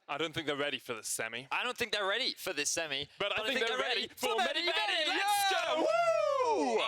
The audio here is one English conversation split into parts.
I don't think they're ready for this semi. I don't think they're ready for this semi. But I think they're ready for Medi. Let's go! Woo!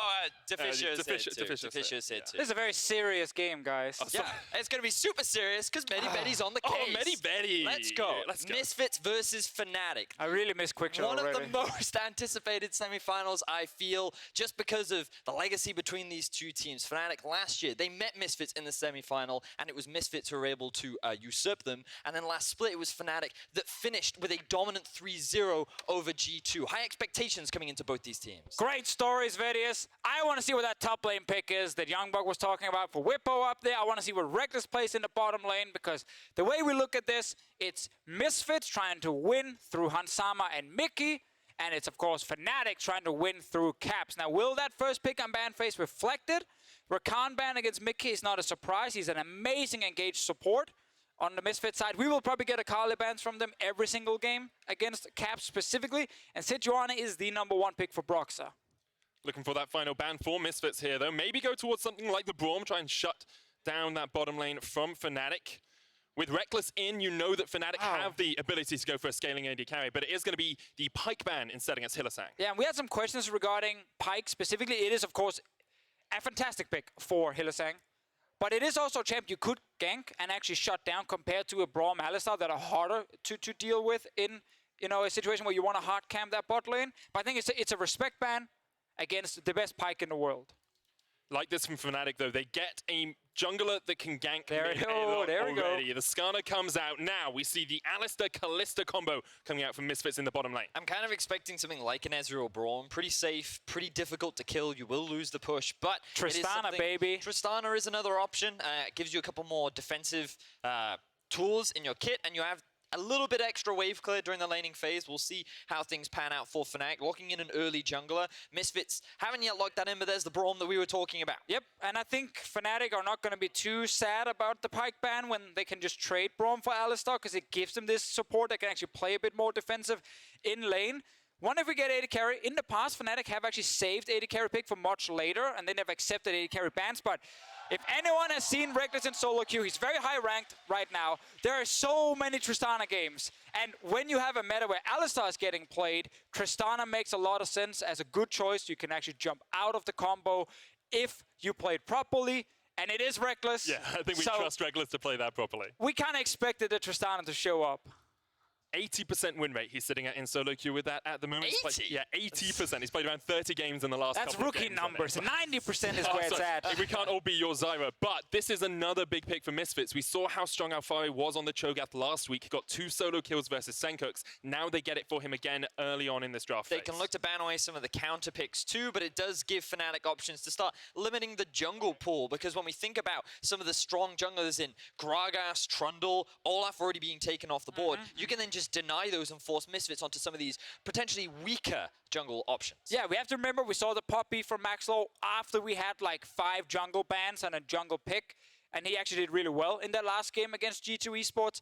Deficious hit too. This is a very serious game, guys. Yeah, it's going to be super serious because Medi's on the case. Oh, Medi. Let's go. Misfits versus Fnatic. I really miss Quickshot One already. of the most anticipated semifinals, I feel, just because of the legacy between these two teams. Fnatic last year, they met Misfits in the semifinal, and it was Misfits who were able to usurp them. And then last split, it was Fnatic that finished with a dominant 3-0 over G2. High expectations coming into both these teams. Great stories, Vedius. I want to see what that top lane pick is that Youngbug was talking about for Whippo up there. I want to see what Reckless plays in the bottom lane, because the way we look at this, it's Misfits trying to win through Hansama and Mickey, and it's, of course, Fnatic trying to win through Caps. Now, will that first pick on ban phase reflected? Rakan ban against Mickey is not a surprise. He's an amazing engaged support. On the Misfit side, we will probably get a Kali bans from them every single game against Caps specifically, and Sejuani is the #1 pick for Broxah. Looking for that final ban for Misfits here, though. Maybe go towards something like the Braum, try and shut down that bottom lane from Fnatic. With Reckless in, you know that Fnatic have the ability to go for a scaling AD carry, but it is going to be the Pyke ban instead against Hylissang. Yeah, and we had some questions regarding Pyke specifically. It is, of course, a fantastic pick for Hylissang. But it is also a champ you could gank and actually shut down compared to a Braum Alistar that are harder to deal with in a situation where you want to hard camp that bot lane. But I think it's a respect ban against the best Pyke in the world. Like this from Fnatic, though, they get a jungler that can gank there we go. The Skarner comes out. Now we see the Alistar-Kalista combo coming out from Misfits in the bottom lane. I'm kind of expecting something like an Ezreal or Braum. Pretty safe, pretty difficult to kill. You will lose the push, but Tristana, baby. Tristana is another option. It gives you a couple more defensive tools in your kit, and you have a little bit extra wave clear during the laning phase. We'll see how things pan out for Fnatic. Locking in an early jungler. Misfits haven't yet locked that in, but there's the Braum that we were talking about. Yep, and I think Fnatic are not going to be too sad about the Pyke ban when they can just trade Braum for Alistar, because it gives them this support. They can actually play a bit more defensive in lane. Wonder if we get AD carry. In the past, Fnatic have actually saved AD carry pick for much later, and they never accepted AD carry bans. But if anyone has seen Reckless in solo queue, he's very high ranked right now. There are so many Tristana games. And when you have a meta where Alistar is getting played, Tristana makes a lot of sense as a good choice. You can actually jump out of the combo if you play it properly. And it is Reckless. Yeah, I think we trust Reckless to play that properly. We kind of expected the Tristana to show up. 80% win rate he's sitting at in solo queue with that at the moment. 80? Yeah, 80%. He's played around 30 games in the last couple of games. That's rookie numbers. 90% is where it's at. We can't all be your Zyra, but this is another big pick for Misfits. We saw how strong Alfari was on the Cho'Gath last week. He got 2 solo kills versus Senkux. Now they get it for him again early on in this draft phase. They can look to ban away some of the counter picks too, but it does give Fnatic options to start limiting the jungle pool, because when we think about some of the strong junglers in Gragas, Trundle, Olaf already being taken off the board, you can then just deny those and force Misfits onto some of these potentially weaker jungle options. Yeah, we have to remember we saw the Poppy from Maxlow after we had like 5 jungle bans and a jungle pick, and he actually did really well in that last game against G2 Esports.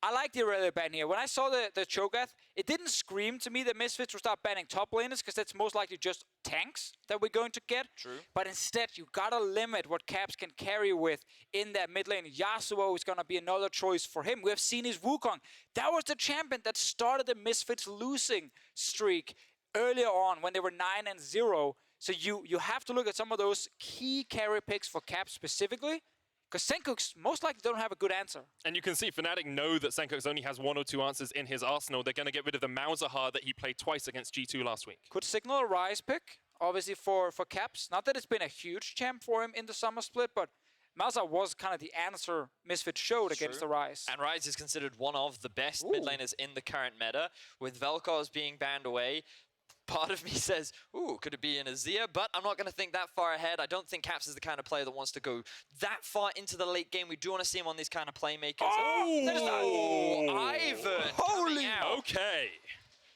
I like the Aurelia ban here. When I saw the Cho'Gath, it didn't scream to me that Misfits would start banning top laners, because that's most likely just tanks that we're going to get. True. But instead, you gotta limit what Caps can carry with in that mid lane. Yasuo is gonna be another choice for him. We have seen his Wukong. That was the champion that started the Misfits losing streak earlier on when they were 9-0. So you have to look at some of those key carry picks for Caps specifically, because Senkux most likely don't have a good answer. And you can see Fnatic know that Senkux only has 1 or 2 answers in his arsenal. They're going to get rid of the Malzahar that he played twice against G2 last week. Could signal a Rise pick, obviously, for Caps. Not that it's been a huge champ for him in the Summer Split, but Malzahar was kind of the answer Misfit showed against the Rise. And Rise is considered one of the best mid laners in the current meta, with Vel'Koz being banned away. Part of me says, ooh, could it be an Azir? But I'm not going to think that far ahead. I don't think Caps is the kind of player that wants to go that far into the late game. We do want to see him on these kind of playmakers. Ivan! Holy! Okay.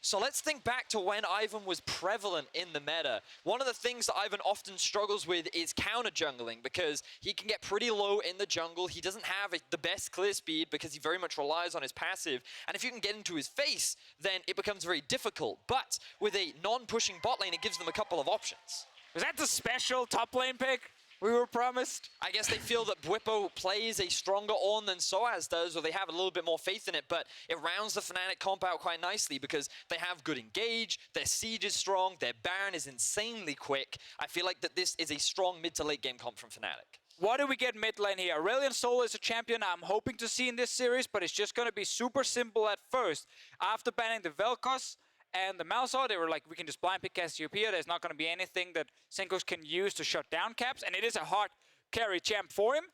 So let's think back to when Ivan was prevalent in the meta. One of the things that Ivan often struggles with is counter jungling, because he can get pretty low in the jungle. He doesn't have the best clear speed because he very much relies on his passive. And if you can get into his face, then it becomes very difficult. But with a non-pushing bot lane, it gives them a couple of options. Was that the special top lane pick? We were promised. I guess they feel that Bwipo plays a stronger Ornn than Soaz does, or they have a little bit more faith in it, but it rounds the Fnatic comp out quite nicely because they have good engage, their siege is strong, their Baron is insanely quick. I feel like that this is a strong mid to late game comp from Fnatic. What do we get mid lane here? Aurelion Sol is a champion I'm hoping to see in this series, but it's just going to be super simple at first. After banning the Vel'Koz and the Malzahar, they were like, we can just blind pick Cassiopeia. There's not going to be anything that Senkos can use to shut down Caps, and it is a hard carry champ for him.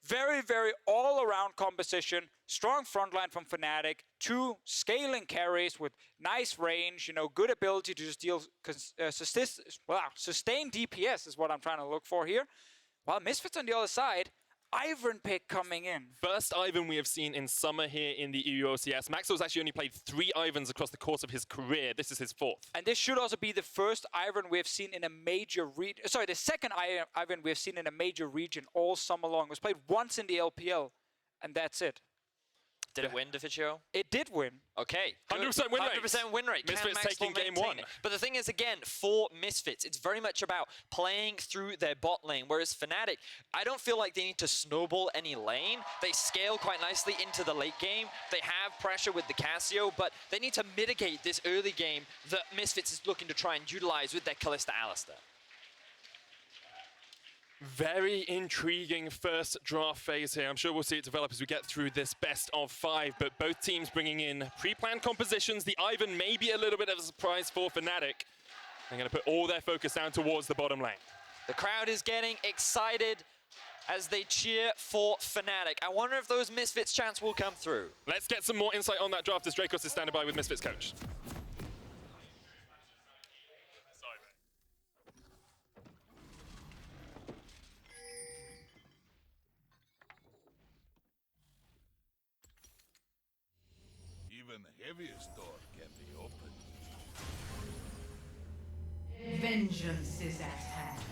Very, very all-around composition, strong frontline from Fnatic, 2 scaling carries with nice range, you know, good ability to just deal, sustain DPS is what I'm trying to look for here. While Misfits on the other side, Ivern pick coming in. First Ivern we have seen in summer here in the EU LCS. Maxwell's actually only played 3 Iverns across the course of his career. This is his 4th. And this should also be the first Ivern we have seen in a major region. Sorry, the second Ivern we have seen in a major region all summer long. It was played once in the LPL, and that's it. Did it win, Deficio? It did win. Okay. 100% win rate. 100% win rate. Misfits taking game 1. But the thing is, again, for Misfits, it's very much about playing through their bot lane, whereas Fnatic, I don't feel like they need to snowball any lane. They scale quite nicely into the late game. They have pressure with the Cassio, but they need to mitigate this early game that Misfits is looking to try and utilize with their Kalista Alistar. Very intriguing first draft phase here. I'm sure we'll see it develop as we get through this best of 5, but both teams bringing in pre-planned compositions. The Ivern may be a little bit of a surprise for Fnatic. They're going to put all their focus down towards the bottom lane. The crowd is getting excited as they cheer for Fnatic. I wonder if those Misfits chants will come through. Let's get some more insight on that draft as Dracos is standing by with Misfits coach. Even the heaviest door can be opened. Vengeance is at hand.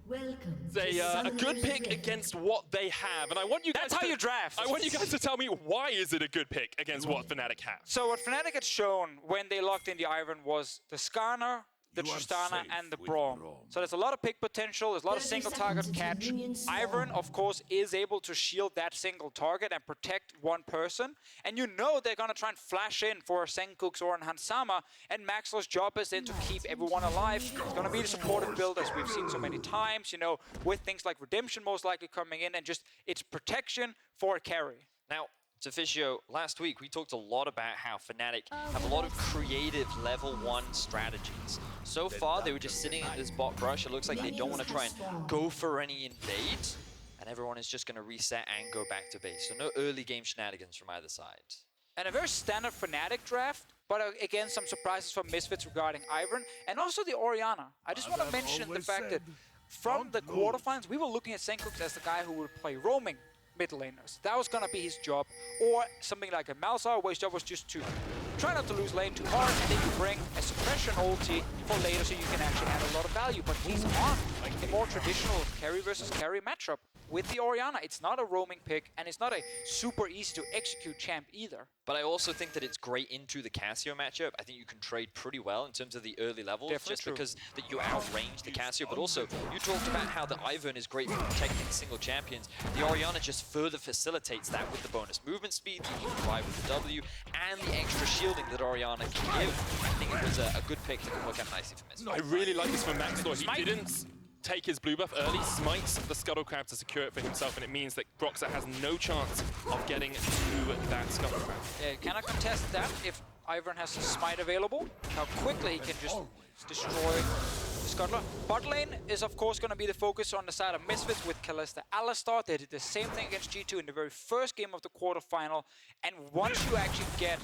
Welcome. A good pick against what they have, and I want you guys. That's how you draft. I want you guys to tell me why is it a good pick against what Fnatic have. So what Fnatic had shown when they locked in the Ivern was the Skarner, the You are Tristana, safe and the with Braum. Braum. So there's a lot of pick potential, there's a lot of 30 single target seconds catch. until minions spawn. Ivern, of course, is able to shield that single target and protect one person. And you know they're gonna try and flash in for Senkux or an Hansama, and Maxwell's job is then to keep everyone alive. It's gonna be the supportive build as we've seen so many times, you know, with things like Redemption most likely coming in, and just its protection for a carry. Now, Deficio, last week we talked a lot about how Fnatic have a lot of creative level 1 strategies. So far, they were just sitting in this bot brush. It looks like they don't want to try and go for any invades, and everyone is just going to reset and go back to base. So no early game shenanigans from either side. And a very standard Fnatic draft, but again, some surprises from Misfits regarding Ivern, and also the Orianna. I just want to mention the fact that from the quarterfinals, we were looking at Senkux as the guy who would play roaming mid laners. That was going to be his job, or something like a Malzahar, where his job was just to try not to lose lane too hard, and then you bring a suppression ulti for later so you can actually add a lot of value. But he's on a more traditional carry versus carry matchup with the Orianna. It's not a roaming pick, and it's not a super easy to execute champ either. But I also think that it's great into the Cassio matchup. I think you can trade pretty well in terms of the early levels, Definitely just true. because that you outrange the Cassio. But also, you talked about how the Ivern is great for protecting single champions. The Orianna just further facilitates that with the bonus movement speed that you can provide with the W, and the extra shielding that Orianna can give. I think it was a good pick that can work out nicely for Misfits. I really like this from Max, though. He Smite. didn't take his blue buff early, smites the Scuttle Crab to secure it for himself, and it means that Broxah has no chance of getting to that Scuttle Crab. Cannot contest that if Ivern has a smite available. How quickly he can just destroy the Scuttler. Bot lane is of course going to be the focus on the side of Misfits with Kalista Alistar. They did the same thing against G2 in the very first game of the quarterfinal. And once you actually get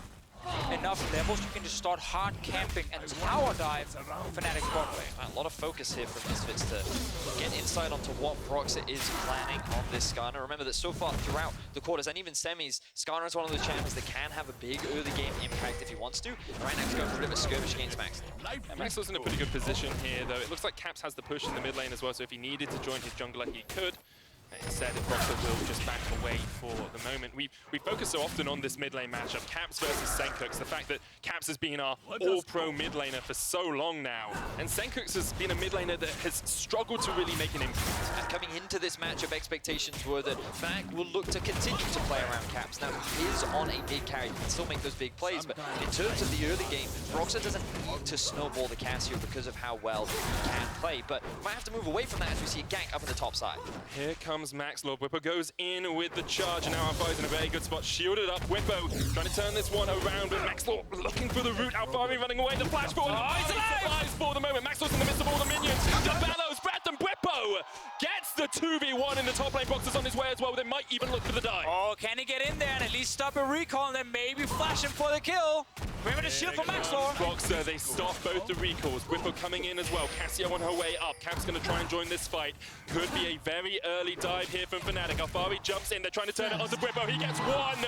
enough levels, you can just start hard camping and tower dive Fnatic's bot lane. A lot of focus here from Misfits to get insight onto what Broxah is planning on this Skarner. Remember that so far throughout the quarters and even semis, Skarner is one of those champions that can have a big early game impact if he wants to. And right now he's going for a bit of a skirmish against Max. And Maxwell's in a pretty good position here, though. It looks like Caps has the push in the mid lane as well, so if he needed to join his jungler, he could. Instead, Boxer will just back away for the moment. We focus so often on this mid lane matchup, Caps versus Senkux. The fact that Caps has been our all-pro mid laner for so long now, and Senkux has been a mid laner that has struggled to really make an impact. And coming into this matchup, expectations were that FNC will look to continue to play around Caps. Now, he is on a big carry, he can still make those big plays, but in terms of the early game, Broxah doesn't need to snowball the Cassio because of how well he can play, but might have to move away from that as we see a gank up on the top side. Here comes Maxlord. Whippo goes in with the charge, and now Alphari's in a very good spot. Shielded up, Whippo trying to turn this one around, but Maxlord looking for the route. Alphari running away, the flash forward. Oh, he survives for the moment. Maxlord's in the midst of all the minions. The Bellows, Breath, and Whippo gets the 2v1 in the top lane. Boxer's on his way as well. They might even look for the dive. Oh, can he get in there and at least stop a recall and then maybe flash him for the kill? Remember the shield from Maxlord. Boxer, they stop both the recalls. Whippo coming in as well. Cassio on her way up. Cap's going to try and join this fight. Could be a very early dive here from Fnatic. Alphari jumps in. They're trying to turn it onto Whippo. He gets one.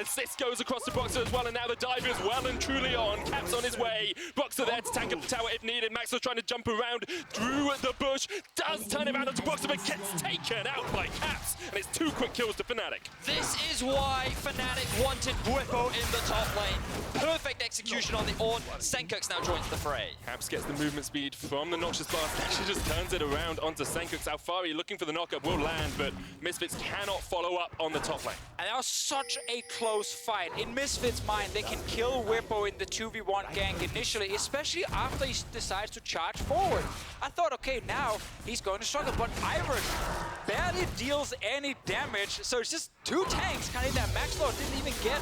Assist goes across to Boxer as well. And now the dive is well and truly on. Cap's on his way. Boxer there to tank up the tower if needed. Maxlord trying to jump around through the bush. Does turn it around onto Boxer, but gets taken out by Caps. And it's 2 quick kills to Fnatic. This is why Fnatic wanted Whippo in the top lane. Perfect execution on the Ornn. Senkux now joins the fray. Caps gets the movement speed from the Noxious Blast. Actually just turns it around onto Senkux. Alphari looking for the knockup will land, but Misfits cannot follow up on the top lane. And that was such a close fight. In Misfits' mind, they can kill Whippo in the 2v1 gank initially, especially after he decides to charge forward. I thought, okay, now he's going to struggle, but Ivern barely deals any damage, so it's just 2 tanks. Kind of that Maxlord didn't even get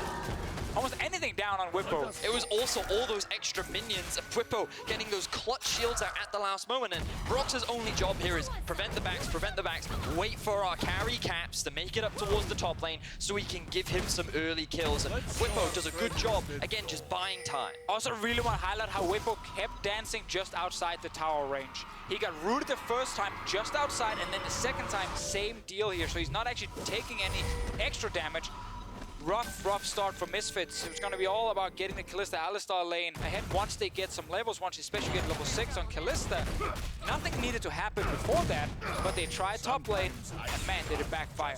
almost anything down on Whippo. It was also all those extra minions of Whippo getting those clutch shields out at the last moment, and Brox's only job here is prevent the backs, wait for our carry Caps to make it up towards the top lane so we can give him some early kills, and Whippo does a good job, again, just buying time. Also really want to highlight how Whippo kept dancing just outside the tower range. He got rooted the first time just outside, and then the second time, same deal here, so he's not actually taking any extra damage. Rough start for Misfits. It was going to be all about getting the Kalista Alistar lane ahead once they get some levels, once they especially get level 6 on Kalista. Nothing needed to happen before that, but they tried top lane, and man, did it backfire.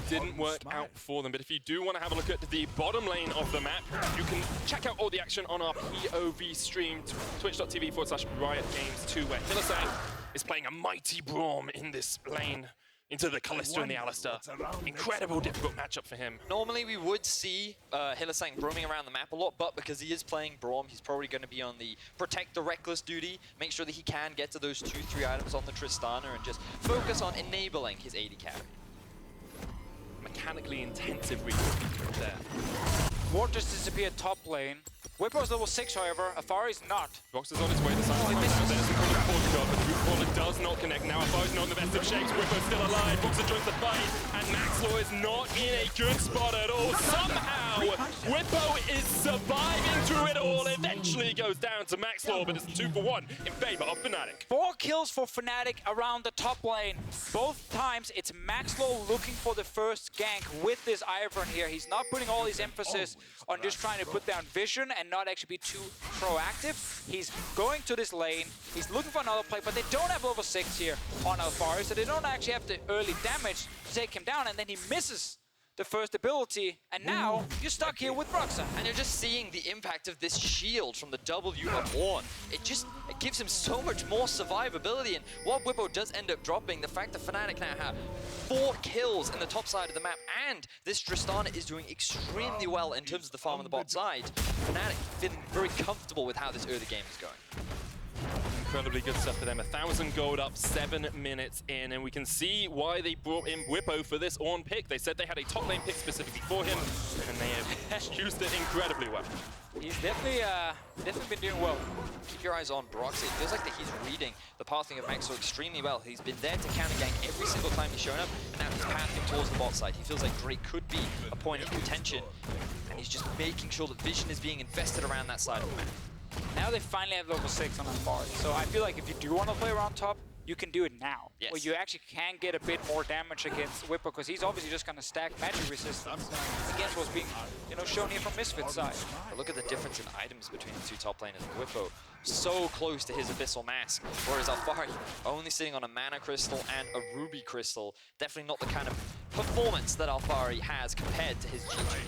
Didn't work out for them, but if you do want to have a look at the bottom lane of the map, you can check out all the action on our POV stream, twitch.tv/Riot Games 2, where Hylissang is playing a mighty Braum in this lane into the Kalista and the Alistar. Incredible difficult matchup for him. Normally we would see Hylissang roaming around the map a lot, but because he is playing Braum, he's probably going to be on the protect the Reckless duty, make sure that he can get to those 2-3 items on the Tristana and just focus on enabling his AD carry. Mechanically intensive recall there. Ward just disappeared top lane. Whippo's level 6, however. Alphari's not. Box is on his way to side. There's a good forward shot, but the root caller does not connect. Now Alphari's not in the best of shapes. Whippo's still alive. Boxer joins the fight, and Maxlord is not in a good spot at all. Somehow, Whippo is surviving through it all. Eventually goes down to Maxlord, but it's 2-for-1 in favor of Fnatic. 4 kills for Fnatic around the top lane. Both times, it's Maxlord looking for the first gank with this Ivern here. He's not putting all his emphasis on just trying to put down vision and not actually be too proactive. He's going to this lane, he's looking for another play, but they don't have level 6 here on Alphari, so they don't actually have the early damage to take him down, and then he misses the first ability, and now you're stuck here with Broxah. And you're just seeing the impact of this shield from the W of Ornn. It gives him so much more survivability, and what Whippo does end up dropping, the fact that Fnatic now have 4 kills in the top side of the map, and this Tristana is doing extremely well in terms of the farm on the bot side. Fnatic feeling very comfortable with how this early game is going. Incredibly good stuff for them. 1,000 gold up, 7 minutes in, and we can see why they brought in Whippo for this Ornn pick. They said they had a top lane pick specifically for him, and they have used it incredibly well. He's definitely been doing well. Keep your eyes on Broxah. It feels like that he's reading the pathing of Maxwell extremely well. He's been there to counter gank every single time he's shown up, and now he's pathing towards the bot side. He feels like Drake could be a point of contention, and he's just making sure that vision is being invested around that side of the map. Now they finally have level 6 on Alphari, so I feel like if you do want to play around top, you can do it now. Yes. Where you actually can get a bit more damage against Whippo, because he's obviously just going to stack magic resistance against what's being, shown here from Misfit's side. But look at the difference in items between the two top laners. Whippo so close to his Abyssal Mask, whereas Alfari only sitting on a Mana Crystal and a Ruby Crystal. Definitely not the kind of performance that Alfari has compared to his GG.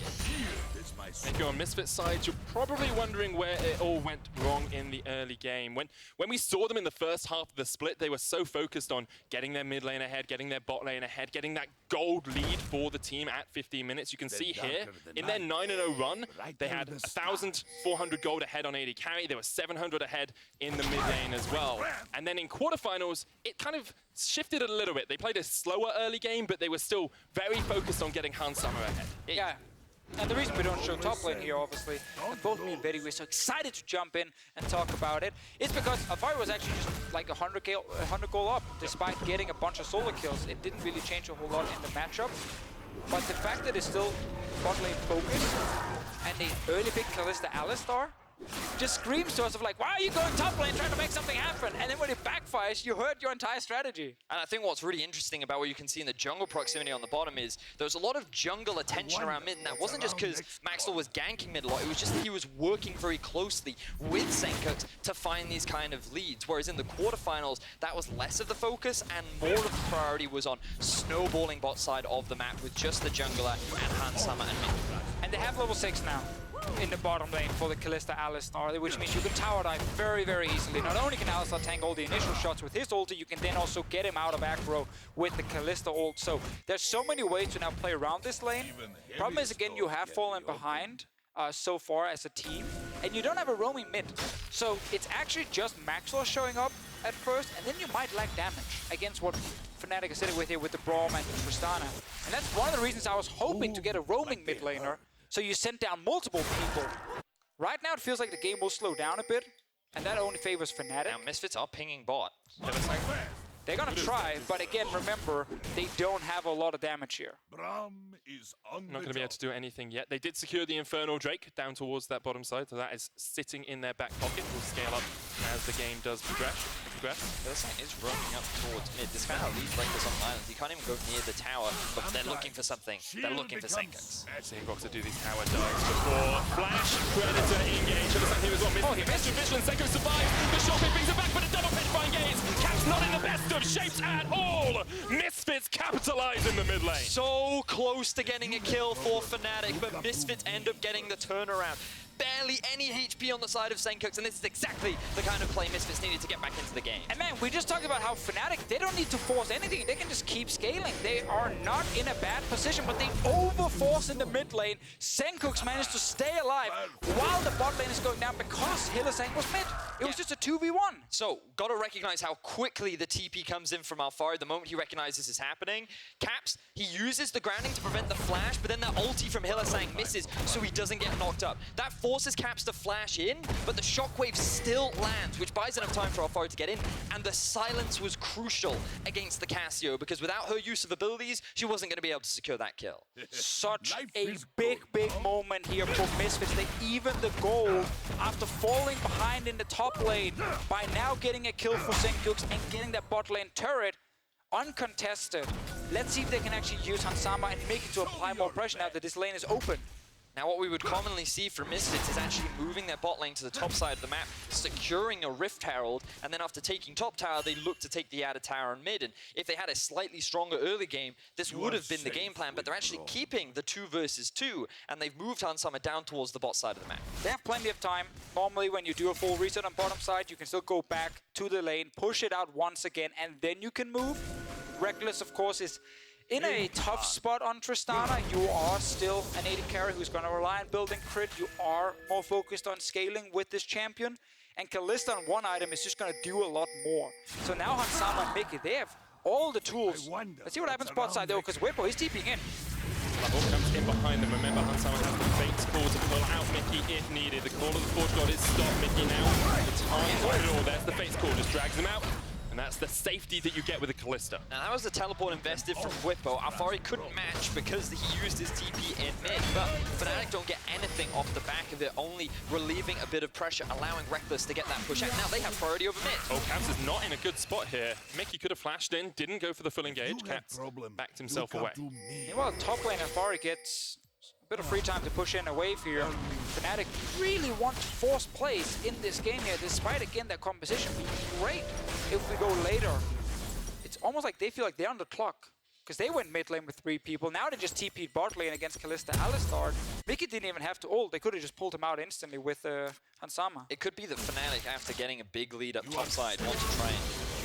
If you're on Misfit's side, you're probably wondering where it all went wrong in the early game. When we saw them in the first half of the split, they were so focused on getting their mid lane ahead, getting their bot lane ahead, getting that gold lead for the team at 15 minutes. You can see here, in their 9-0 run, they had 1,400 gold ahead on AD carry. They were 700 ahead in the mid lane as well. And then in quarterfinals, it kind of shifted a little bit. They played a slower early game, but they were still very focused on getting Hans Summer ahead. Yeah. And the reason we don't show top lane here, obviously, and both me and Betty were so excited to jump in and talk about it, is because Alfari was actually just like 100 goal up, despite getting a bunch of solo kills. It didn't really change a whole lot in the matchup. But the fact that it's still bot lane focused, and the early pick Kalista Alistar, just screams to us of like, why are you going top lane trying to make something happen? And then when it backfires, you hurt your entire strategy. And I think what's really interesting about what you can see in the jungle proximity on the bottom is there was a lot of jungle attention around mid, and that wasn't just because Maxwell was ganking mid a lot, it was just that he was working very closely with Senkux to find these kind of leads, whereas in the quarterfinals, that was less of the focus and more of the priority was on snowballing bot side of the map with just the jungler and Hans Summer and mid. And they have level 6 now in the bottom lane for the Kalista Alistar, which means you can tower dive very, very easily. Not only can Alistar tank all the initial shots with his ulti, you can then also get him out of aggro with the Kalista ult. So there's so many ways to now play around this lane. Problem is, again, you have fallen behind so far as a team, and you don't have a roaming mid. So it's actually just Maxwell showing up at first, and then you might lack damage against what Fnatic is sitting with here with the Braum and the Tristana. And that's one of the reasons I was hoping to get a roaming mid laner. So you send down multiple people. Right now it feels like the game will slow down a bit, and that only favors Fnatic. Now Misfits are pinging bot. They're gonna try, but again, remember, they don't have a lot of damage here. Not going to be able to do anything yet. They did secure the Infernal Drake down towards that bottom side, so that is sitting in their back pocket. Will scale up as the game does progress. Hylissang is running up towards mid. This kind of leads Reckless on islands. You can't even go near the tower, but they're looking for something. They're looking for Senkux. Seeing Roxer do these tower dives before Flash, Predator engage. Hylissang here as well. Oh, he missed Vision. Senkux survives. The shotgun brings it back, but a double pitch by Engage. Cap's not in the best of shapes at all. Misfits capitalize in the mid lane. So close to getting a kill for Fnatic, but Misfits end up getting the turnaround. Barely any HP on the side of Senkux, and this is exactly the kind of play Misfits needed to get back into the game. And man, we just talked about how Fnatic, they don't need to force anything. They can just keep scaling. They are not in a bad position, but they overforce in the mid lane. Senkux managed to stay alive while the bot lane is going down because Hylissang was mid. It was just a 2v1. So, gotta recognize how quickly the TP comes in from Alfari the moment he recognizes this is happening. Caps, he uses the grounding to prevent the flash, but then that ulti from Hylissang misses, so he doesn't get knocked up. That forces Caps to flash in, but the shockwave still lands, which buys enough time for Alfari to get in, and the silence was crucial against the Cassio, because without her use of abilities, she wasn't going to be able to secure that kill. Such a big moment here for Misfits. They even the goal after falling behind in the top lane by now getting a kill for Senkux and getting that bot lane turret uncontested. Let's see if they can actually use Hansama and make it to apply more pressure now that this lane is open. Now what we would commonly see from Misfits is actually moving their bot lane to the top side of the map, securing a Rift Herald, and then after taking top tower, they look to take the outer tower and mid. And if they had a slightly stronger early game, this would have been the game plan, but they're actually keeping the 2 versus 2, and they've moved Hansama down towards the bot side of the map. They have plenty of time. Normally when you do a full reset on bottom side, you can still go back to the lane, push it out once again, and then you can move. Reckless, of course, is in a tough spot on Tristana. You are still an AD carry who's going to rely on building crit. You are more focused on scaling with this champion. And Kalista on one item is just going to do a lot more. So now Hansama and Mickey, they have all the tools. Let's see what happens bot side though, because Whippo is TPing in. Lavo comes in behind them. Remember, Hansama has the Fate's call to pull out Mickey if needed. The call of the Forge God is stop Mickey now. The time is all. There's the Fate's call, just drags him out. And that's the safety that you get with a Kalista. Now that was the teleport invested from Whippo. Alfari couldn't match because he used his TP in mid, but Fnatic don't get anything off the back of it, only relieving a bit of pressure, allowing Reckless to get that push out. Now they have priority over mid. Oh, Caps is not in a good spot here. Mickey could have flashed in, didn't go for the full engage. Caps backed himself away. Meanwhile, top lane Alfari gets a bit of free time to push in a wave here. Fnatic really want to force plays in this game here, despite again their composition being great. If we go later, it's almost like they feel like they're on the clock, because they went mid lane with 3 people. Now they just TP'd bot lane against Kalista Alistar. Mickey didn't even have to ult. They could have just pulled him out instantly with Hansama. It could be that Fnatic, after getting a big lead up topside, want to try and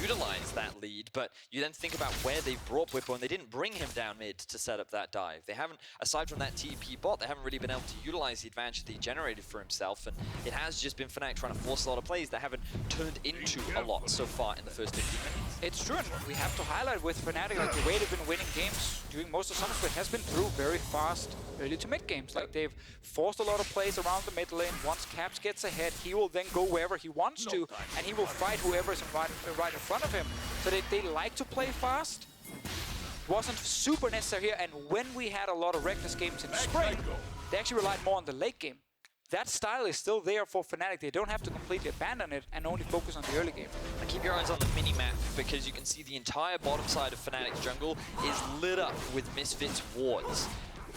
utilize that lead, but you then think about where they brought Whippo, and they didn't bring him down mid to set up that dive. They haven't, aside from that TP bot, they haven't really been able to utilize the advantage that he generated for himself, and it has just been Fnatic trying to force a lot of plays that haven't turned into a lot so far in the first 15 minutes. It's true, and we have to highlight with Fnatic, like the way they've been winning games during most of Summer Split has been through very fast early to mid games. Like they've forced a lot of plays around the mid lane. Once Caps gets ahead, he will then go wherever he wants to, and he will fight whoever is right in front of him. So they like to play fast. Wasn't super necessary here, and when we had a lot of Reckless games in spring, they actually relied more on the late game. That style is still there for Fnatic. They don't have to completely abandon it and only focus on the early game. Now keep your eyes on the mini-map, because you can see the entire bottom side of Fnatic's jungle is lit up with Misfits wards.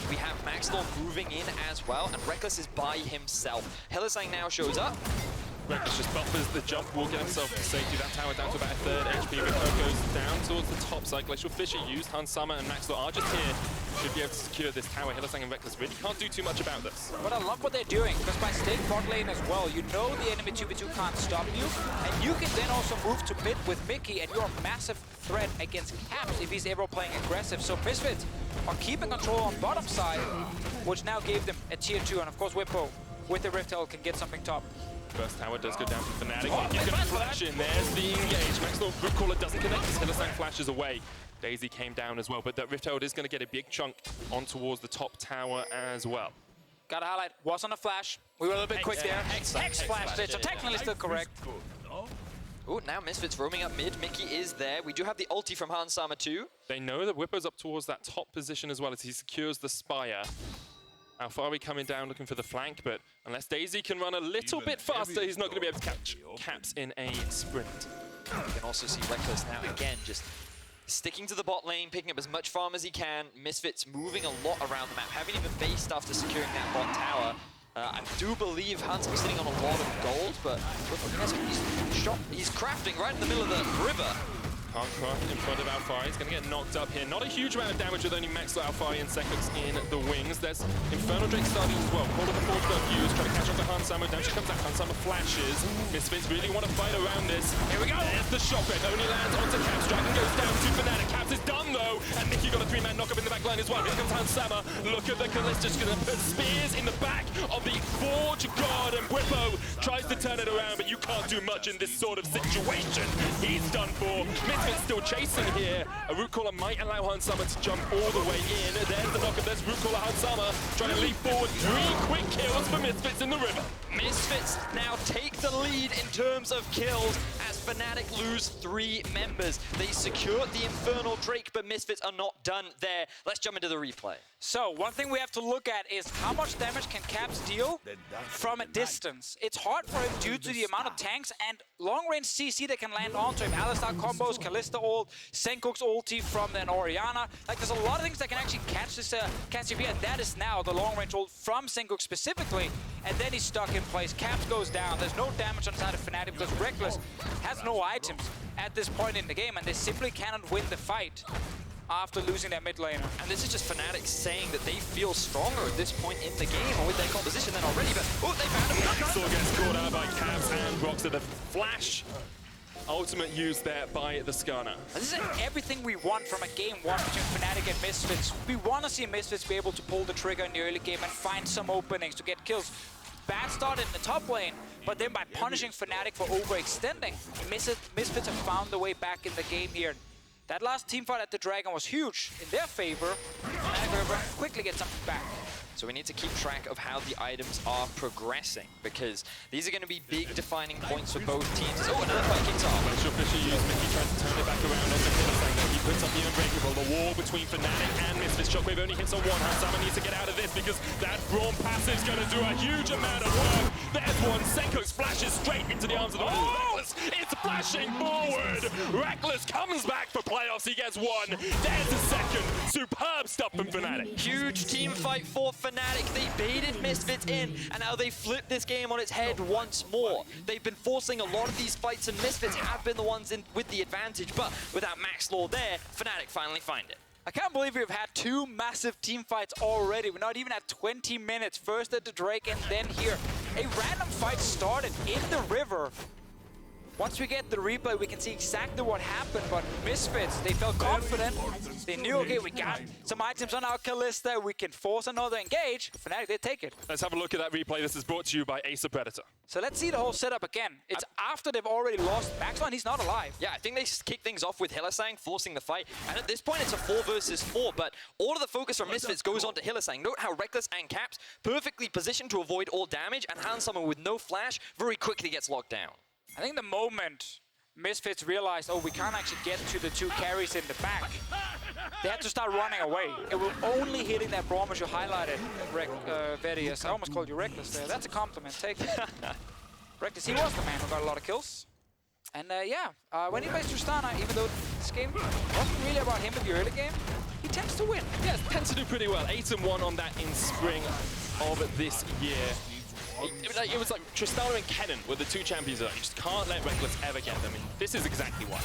We have Maxlor moving in as well, and Reckless is by himself. Hylissang now shows up. Reckless just buffers the jump, will get himself to safety. That tower down to about a 3rd HP. Rico goes down towards the top side. Glacial Fisher used. Hansama and Maxlor are just here. Should be able to secure this tower. Hylissang and Reckless really can't do too much about this. But I love what they're doing, because by staying bot lane as well, you know the enemy 2v2 can't stop you, and you can then also move to mid with Mickey, and you're a massive threat against Caps if he's ever playing aggressive. So Misfits are keeping control on bottom side, which now gave them a tier 2, and of course Whippo with the Rift Herald can get something top. First tower does go down to Fnatic. He's going to flash in. There's the engage. Maxlor Brookcaller doesn't connect as Hylissang flashes away. Daisy came down as well, but that Rift Herald is going to get a big chunk on towards the top tower as well. Gotta highlight, was on a flash. We were a little bit quick there. Hex flashed it, so technically still correct. Oh, now Misfits roaming up mid. Mickey is there. We do have the ulti from Hansama too. They know that Whippo's up towards that top position as well as he secures the Spire. Alfari coming down looking for the flank, but unless Daisy can run a little bit faster, he's not going to be able to catch Caps in a sprint. You can also see Reckless now again just sticking to the bot lane, picking up as much farm as he can. Misfits moving a lot around the map, haven't even based after securing that bot tower. I do believe Hansama's sitting on a lot of gold, but he's crafting right in the middle of the river. Can't craft in front of Alfari. He's going to get knocked up here. Not a huge amount of damage with only Maxlor, Alfari, and Sekox in the wings. There's Infernal Drake starting as well. Call of the Forge got used, trying to catch up to Hansama. Down she comes out. Hansama flashes. Misfits really want to fight around this. Here we go. There's the shotgun. Only lands onto Caps. Dragon goes down to Fnatic. Caps is done though. And Mickey got a 3-man knock up in the back line as well. Here comes Hansama. Look at the Kalista. Just going to put spears in the back of the Forge God. And Whippo tries to turn it around, but you can't do much in this sort of situation. He's done for. Misfits still chasing here. A root caller might allow Hansama to jump all the way in. There's the knock-up. There's root caller Hansama trying to leap forward. 3 quick kills for Misfits in the river. Misfits now take the lead in terms of kills as Fnatic lose 3 members. They secured the Infernal Drake, but Misfits are not done there. Let's jump into the replay. So one thing we have to look at is how much damage can Caps deal from a distance. It's hard for him due to the amount of tanks and long-range CC that can land onto him. Alistar combos, Kalista ult, Senkok's ulti from then Orianna. Like there's a lot of things that can actually catch this CP, and that is now the long-range ult from Senkok specifically. And then he's stuck in place. Caps goes down. There's no damage on the side of Fnatic because Reckless has no items at this point in the game, and they simply cannot win the fight after losing their mid laner. And this is just Fnatic saying that they feel stronger at this point in the game or with their composition than already, but oh, they found him. Maxlor gets caught out by Caps and rocks at the flash. Ultimate use there by the Skarner. This is everything we want from a game 1 between Fnatic and Misfits. We want to see Misfits be able to pull the trigger in the early game and find some openings to get kills. Bad start in the top lane, but then by punishing Fnatic for overextending, Misfits have found the way back in the game here. That last teamfight at the Dragon was huge in their favor. Fnatic quickly get something back. So we need to keep track of how the items are progressing, because these are going to be big defining points for both teams. Oh, another fight kicks off. Special Fisher used Mickey trying to turn it back around on the Hylissang, though. He puts up the Unbreakable. The wall between Fnatic and Misfits. Shockwave only hits on one. Hansama needs to get out of this because that Braum passive is going to do a huge amount of work. There's one. Senko splashes straight into the arms of the wall. Reckless is flashing forward. Reckless comes back for playoffs. He gets one. There's the second. Superb stuff from Fnatic. Huge team fight for Fnatic. They baited Misfits in, and now they flipped this game on its head once more. They've been forcing a lot of these fights, and Misfits have been the ones in with the advantage, but without Max Law there, Fnatic finally find it. I can't believe we've had 2 massive team fights already. We're not even at 20 minutes. First at the Drake and then here. A random fight started in the river. Once we get the replay, we can see exactly what happened, but Misfits, they felt confident. They knew, okay, we got some items on our Kalista, we can force another engage. Fnatic, they take it. Let's have a look at that replay. This is brought to you by Acer Predator. So let's see the whole setup again. It's after they've already lost Maxline, he's not alive. Yeah, I think they kick things off with Hylissang forcing the fight, and at this point it's a 4 versus 4, but all of the focus from Misfits goes on to Hylissang. Note how Reckless and Caps perfectly positioned to avoid all damage, and Hansama with no flash very quickly gets locked down. I think the moment Misfits realized, oh, we can't actually get to the 2 carries in the back, they had to start running away. It was only hitting that Braum, as you highlighted, Vedius. I almost called you Reckless there. That's a compliment. Take it. Reckless, he was the man who got a lot of kills. And when he plays Tristana, even though this game wasn't really about him in the early game, he tends to win. Yeah, tends to do pretty well. 8-1 on that in spring of this year. It was like Tristana and Kennen were the 2 champions that you just can't let Reckless ever get them. And this is exactly why.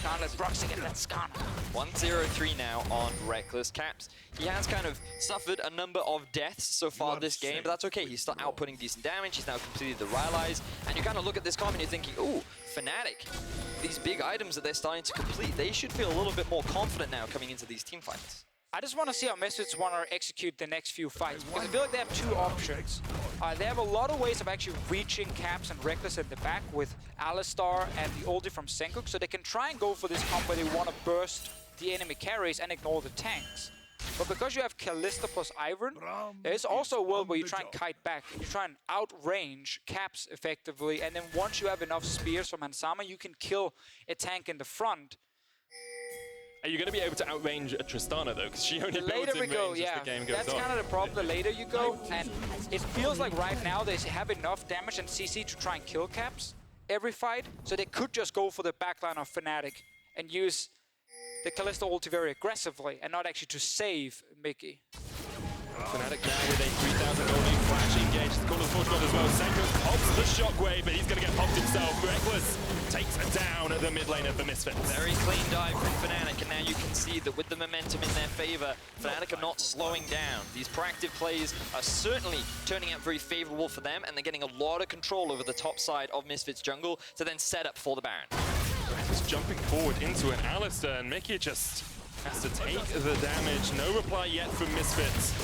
Can't let Broxy get that Skana. 1-0-3 now on Reckless. Caps, he has kind of suffered a number of deaths so far this game, but that's okay. He's still outputting decent damage. He's now completed the Rylai's. And you kind of look at this comp and you're thinking, ooh, Fnatic, these big items that they're starting to complete, they should feel a little bit more confident now coming into these team fights. I just want to see how Misfits want to execute the next few fights, because I feel like they have 2 options. They have a lot of ways of actually reaching Caps and Reckless in the back with Alistar and the ulti from Senkuk, so they can try and go for this comp where they want to burst the enemy carries and ignore the tanks. But because you have Kalista plus Ivern, there is also a world where you try and kite back, and you try and outrange Caps effectively, and then once you have enough spears from Hansama, you can kill a tank in the front. Are you going to be able to outrange a Tristana, though? Because she only The later we go, yeah, that's kind of the problem. The later you go, and it feels like right now they have enough damage and CC to try and kill Caps every fight, so they could just go for the backline of Fnatic and use the Kalista ulti very aggressively and not actually to save Mickey. Fnatic now with a 3,000 gold lead, flash engaged. The corner of Fortune as well. Senko pops the shockwave, but he's going to get popped himself. Reckless takes down the mid lane of the Misfits. Very clean dive from Fnatic, and now you can see that with the momentum in their favor, Fnatic are not slowing down. These proactive plays are certainly turning out very favorable for them, and they're getting a lot of control over the top side of Misfits jungle to then set up for the Baron. Reckless jumping forward into an Alistar, and Mickey just has to take the damage. No reply yet from Misfits.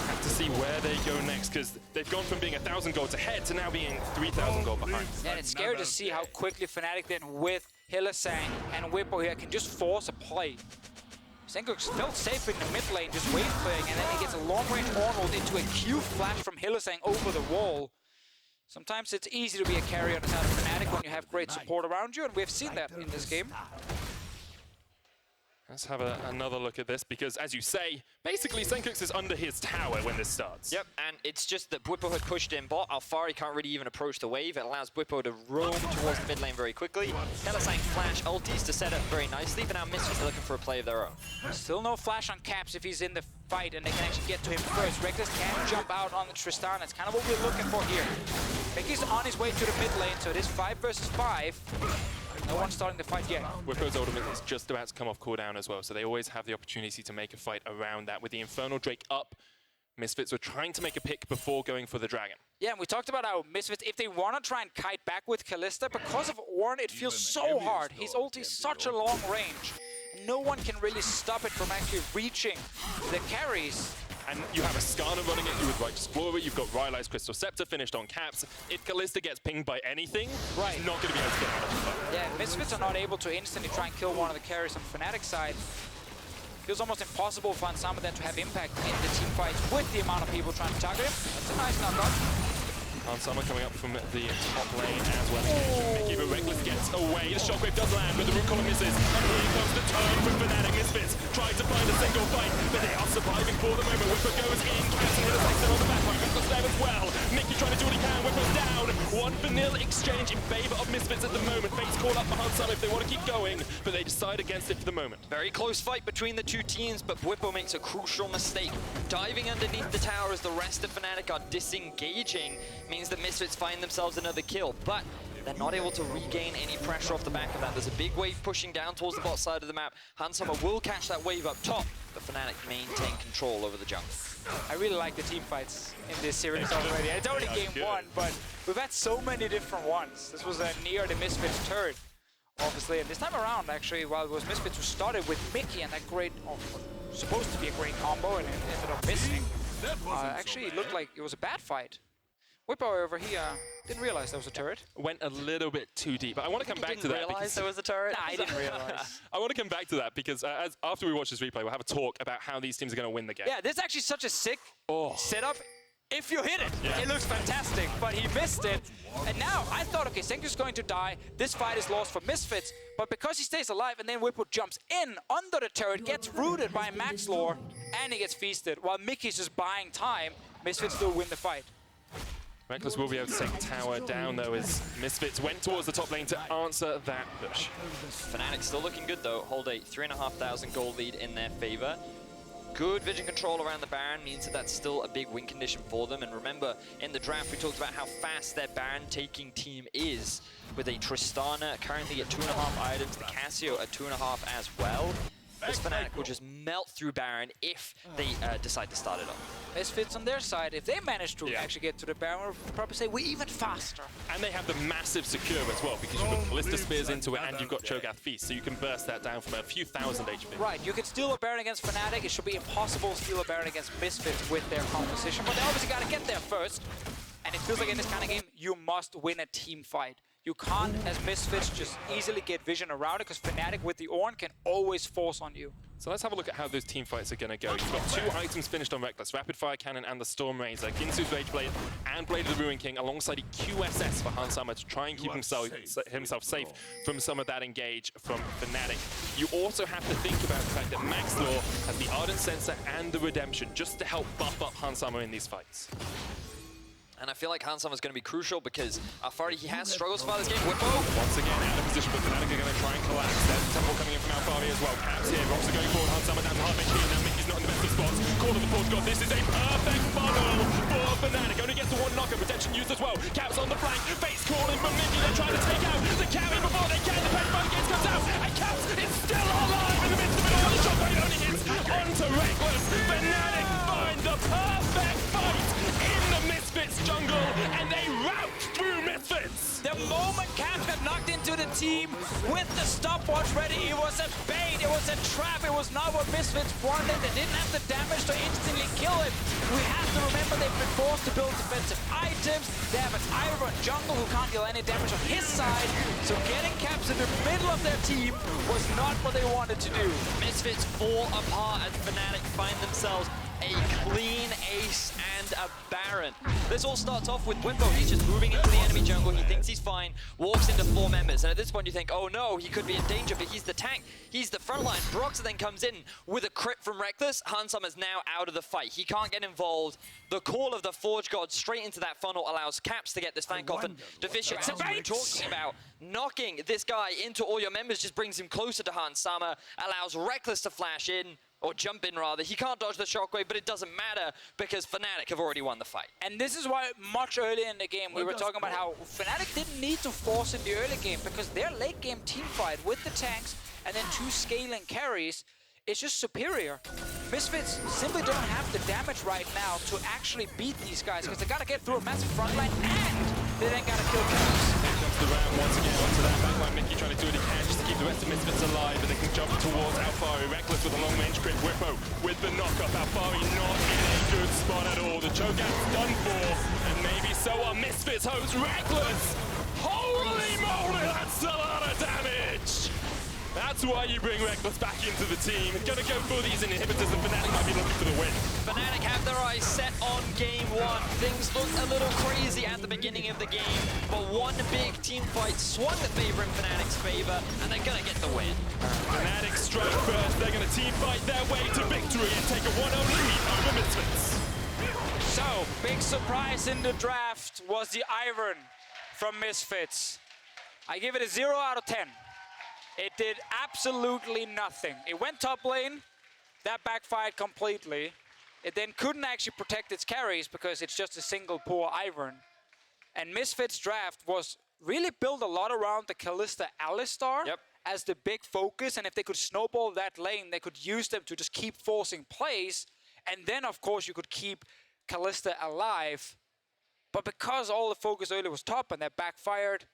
Have to see where they go next, because they've gone from being 1,000 gold ahead to now being 3,000 gold behind. Yeah, and it's scary to see how quickly Fnatic then with Hylissang and Whippo here can just force a play. Senkuk's felt safe in the mid lane, just wave playing, and then he gets a long-range Arnold into a Q flash from Hylissang over the wall. Sometimes it's easy to be a carry on the side of Fnatic when you have great support around you, and we've seen that in this game. Let's have another look at this, because as you say, basically Senkux is under his tower when this starts. Yep, and it's just that Bwipo had pushed in bot. Alfari can't really even approach the wave. It allows Bwipo to roam towards the mid lane very quickly. Hylissang flash ultis to set up very nicely, but now Misfits are looking for a play of their own. Still no flash on Caps if he's in the fight, and they can actually get to him first. Reckless can jump out on the Tristana. It's kind of what we're looking for here. Mickey's on his way to the mid lane, so it is 5 versus 5. No one's starting the fight yet. Whippo's ultimate is just about to come off cooldown as well, so they always have the opportunity to make a fight around that. With the Infernal Drake up, Misfits were trying to make a pick before going for the Dragon. Yeah, and we talked about how Misfits, if they want to try and kite back with Kalista, because of Ornn, it feels so hard. His ult is such a long range. No one can really stop it from actually reaching the carries. And you have a Skana running at you with Righteous Glory, you've got Rylai's Crystal Scepter finished on Caps. If Kalista gets pinged by anything, he's not going to be able to get out of the fight. Yeah, Misfits are not able to instantly try and kill one of the carries on Fnatic side. it was almost impossible for Hansama then to have impact in the team fights with the amount of people trying to target him. That's a nice knockout. Hansama coming up from the top lane as well. Mickey, but Reckless gets away. The shockwave does land, but the root column misses. And here comes the turn from Fnatic. Misfits trying to find a single fight, but they are surviving for the moment. Whipper goes in, Caps and Hylissang still on the back line. Reckless there as well. Mickey trying to do what he can. Whipper's down. 1-0 exchange in favor of Misfits at the moment. Fate's call up for Hansama if they want to keep going, but they decide against it for the moment. Very close fight between the two teams, but Whippo makes a crucial mistake. Diving underneath the tower as the rest of Fnatic are disengaging means that Misfits find themselves another kill, but they're not able to regain any pressure off the back of that. There's a big wave pushing down towards the bot side of the map. Hansama will catch that wave up top, but Fnatic maintain control over the jungle. I really like the team fights in this series already. It's only game one, but we've had so many different ones. This was near the Misfits turret, obviously, and this time around, actually, while it was Misfits who started with Mickey and that great, supposed to be a great combo, and it ended up missing. Actually, it looked like it was a bad fight. Whippo over here didn't realize there was a turret. Went a little bit too deep, but I want to come back to that. Didn't realize there was a turret? Nah, I didn't realize. I want to come back to that because after we watch this replay, we'll have a talk about how these teams are going to win the game. Yeah, this is actually such a sick setup. If you hit it, Yeah. it looks fantastic, but he missed it. And now, I thought, okay, Senku's going to die. This fight is lost for Misfits, but because he stays alive and then Whippo jumps in under the turret, gets rooted by Max Lore, and he gets feasted. While Mickey's just buying time, Misfits still win the fight. Reckless will be able to take tower down, though, as Misfits went towards the top lane to answer that push. Fnatic still looking good, though. Hold a 3,500 gold lead in their favor. Good vision control around the Baron means that that's still a big win condition for them. And remember, in the draft, we talked about how fast their Baron-taking team is, with a Tristana currently at 2.5 items, the Cassio at 2.5 as well. This Fnatic will just melt through Baron if they decide to start it off. Misfits on their side, if they manage to actually get to the Baron, we'll probably say we're even faster. And they have the massive secure as well, because you've got Ballista Spears into it and you've got Cho'Gath Feast, so you can burst that down from a few thousand HP. Right, you can steal a Baron against Fnatic. It should be impossible to steal a Baron against Misfits with their composition, but they obviously got to get there first. And it feels like in this kind of game, you must win a team fight. You can't, as Misfits, just easily get vision around it, because Fnatic with the Ornn can always force on you. So let's have a look at how those team fights are going to go. You've got 2 items finished on Reckless, Rapid Fire Cannon and the Storm Razor, Ginsu's Rage Blade and Blade of the Ruin King, alongside a QSS for Hansama to try and keep himself safe from some of that engage from Fnatic. You also have to think about the fact that Max Lore has the Ardent Sensor and the Redemption just to help buff up Hansama in these fights. And I feel like Hansama is going to be crucial because Alfari, he has struggles for this game. Whippo! Once again, out of position, but Fnatic are going to try and collapse. There's Temple coming in from Alfari as well. Caps here, Rocks are going forward. Hansama down to half HP, and now Mickey's not in the best of spots. Call of the Force God. This is a perfect funnel for Fnatic. Only gets the 1 knocker. Protection used as well. Caps on the flank. Face calling from Mickey. They're trying to take out the carry before they can. The Petrified Gates comes out, and Caps is still alive in the midst of it all. The shotgun only hits onto Reckless. Fnatic find the perfect fight in the Misfits jungle, and they rout through Misfits. The moment Caps got knocked into the team with the stopwatch ready, it was a bait, it was a trap, it was not what Misfits wanted. They didn't have the damage to instantly kill it. We have to remember they've been forced to build defensive items. They have an Iron Jungle who can't deal any damage on his side, so getting Caps in the middle of their team was not what they wanted to do. Misfits fall apart as Fnatic find themselves a clean ace and a Baron. This all starts off with Whippo. He's just moving into the enemy jungle. He thinks he's fine, walks into 4 members, and at this point you think, oh no, he could be in danger, but he's the tank. He's the frontline. Broxah then comes in with a crit from Reckless. Hansama is now out of the fight. He can't get involved. The call of the Forge God straight into that funnel allows Caps to get this flank off, and Deficio, as we were talking about, knocking this guy into all your members just brings him closer to Hansama, allows Reckless to flash in, or jump in rather. He can't dodge the shockwave, but it doesn't matter because Fnatic have already won the fight. And this is why much earlier in the game we were talking about how Fnatic didn't need to force in the early game, because their late game team fight with the tanks and then 2 scaling carries is just superior. Misfits simply don't have the damage right now to actually beat these guys, because they gotta get through a massive front line and they then gotta kill Caps. Comes the round once again onto that backline. Mickey trying to do what he can just to keep the rest of Misfits alive, but they can jump towards Alfari. Reckless with a long range crit. Whippo with the knock-up. Alfari not in a good spot at all. The Cho'Gath's done for, and maybe so are Misfits hosts. Reckless! Holy moly, that's a lot of damage! That's why you bring Reckless back into the team. Gonna go for these inhibitors, and Fnatic might be looking for the win. Fnatic have their eyes set on game one. Things looked a little crazy at the beginning of the game, but one big team fight swung the favor in Fnatic's favor, and they're gonna get the win. Fnatic strike first. They're gonna team fight their way to victory and take a 1-0 lead over Misfits. So, big surprise in the draft was the Iron from Misfits. I give it a 0 out of 10. It did absolutely nothing. It went top lane, that backfired completely. It then couldn't actually protect its carries because it's just a single poor Ivern. And Misfits draft was really built a lot around the Kalista Alistar as the big focus, and if they could snowball that lane, they could use them to just keep forcing plays, and then of course you could keep Kalista alive. But because all the focus early was top and that backfired,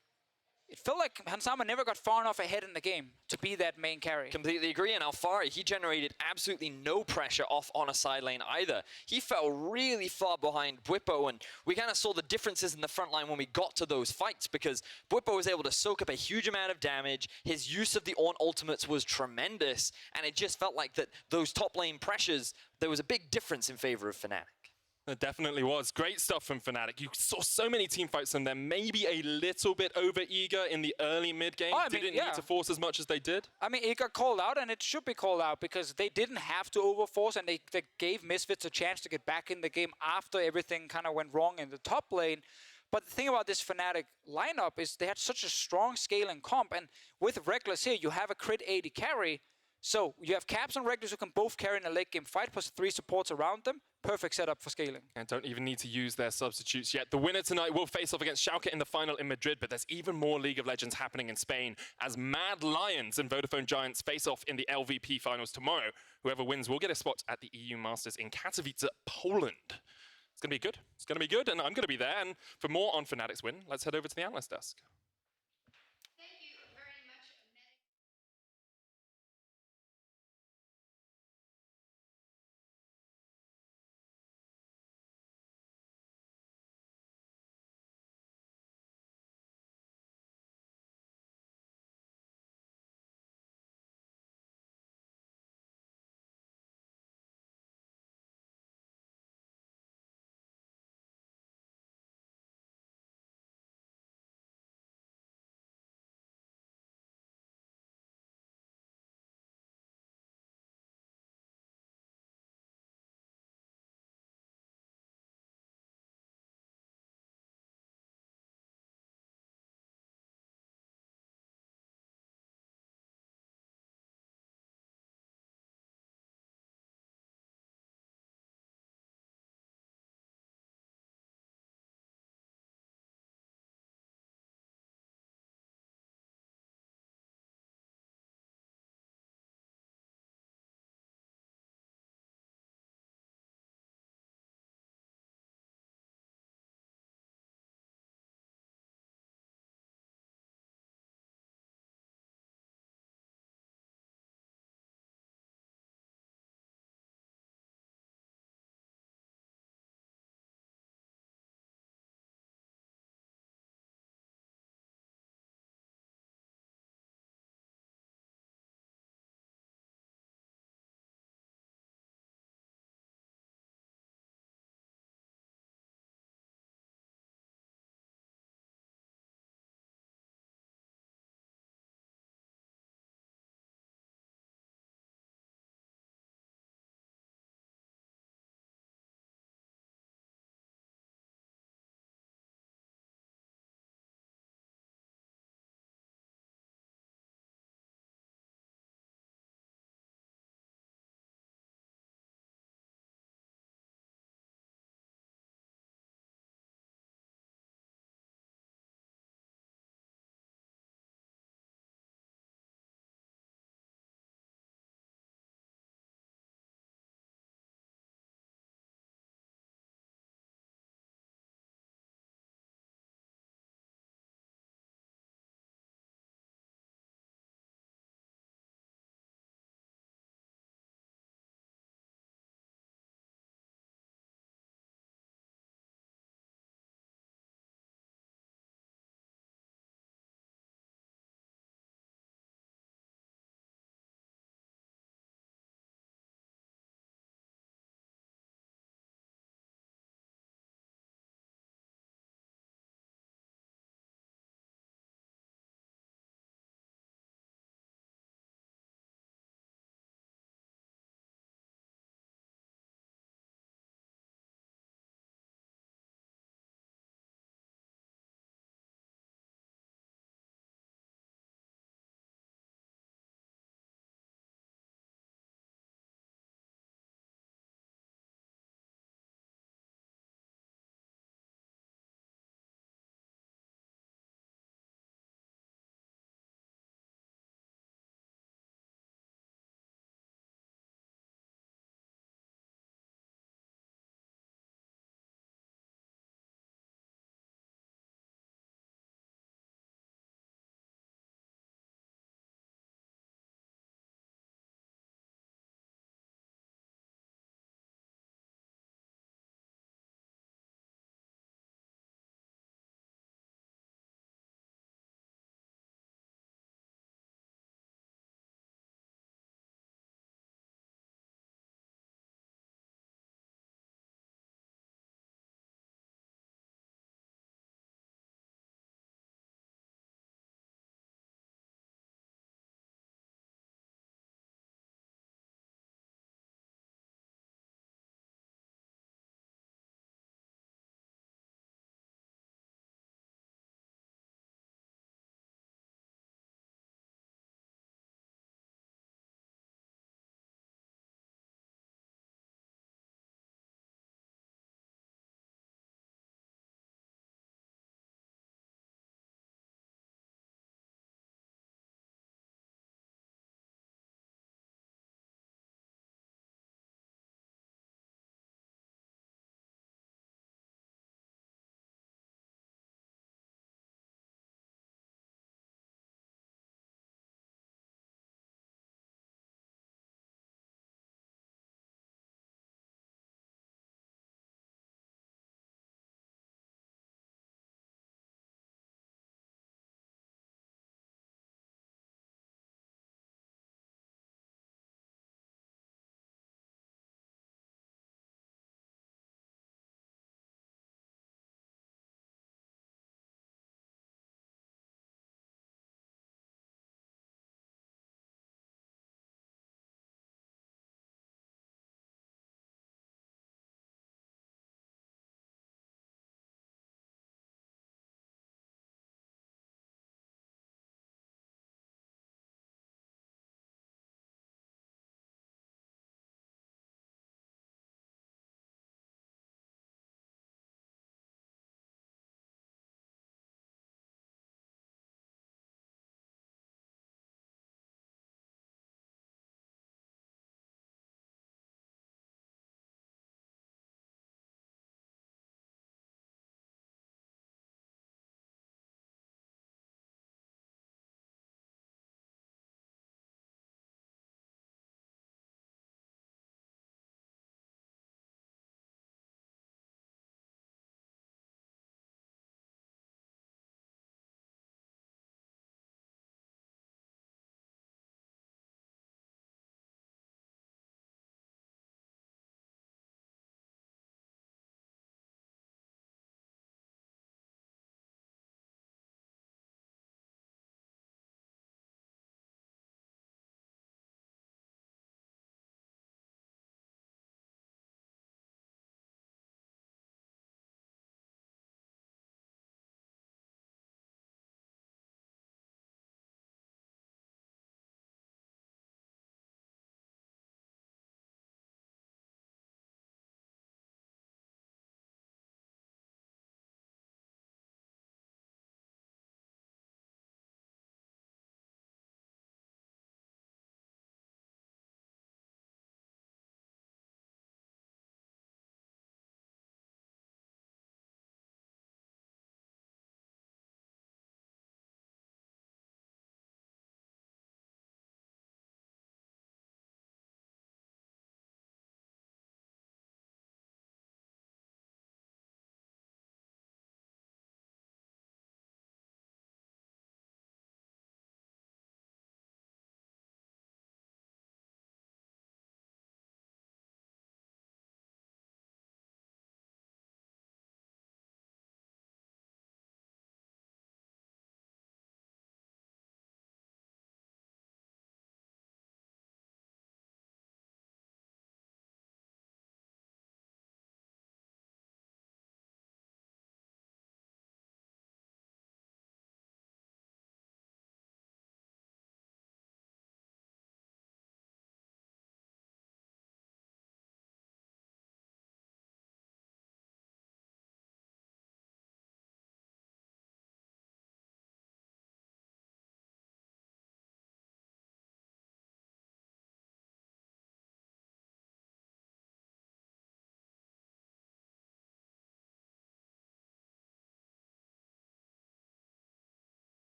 it felt like Hansama never got far enough ahead in the game to be that main carry. Completely agree, and Alfari, he generated absolutely no pressure off on a side lane either. He fell really far behind Bwipo, and we kind of saw the differences in the front line when we got to those fights, because Bwipo was able to soak up a huge amount of damage. His use of the Ornn ultimates was tremendous, and it just felt like that those top lane pressures, there was a big difference in favor of Fnatic. It definitely was. Great stuff from Fnatic. You saw so many team fights from them, maybe a little bit over-eager in the early mid-game. Didn't need to force as much as they did. I mean, it got called out, and it should be called out because they didn't have to overforce, and they gave Misfits a chance to get back in the game after everything kind of went wrong in the top lane. But the thing about this Fnatic lineup is they had such a strong scaling comp, and with Reckless here, you have a crit 80 carry. So you have Caps and Reckless who can both carry in a late game fight, plus 3 supports around them. Perfect setup for scaling. And don't even need to use their substitutes yet. The winner tonight will face off against Schalke in the final in Madrid, but there's even more League of Legends happening in Spain as Mad Lions and Vodafone Giants face off in the LVP finals tomorrow. Whoever wins will get a spot at the EU Masters in Katowice, Poland. It's going to be good. It's going to be good, and I'm going to be there. And for more on Fnatic's win, let's head over to the analyst desk.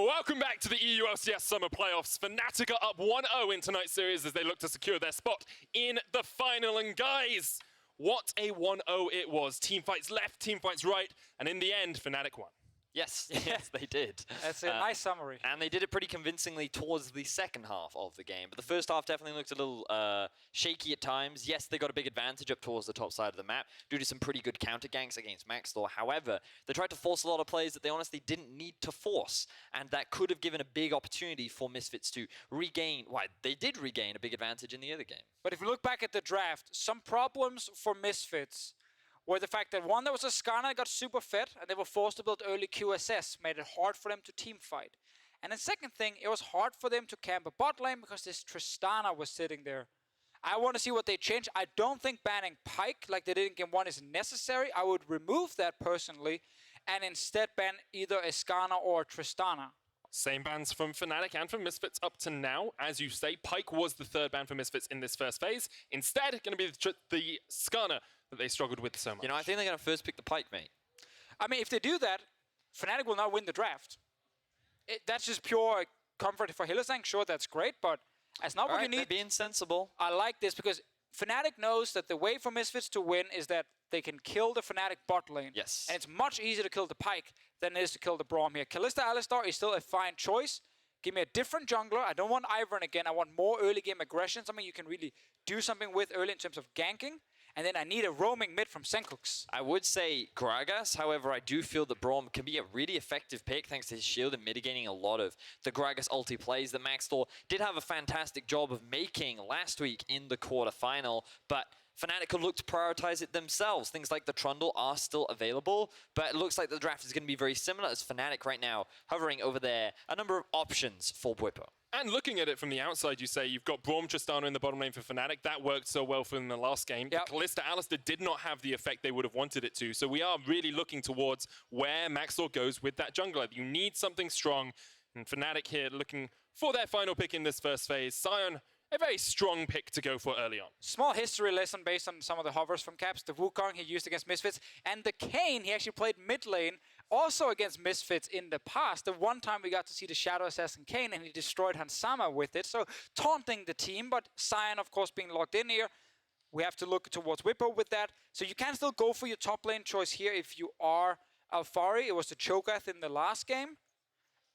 Well, welcome back to the EU LCS Summer Playoffs. Fnatic are up 1-0 in tonight's series as they look to secure their spot in the final. And guys, what a 1-0 it was. Team fights left, team fights right, and in the end, Fnatic won. Yes, yes, they did. That's a nice summary. And they did it pretty convincingly towards the second half of the game. But the first half definitely looked a little shaky at times. Yes, they got a big advantage up towards the top side of the map due to some pretty good counter ganks against Maxlor. However, they tried to force a lot of plays that they honestly didn't need to force. And that could have given a big opportunity for Misfits to regain. Well, they did regain a big advantage in the other game. But if you look back at the draft, some problems for Misfits were the fact that one, there was a Skarner that got super fed, and they were forced to build early QSS, made it hard for them to team fight. And the second thing, it was hard for them to camp a bot lane because this Tristana was sitting there. I want to see what they change. I don't think banning Pyke like they did in Game 1 is necessary. I would remove that personally, and instead ban either a Skarner or a Tristana. Same bans from Fnatic and from Misfits up to now. As you say, Pyke was the third ban for Misfits in this first phase. Instead, going to be the Skarner that they struggled with so much. You know, I think they're going to first pick the Pyke, mate. I mean, if they do that, Fnatic will not win the draft. That's just pure comfort for Hylissang. Sure, that's great, but that's not what you need. They're being sensible. I like this because Fnatic knows that the way for Misfits to win is that they can kill the Fnatic bot lane. Yes. And it's much easier to kill the Pyke than it is to kill the Braum here. Kalista Alistar is still a fine choice. Give me a different jungler. I don't want Ivern again. I want more early game aggression, something you can really do something with early in terms of ganking. And then I need a roaming mid from Senkux. I would say Gragas, however, I do feel that Braum can be a really effective pick thanks to his shield and mitigating a lot of the Gragas ulti plays that Maxlor did have a fantastic job of making last week in the quarterfinal, but Fnatic could look to prioritize it themselves. Things like the Trundle are still available, but it looks like the draft is going to be very similar as Fnatic right now hovering over there. A number of options for Bwipo. And looking at it from the outside, you say you've got Braum Tristana in the bottom lane for Fnatic. That worked so well for them in the last game. Yep. Kalista Alistar did not have the effect they would have wanted it to. So we are really looking towards where Maxlor goes with that jungler. You need something strong. And Fnatic here looking for their final pick in this first phase. Sion, a very strong pick to go for early on. Small history lesson based on some of the hovers from Caps. The Wukong he used against Misfits. And the Kayn he actually played mid lane also against Misfits in the past. The one time we got to see the Shadow Assassin Kayn and he destroyed Hansama with it. So taunting the team, but Sion of course being locked in here. We have to look towards Whippo with that. So you can still go for your top lane choice here if you are Alphari. It was the Cho'Gath in the last game.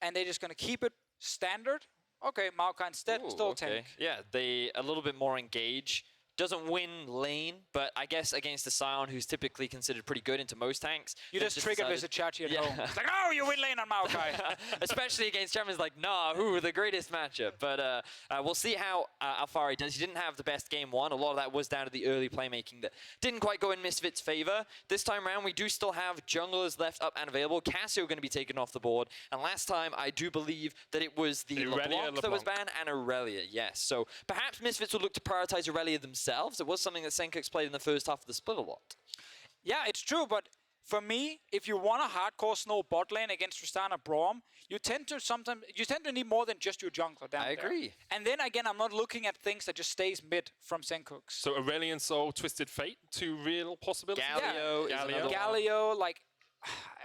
And they're just going to keep it standard. Okay, Maokai instead, still tank. Yeah, they a little bit more engage. Doesn't win lane, but I guess against a Sion who's typically considered pretty good into most tanks. You just triggered Vizichachi at home. It's like, oh, you win lane on Maokai. Especially against champions like, nah, the greatest matchup. But we'll see how Alphari does. He didn't have the best game one. A lot of that was down to the early playmaking that didn't quite go in Misfits' favor. This time around, we do still have junglers left up and available. Cassio going to be taken off the board. And last time, I do believe that it was the LeBlanc that was banned and Aurelia, yes. So perhaps Misfits would look to prioritize Aurelia themselves. It was something that Senkux played in the first half of the split a lot. Yeah, it's true, but for me, if you want a hardcore snow bot lane against Tristana Braum, you tend to need more than just your jungler down there. I agree. And then again, I'm not looking at things that just stays mid from Senkux. So Aurelion Sol, Twisted Fate, two real possibilities. Galio, like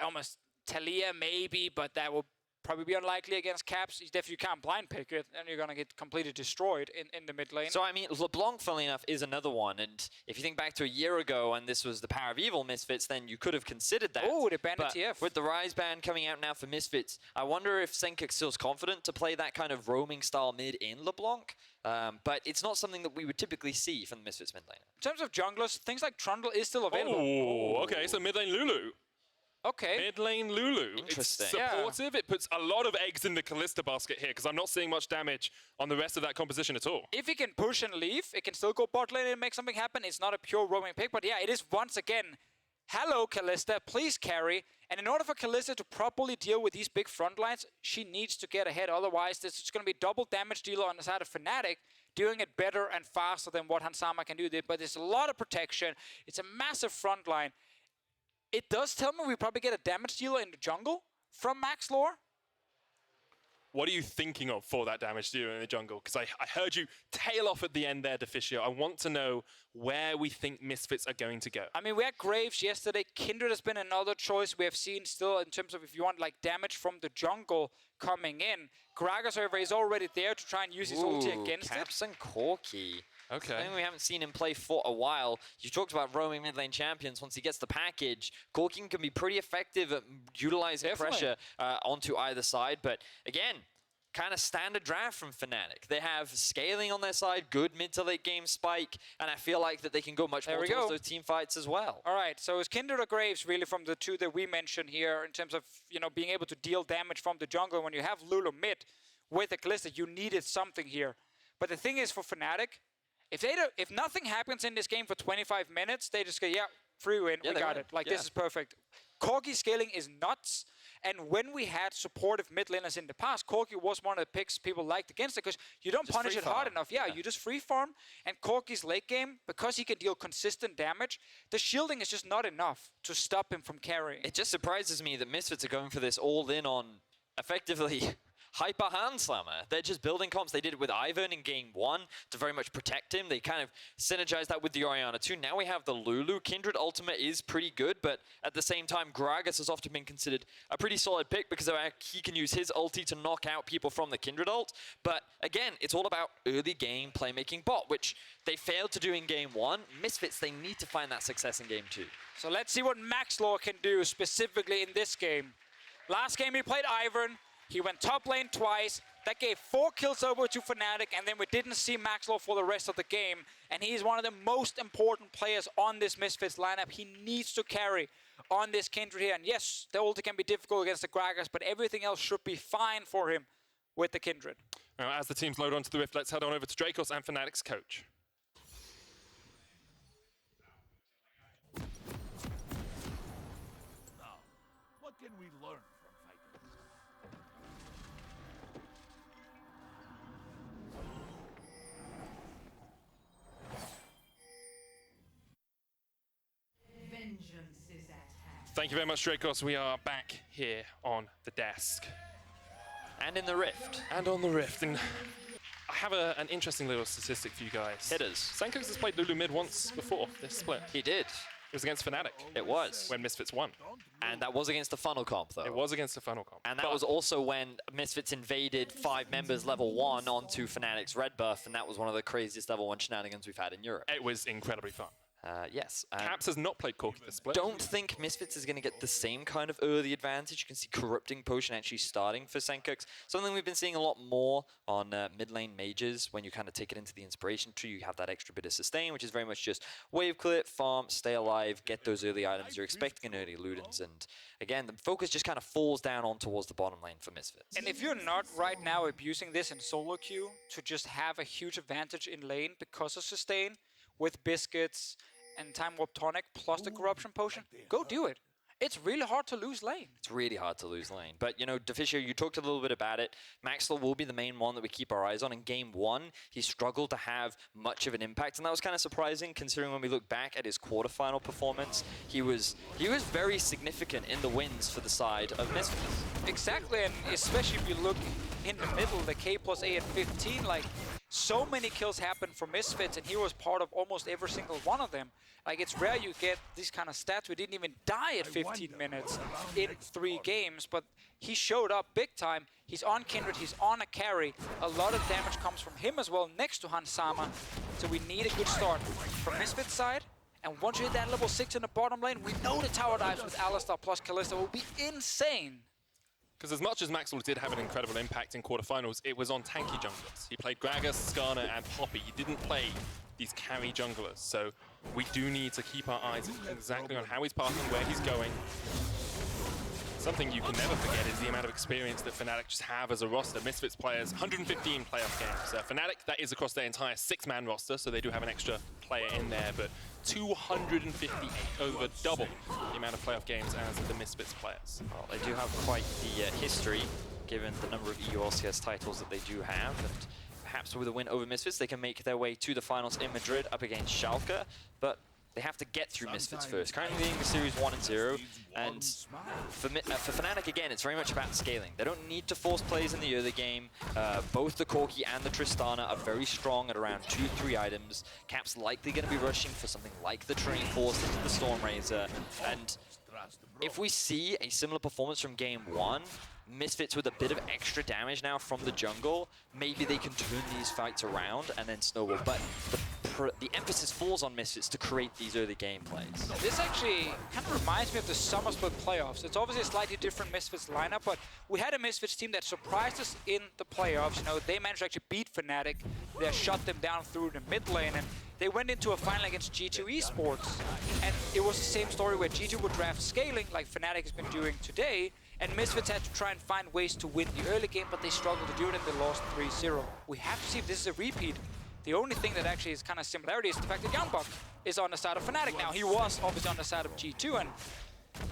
almost Talia maybe, but that will probably be unlikely against Caps. You can't blind pick it, and you're going to get completely destroyed in the mid lane. So, I mean, LeBlanc, funnily enough, is another one. And if you think back to a year ago and this was the Power of Evil Misfits, then you could have considered that. Oh, the Bandit but TF. with the Rise ban coming out now for Misfits, I wonder if Senkux feels confident to play that kind of roaming style mid in LeBlanc. But it's not something that we would typically see from the Misfits mid lane. In terms of junglers, things like Trundle is still available. Oh, okay, so mid lane Lulu. Okay. Mid lane Lulu. Interesting. It's supportive. It puts a lot of eggs in the Kalista basket here because I'm not seeing much damage on the rest of that composition at all. If he can push and leave, it can still go bot lane and make something happen. It's not a pure roaming pick, but yeah, it is once again, hello Kalista, please carry. And in order for Kalista to properly deal with these big front lines, she needs to get ahead. Otherwise, this is going to be double damage dealer on the side of Fnatic, doing it better and faster than what Hansama can do. But there's a lot of protection. It's a massive front line. It does tell me we probably get a damage dealer in the jungle from Maxlor. What are you thinking of for that damage dealer in the jungle? Because I heard you tail off at the end there, Deficio. I want to know where we think Misfits are going to go. I mean, we had Graves yesterday. Kindred has been another choice we have seen still in terms of if you want like damage from the jungle coming in. Gragas, however, is already there to try and use his ulti against Caps it. and Corki. Okay. Something we haven't seen him play for a while. You talked about roaming mid lane champions. Once he gets the package, Corki can be pretty effective at utilizing pressure onto either side. But again, kind of standard draft from Fnatic. They have scaling on their side, good mid to late game spike, and I feel like that they can go much more towards those team fights as well. All right, so it's Kindred or Graves really from the two that we mentioned here in terms of, you know, being able to deal damage from the jungle. When you have Lulu mid with a Kalista, you needed something here. But the thing is for Fnatic, if nothing happens in this game for 25 minutes, they just go, yeah, free win, we got it. Like, this is perfect. Corki scaling is nuts. And when we had supportive mid laners in the past, Corki was one of the picks people liked against it because you don't punish it hard enough. Yeah, you just free farm. And Corki's late game, because he can deal consistent damage, the shielding is just not enough to stop him from carrying. It just surprises me that Misfits are going for this all in on effectively hyper hand slammer. They're just building comps. They did it with Ivern in game 1 to very much protect him. They kind of synergized that with the Orianna too. Now we have the Lulu. Kindred ultimate is pretty good, but at the same time, Gragas has often been considered a pretty solid pick because he can use his ulti to knock out people from the Kindred ult. But again, it's all about early game playmaking bot, which they failed to do in game 1. Misfits, they need to find that success in game 2. So let's see what MaxLaw can do specifically in this game. Last game he played Ivern. He went top lane twice. That gave 4 kills over to Fnatic, and then we didn't see MaxLaw for the rest of the game. And he's one of the most important players on this Misfits lineup. He needs to carry on this Kindred here. And yes, the ulti can be difficult against the Gragas, but everything else should be fine for him with the Kindred. Now, as the teams load onto the Rift, let's head on over to Dracos and Fnatic's coach. Now, what can we learn from fighting? Vengeance is at hand. Thank you very much, Dracos. We are back here on the desk. And in the Rift. And on the Rift. And I have an interesting little statistic for you guys. Hitters. Senkos has played Lulu mid once before this split. He did. It was against Fnatic. It was. When Misfits won. And that was against the funnel comp, though. It was against the funnel comp. And that was also when Misfits invaded 5 members level 1 onto Fnatic's red buff, and that was one of the craziest level 1 shenanigans we've had in Europe. It was incredibly fun. Yes. Caps has not played Corki this split. Don't think Misfits is going to get the same kind of early advantage. You can see Corrupting Potion actually starting for Senkos. Something we've been seeing a lot more on mid lane mages. When you kind of take it into the inspiration tree, you have that extra bit of sustain, which is very much just wave clear, farm, stay alive, get those early items you're expecting in early Ludens. And again, the focus just kind of falls down on towards the bottom lane for Misfits. And if you're not right now abusing this in solo queue to just have a huge advantage in lane because of sustain with biscuits and Time Warp Tonic plus the Corruption Potion, go do it. It's really hard to lose lane. It's really hard to lose lane. But, you know, Deficio, you talked a little bit about it. MaxLaw will be the main one that we keep our eyes on. In game 1, he struggled to have much of an impact, and that was kind of surprising considering when we look back at his quarterfinal performance, he was very significant in the wins for the side of Misfits. Exactly, and especially if you look in the middle, the K+A at 15, like, so many kills happened for Misfits, and he was part of almost every single one of them. Like, it's rare you get these kind of stats. We didn't even die at 15 minutes in 3 games, but he showed up big time. He's on Kindred, he's on a carry. A lot of damage comes from him as well, next to Hansama. So we need a good start from Misfits' side. And once you hit that level 6 in the bottom lane, we know the tower dives with Alistar plus Kalista will be insane. Because as much as MaxLaw did have an incredible impact in quarterfinals, it was on tanky junglers. He played Gragas, Skarner, and Poppy. He didn't play these carry junglers. So we do need to keep our eyes exactly on how he's passing, where he's going. Something you can never forget is the amount of experience that Fnatic just have as a roster. Misfits players, 115 playoff games. Fnatic, that is across their entire 6-man roster, so they do have an extra player in there, but 258, over double the amount of playoff games as the Misfits players. Well, they do have quite the history, given the number of EU LCS titles that they do have. And perhaps with a win over Misfits, they can make their way to the finals in Madrid up against Schalke. But they have to get through Misfits first. Currently leading the series 1-0, and for Fnatic, again, it's very much about scaling. They don't need to force plays in the early game. Both the Corki and the Tristana are very strong at around 2-3 items. Cap's likely going to be rushing for something like the Terrain Force into the Storm Razor, and if we see a similar performance from game 1, Misfits with a bit of extra damage now from the jungle, maybe they can turn these fights around and then snowball. But the emphasis falls on Misfits to create these early game plays. This actually kind of reminds me of the Summer Split playoffs. It's obviously a slightly different Misfits lineup, but we had a Misfits team that surprised us in the playoffs. You know, they managed to actually beat Fnatic. They shut them down through the mid lane, and they went into a final against G2 Esports. And it was the same story where G2 would draft scaling, like Fnatic has been doing today, and Misfits had to try and find ways to win the early game, but they struggled to do it and they lost 3-0. We have to see if this is a repeat. The only thing that actually is kind of similarity is the fact that Youngbuck is on the side of Fnatic now. He was obviously on the side of G2, and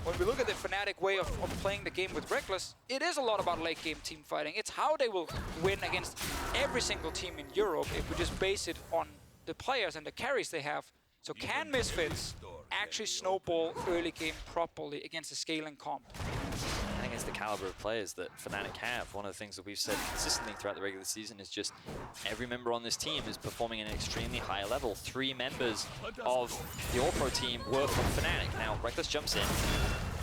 when we look at the Fnatic way of playing the game with Reckless, it is a lot about late game team fighting. It's how they will win against every single team in Europe if we just base it on the players and the carries they have. So can Misfits actually snowball early game properly against a scaling comp? I think it's the caliber of players that Fnatic have. One of the things that we've said consistently throughout the regular season is just every member on this team is performing at an extremely high level. 3 members of the All-Pro team were from Fnatic. Now, Reckless jumps in.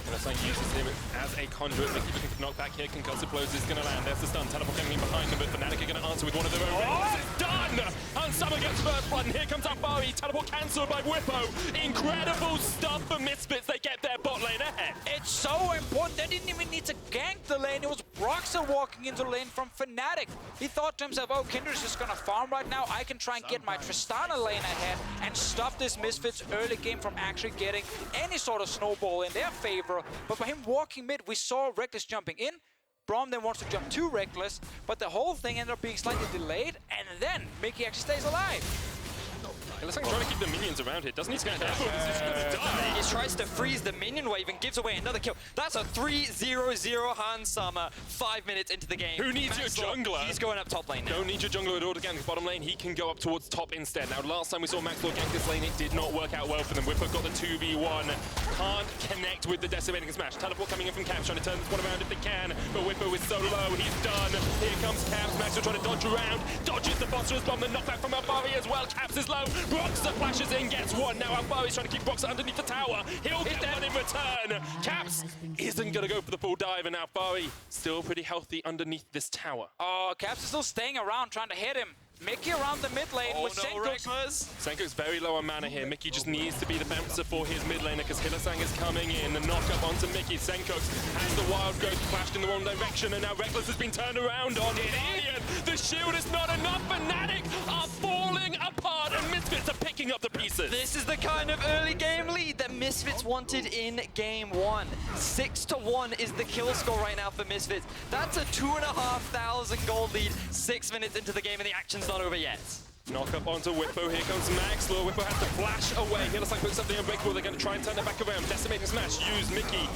Hylissang uses him as a conduit. Mickey looking for knockback here. Concussive blows is going to land. There's the stun. Teleport coming in behind them, but Fnatic are going to answer with one of their own. Oh, it's done! And Summer gets first blood, and here comes Alfari. Teleport cancelled by Whippo. Incredible stuff for Misfits. They get their bot lane ahead. It's so important. They didn't even need to gank the lane. It was Broxah walking into the lane from Fnatic. He thought to himself, oh, Kinder's just going to farm right now. I can try and get my Tristana lane ahead and stop this Misfits early game from actually getting any sort of snowball in their favor. But by him walking mid, we saw Reckless jumping in. Braum then wants to jump to Reckless, but the whole thing ended up being slightly delayed, and then Mickey actually stays alive. Hylissang trying to keep the minions around here. Doesn't he stand down? He's going to die. He tries to freeze the minion wave and gives away another kill. That's a 3-0-0 Han Summer 5 minutes into the game. Who needs your jungler? He's going up top lane now. Don't need your jungler at all to gank the bottom lane. He can go up towards top instead. Now, last time we saw Maxwell gank this lane, it did not work out well for them. Whippo got the 2v1. Can't connect with the decimating smash. Teleport coming in from Caps, trying to turn this one around if they can. But Whippo is so low. He's done. Here comes Caps. Maxwell trying to dodge around. Dodges the Phosphorus bomb. The knockback from Alfari as well. Caps is low. Broxah flashes in, gets one. Now Alfari's trying to keep Broxah underneath the tower. He'll get one in return. Caps isn't going to go for the full dive, and Alfari still pretty healthy underneath this tower. Oh, Caps is still staying around, trying to hit him. Mickey around the mid lane with Senko's. Senko's very low on mana here. Mickey just needs to be the bouncer for his mid laner because Hylissang is coming in. The knock up onto Mickey. Senko has the wild growth flashed in the wrong direction, and now Reckless has been turned around on Idiot. The shield is not enough. Fnatic are falling apart, and Misfits are picking up the pieces. This is the kind of early game lead that Misfits wanted in game 1. 6-1 is the kill score right now for Misfits. That's a 2,500 gold lead 6 minutes into the game, and the action's not over yet. Knock up onto Whippo. Here comes Max. Whippo has to flash away. Hylissang puts up the unbreakable. They're going to try and turn it back around. Decimating smash. Use Mickey.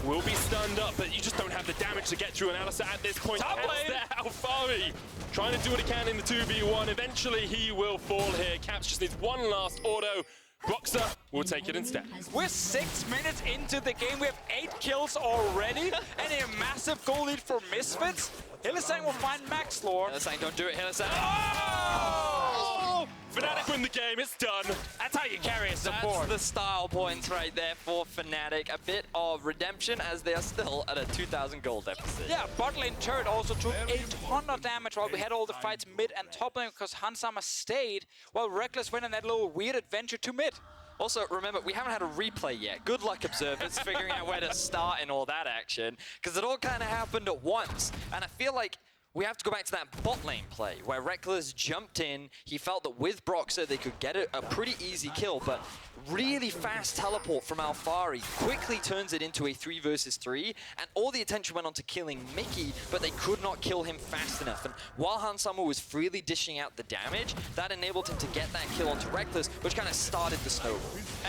Will be stunned up, but you just don't have the damage to get through. And Alistar at this point, Top lane. there, Alfari trying to do what he can in the 2v1. Eventually, he will fall here. Caps just needs one last auto. Broxah will take it instead. We're 6 minutes into the game. We have 8 kills already and a massive goal lead for Misfits. Hylissang will find Max Lord. Hylissang, don't do it, Hylissang. Oh! Fnatic win the game, it's done. That's how you carry a support. That's the style points right there for Fnatic. A bit of redemption as they are still at a 2,000 gold deficit. Yeah, bot lane turret also took a ton of damage while we had all the fights mid and top lane because Han Summer stayed while Reckless went on that little weird adventure to mid. Also, remember, we haven't had a replay yet. Good luck, observers, figuring out where to start in all that action, because it all kind of happened at once. And I feel like we have to go back to that bot lane play, where Reckless jumped in. He felt that with Broxah, they could get a pretty easy kill, but really fast teleport from Alfari quickly turns it into a 3 versus 3, and all the attention went on to killing Mickey, but they could not kill him fast enough. And while Han Summer was freely dishing out the damage, that enabled him to get that kill onto Reckless, which kind of started the snowball.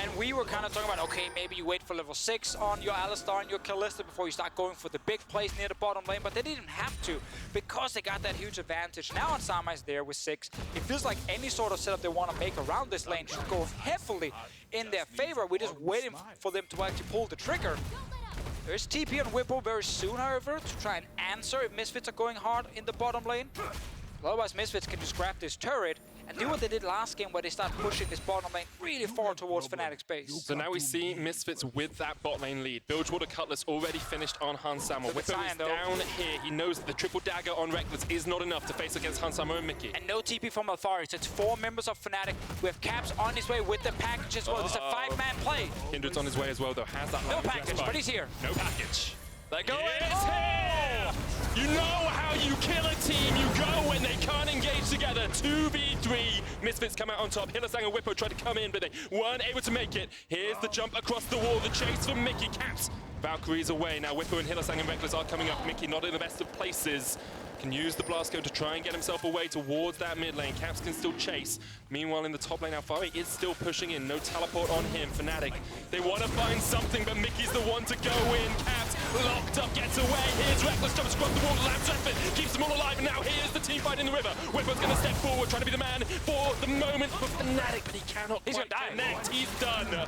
And we were kind of talking about, okay, maybe you wait for level 6 on your Alistar and your Kalista before you start going for the big plays near the bottom lane, but they didn't have to, because because they got that huge advantage. Now Hansama is there with 6. It feels like any sort of setup they want to make around this lane should go heavily in their favor. We're just waiting for them to actually pull the trigger. There's TP on Whippo very soon, however, to try and answer if Misfits are going hard in the bottom lane. Otherwise, Misfits can just grab this turret and do what they did last game, where they start pushing this bottom lane really far towards Fnatic's base. So now we see Misfits with that bot lane lead. Bilgewater Cutlass already finished on Hansama. Whippo is down here. He knows that the triple dagger on Reckless is not enough to face against Hansama and Mickey. And no TP from Alphari. So it's 4 members of Fnatic. We have Caps on his way with the package as well. It's a 5-man play. Kindred's on his way as well, though. Has that No package, but he's here. No package. They're going. It's here! You know how you kill a team. You go when they can't engage together. 2v3. Misfits come out on top. Hylissang and Whippo tried to come in, but they weren't able to make it. Here's the jump across the wall. The chase from Mickey. Caps. Valkyrie's away. Now Whippo and Hylissang and Reckless are coming up. Mickey not in the best of places. Can use the blast code to try and get himself away towards that mid lane. Caps can still chase. Meanwhile, in the top lane, Alphari is still pushing in. No teleport on him. Fnatic, they want to find something, but Mickey's the one to go in. Caps locked up, gets away. Here's Reckless, jumps across the wall. Lamps effort, keeps them all alive. And now here's the team fight in the river. Whippo's going to step forward, trying to be the man for the moment for Fnatic, but he cannot quite connect. He's done.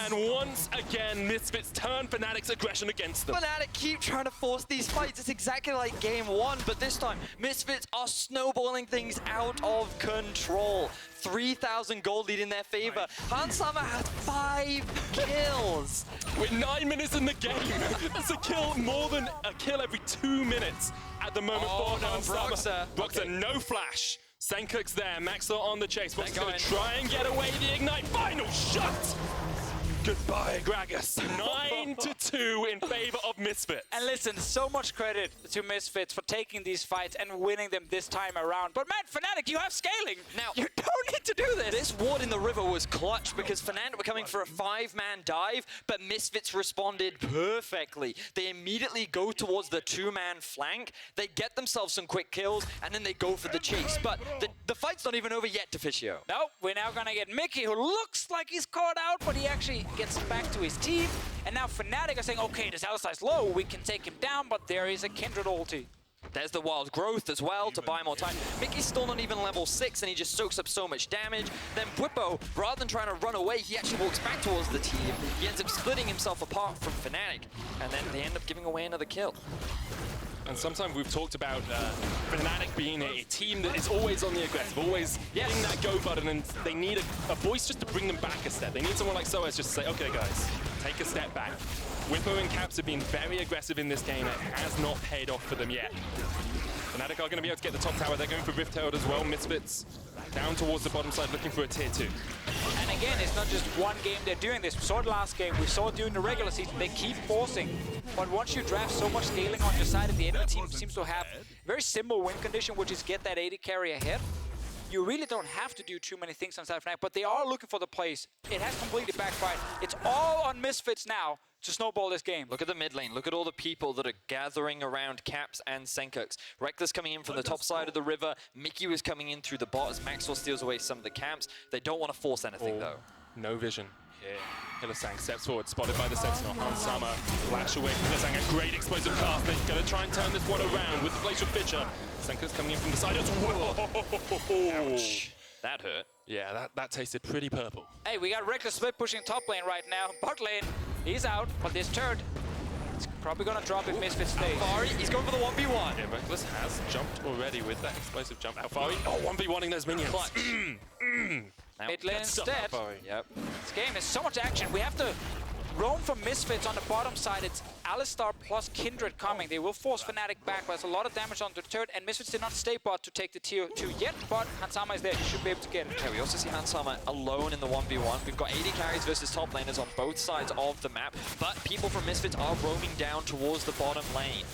And once again, Misfits turn Fnatic's aggression against them. Fnatic keep trying to force these fights. It's exactly like game 1, but this time, Misfits are snowballing things out of control. 3,000 gold lead in their favor. Hansama has 5 kills. With 9 minutes in the game, that's a kill more than a kill every 2 minutes at the moment for Hansama. Broxah, okay. no flash. Senkuk's there, Maxwell on the chase. Broxah's going to try and get away the ignite. Final shot! Goodbye, Gragas. 9-2 in favor of Misfits. And listen, so much credit to Misfits for taking these fights and winning them this time around. But man, Fnatic, you have scaling. Now, you don't need to do this. This ward in the river was clutch because Fnatic were coming for a 5-man dive, but Misfits responded perfectly. They immediately go towards the 2-man flank. They get themselves some quick kills, and then they go for the chase. But the fight's not even over yet, Deficio. No, we're now gonna get Mickey, who looks like he's caught out, but he actually gets back to his team. And now Fnatic are saying, okay, this outside's low, we can take him down, but there is a Kindred ulti. There's the wild growth as well to buy more time. Mickey's still not even level 6 and he just soaks up so much damage. Then Whippo, rather than trying to run away, he actually walks back towards the team. He ends up splitting himself apart from Fnatic, and then they end up giving away another kill. And sometimes we've talked about Fnatic being a team that is always on the aggressive, always hitting that go button, and they need a voice just to bring them back a step. They need someone like Soaz just to say, okay guys, take a step back. Whippo and Caps have been very aggressive in this game. It has not paid off for them yet. Fnatic are going to be able to get the top tower. They're going for Rift Herald as well. Misfits down towards the bottom side looking for a tier 2. And again, it's not just one game they're doing this. We saw it last game, we saw it during the regular season. They keep forcing. But once you draft so much scaling on your side, and the enemy team seems to have a very simple win condition, which is get that 80 carry ahead, you really don't have to do too many things on side of Fnatic, but they are looking for the plays. It has completely backfired. It's all on Misfits now to snowball this game. Look at the mid lane. Look at all the people that are gathering around Caps and Senkuks. Reckless coming in from the top side of the river. Mickey was coming in through the bot as Maxwell steals away some of the camps. They don't want to force anything, though. No vision here. Hylissang steps forward, spotted by the Sentinel. Hansama flash away from Hylissang. A great explosive cast. They're going to try and turn this one around with the Glacial Pitcher. Senkuk's coming in from the side as well. Ouch. That hurt. Yeah, that tasted pretty purple. Hey, we got Reckless Split pushing top lane right now. Bot lane, he's out, but this turret, it's probably gonna drop if Misfits stays. Alphari, he's going for the 1v1. Yeah, Reckless has jumped already with that explosive jump. Alphari, 1v1ing those minions. Mid lane instead. Yep. This game is so much action. We have to roam from Misfits on the bottom side. It's Alistar plus Kindred coming. They will force Fnatic back, but there's a lot of damage on the turret, and Misfits did not stay bot to take the tier 2 yet, but Hansama is there. He should be able to get it. Okay, we also see Hansama alone in the 1v1. We've got 80 carries versus top laners on both sides of the map, but people from Misfits are roaming down towards the bottom lane.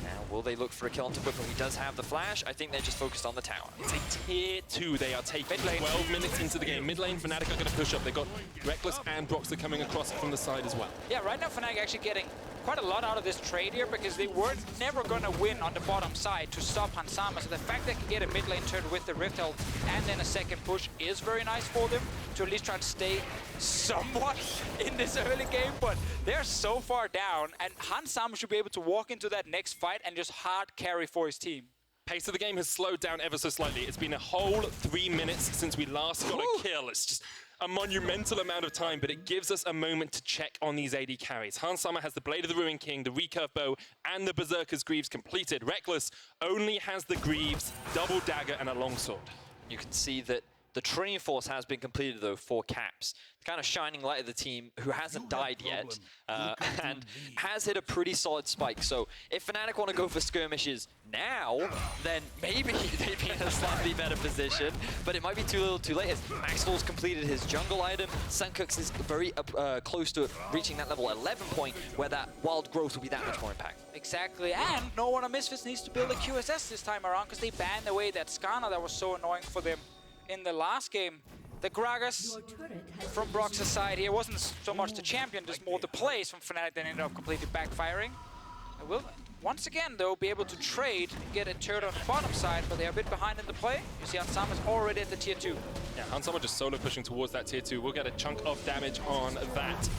Now, will they look for a kill onto Whippo? He does have the flash. I think they're just focused on the tower. It's a tier 2 they are taking. 12 minutes into the game. Mid lane, Fnatic are going to push up. They've got Reckless and Broxah coming across from the side as well. Yeah, right now Fnatic actually getting quite a lot out of this trade here because they were never going to win on the bottom side to stop Hansama. So the fact they can get a mid lane turn with the Rift Herald and then a second push is very nice for them to at least try to stay somewhat in this early game. But they're so far down, and Hansama should be able to walk into that next fight and just hard carry for his team. Pace of the game has slowed down ever so slightly. It's been a whole 3 minutes since we last got a kill. It's just a monumental amount of time, but it gives us a moment to check on these AD carries. Hans Sama has the Blade of the Ruin King, the recurve bow, and the Berserker's Greaves completed. Reckless only has the Greaves, double dagger, and a longsword. You can see that the Training Force has been completed, though, for Caps. The kind of shining light of the team who hasn't died yet and has hit a pretty solid spike. So if Fnatic want to go for skirmishes now, then maybe they'd be in a slightly better position. But it might be too little too late as Maxwell's completed his jungle item. Sunkooks is very close to reaching that level 11 point where that wild growth will be that much more impact. Exactly, and no one on Misfits needs to build a QSS this time around because they banned away that Skarner that was so annoying for them in the last game. The Gragas from Brox's side here wasn't so much the champion, just more the plays from Fnatic that ended up completely backfiring. They will, once again, though, be able to trade and get a turret on the bottom side, but they are a bit behind in the play. You see Hans Sama is already at the tier 2. Yeah, Hans Sama just solo pushing towards that tier 2. We'll get a chunk of damage on that.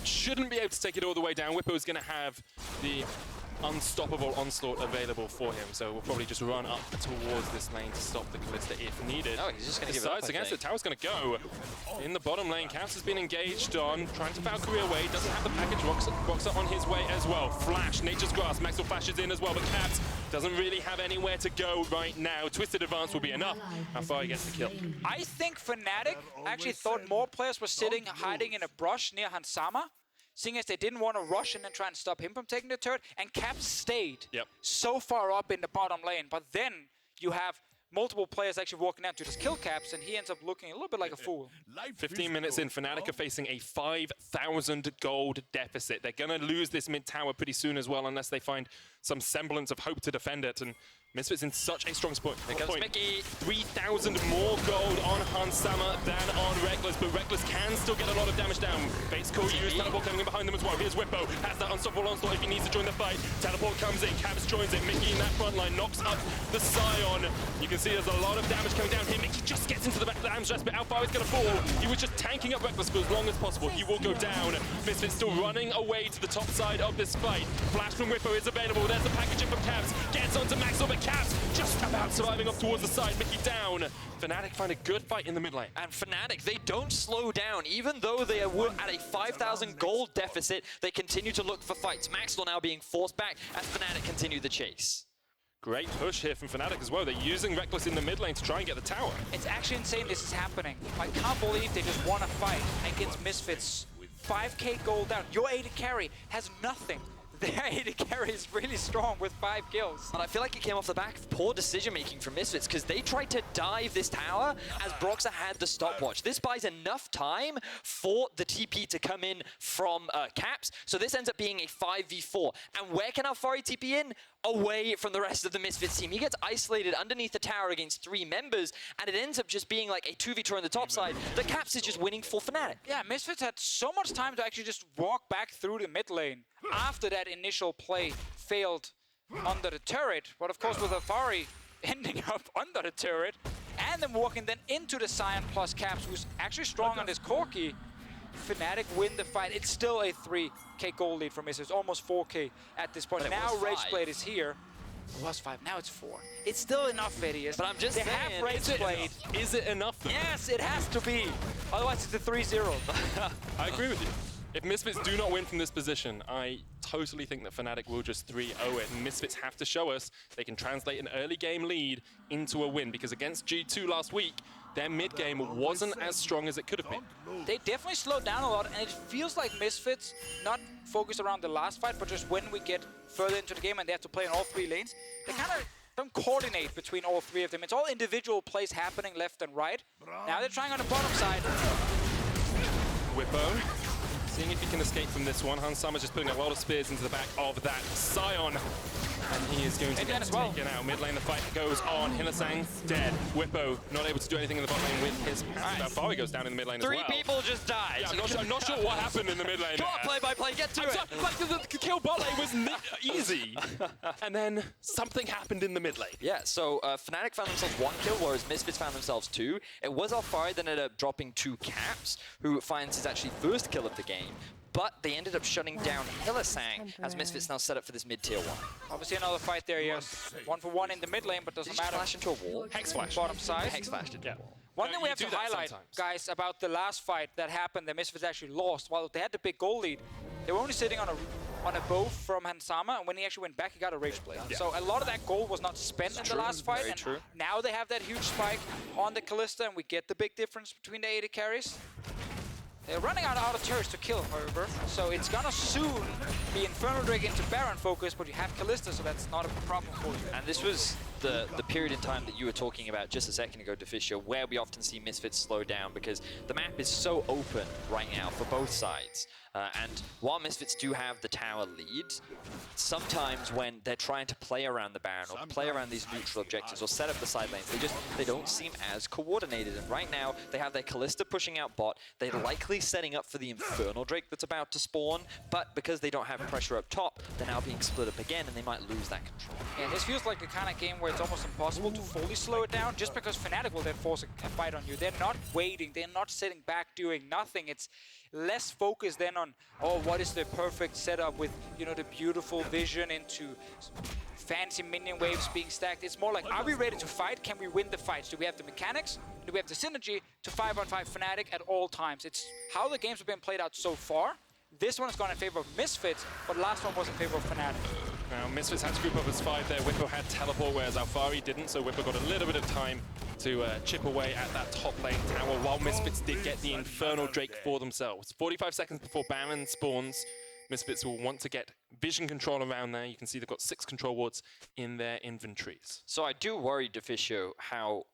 Shouldn't be able to take it all the way down. Whippo's going to have the unstoppable onslaught available for him, so we'll probably just run up towards this lane to stop the Kalista if needed. Oh, he's just going to give it up, against it. Tower's going to go in the bottom lane. Caps has been engaged on, trying to Valkyrie away, doesn't have the package. Roxa on his way as well. Flash, Nature's Grasp, Maxwell flashes in as well, but Caps doesn't really have anywhere to go right now. Twisted Advance will be enough. How far he gets the kill? I think Fnatic actually thought more players were sitting, hiding in a brush near Hans Sama, seeing as they didn't want to rush in and try and stop him from taking the turret, and Caps stayed so far up in the bottom lane. But then you have multiple players actually walking out to just kill Caps, and he ends up looking a little bit like a fool. 15 minutes in, Fnatic are facing a 5,000 gold deficit. They're going to lose this mid tower pretty soon as well, unless they find some semblance of hope to defend it. And Misfits in such a strong spot. Here comes Mickey. 3,000 more gold on Hans Sama than on Reckless, but Reckless can still get a lot of damage down. Bates Core used, teleport coming in behind them as well. Here's Whippo, has that unstoppable onslaught if he needs to join the fight. Teleport comes in, Caps joins it. Mickey in that front line knocks up the Scion. You can see there's a lot of damage coming down here. Mickey just gets into the back of the Amstress, but how far he's going to fall? He was just tanking up Reckless for as long as possible. He will go down. Misfits still running away to the top side of this fight. Flash from Whippo is available. There's the packaging from Caps. Gets onto Maxwell, but Caps just about surviving up towards the side. Mickey down. Fnatic find a good fight in the mid lane. And Fnatic, they don't slow down. Even though they are at a 5,000 gold deficit, they continue to look for fights. Maxwell now being forced back as Fnatic continue the chase. Great push here from Fnatic as well. They're using Reckless in the mid lane to try and get the tower. It's actually insane this is happening. I can't believe they just want to fight against Misfits. 5k gold down. Your AD carry has nothing. Their AD carry is really strong with 5 kills. But I feel like it came off the back of poor decision-making from Misfits because they tried to dive this tower as Broxa had the stopwatch. This buys enough time for the TP to come in from Caps, so this ends up being a 5v4. And where can Alfari TP in? Away from the rest of the Misfits team. He gets isolated underneath the tower against 3 members, and it ends up just being like a 2v2 on the top side. The Caps is just winning for Fnatic. Yeah, Misfits had so much time to actually just walk back through the mid lane after that initial play failed under the turret. But of course with Alfari ending up under the turret, and then walking then into the Scion plus Caps, who's actually strong on this Corki, Fnatic win the fight. It's still a 3k gold lead for Misfits, almost 4k at this point. Now Rageblade is here. It was 5, now it's 4. It's still enough, Vedius. But I'm just they saying, have Rageblade. Is it enough though? Yes, it has to be. Otherwise it's a 3-0. I agree with you. If Misfits do not win from this position, I totally think that Fnatic will just 3-0 it. And Misfits have to show us they can translate an early game lead into a win, because against G2 last week, their mid game wasn't as strong as it could have been. They definitely slowed down a lot, and it feels like Misfits not focused around the last fight, but just when we get further into the game and they have to play in all 3 lanes, they kind of don't coordinate between all 3 of them. It's all individual plays happening left and right. Now they're trying on the bottom side. Whippo, seeing if he can escape from this one. Hans Sama just putting a lot of spears into the back of that Scion. And he is going to get taken out. Mid lane, the fight goes on. Hylissang dead. Whippo not able to do anything in the bot lane with his passive. Alfari goes down in the mid lane as well. 3 people just died. Yeah, I'm not sure what happened in the mid lane. Come on, play-by-play, get to it. Like, the kill bot lane was easy. And then something happened in the mid lane. Yeah, so Fnatic found themselves 1 kill, whereas Misfits found themselves 2. It was Alfari that ended up dropping 2 Caps, who finds his actually first kill of the game. but they ended up shutting down Hylissang as Misfits now set up for this mid-tier one. Obviously another fight there, yes. 1-for-1 in the mid lane, but doesn't Did he matter. flash into a wall? Hex flash. Bottom side. Hex flashed into a wall. One thing we You have do to that highlight, sometimes. guys, about the last fight that happened, the Misfits actually lost. While they had the big goal lead, they were only sitting on a bow from Hansama, and when he actually went back, he got a Rage Blade. Yeah. So a lot of that gold was not spent in the last fight, very and true. now they have that huge spike on the Callista, and we get the big difference between the AD carries. They're running out of turrets to kill, however, so it's gonna soon be Infernal Drake into Baron focus, but you have Callista, so that's not a problem for you. And this was the period in time that you were talking about just a second ago, Deficio, where we often see Misfits slow down because the map is so open right now for both sides. And while Misfits do have the tower lead, sometimes when they're trying to play around the Baron or play around these neutral objectives or set up the side lanes, they don't seem as coordinated. And right now, they have their Callista pushing out bot. They're likely setting up for the Infernal Drake that's about to spawn, but because they don't have pressure up top, they're now being split up again and they might lose that control. Yeah, this feels like the kind of game where it's almost impossible to fully slow it down just because Fnatic will then force a fight on you. They're not waiting, they're not sitting back doing nothing. It's less focused then on, oh, what is the perfect setup with, you know, the beautiful vision into fancy minion waves being stacked. It's more like, are we ready to fight? Can we win the fights? Do we have the mechanics? Do we have the synergy to 5-on-5 Fnatic at all times? It's how the games have been played out so far. This one has gone in favor of Misfits, but last one was in favor of Fnatic. Now, Misfits had to group up as 5 there. Whippo had teleport, whereas Alfari didn't, so Whippo got a little bit of time to chip away at that top lane tower, while Misfits did get the Infernal Drake for themselves. 45 seconds before Baron spawns, Misfits will want to get vision control around there. You can see they've got 6 control wards in their inventories. So I do worry, Deficio, how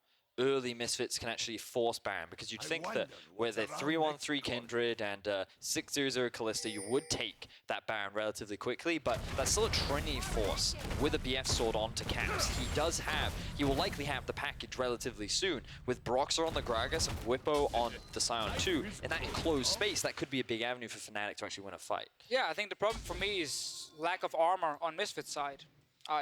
early Misfits can actually force Baron, because you'd think that where they're 3-1-3 Kindred and 6-0-0 Callista, you would take that Baron relatively quickly, but that's still a Trinity force with a BF sword onto Caps. He will likely have the package relatively soon, with Broxer on the Gragas and Whippo on the Scion 2. In that enclosed space, that could be a big avenue for Fnatic to actually win a fight. Yeah, I think the problem for me is lack of armor on Misfits' side.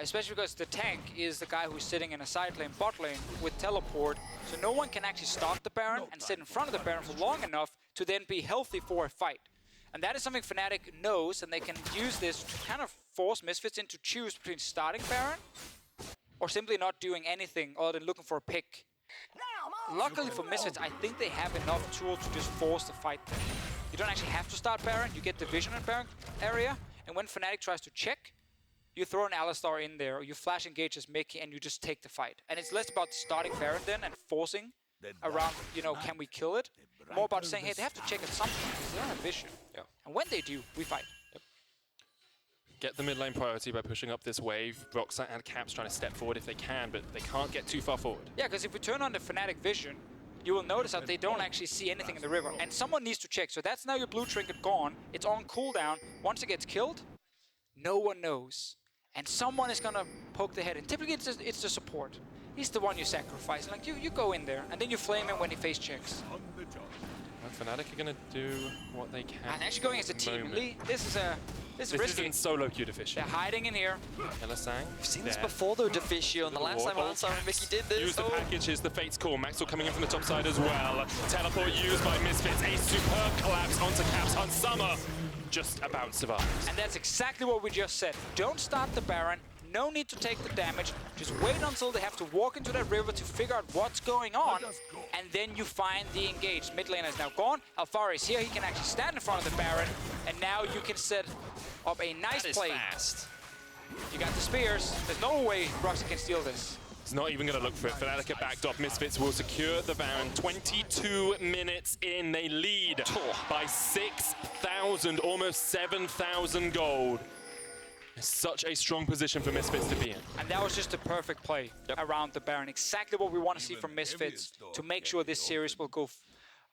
Especially because the tank is the guy who's sitting in a side lane, bot lane, with teleport, so no one can actually stop the Baron and sit in front of the Baron for long enough to then be healthy for a fight. And that is something Fnatic knows, and they can use this to kind of force Misfits into choose between starting Baron or simply not doing anything other than looking for a pick. Luckily for Misfits, I think they have enough tools to just force the fight there. You don't actually have to start Baron, you get the vision in Baron area, and when Fnatic tries to check, you throw an Alistar in there, or you flash engage as Mickey, and you just take the fight. And it's less about starting Baron then and forcing around, you know, can we kill it? More about saying, hey, they have to check at some point because they don't have vision. Yeah. And when they do, we fight. Get the mid lane priority by pushing up this wave. Broxer and Caps trying to step forward if they can, but they can't get too far forward. Yeah, because if we turn on the Fnatic vision, you will notice that they don't actually see anything in the river. And someone needs to check. So that's now your blue trinket gone. It's on cooldown. Once it gets killed, no one knows. And someone is gonna poke the head in. Typically, it's the support. He's the one you sacrifice. Like, you go in there, and then you flame him when he face checks. Well, Fnatic are gonna do what they can. And actually going as a team. Lee, this is risky. isn't solo queue Deficio. They're hiding in here. Hylissang. We've seen this before though, Deficio, and the last time Hansama and Mickey did this. Use the package, here's the Fate's Call. Maxwell coming in from the top side as well. Teleport used by Misfits. A superb collapse onto Caps. Hansama just about survives. And that's exactly what we just said. Don't start the Baron. No need to take the damage. Just wait until they have to walk into that river to figure out what's going on. And then you find the engaged. Mid lane is now gone. Alfari is here. He can actually stand in front of the Baron. And now you can set up a nice play. Fast. You got the spears. There's no way Broxer can steal this. He's not even going to look for it. Fnatic are backed up. Misfits will secure the Baron. 22 minutes in. They lead by 6,000, almost 7,000 gold. It's such a strong position for Misfits to be in. And that was just the perfect play around the Baron. Exactly what we want to see from Misfits to make sure this series will go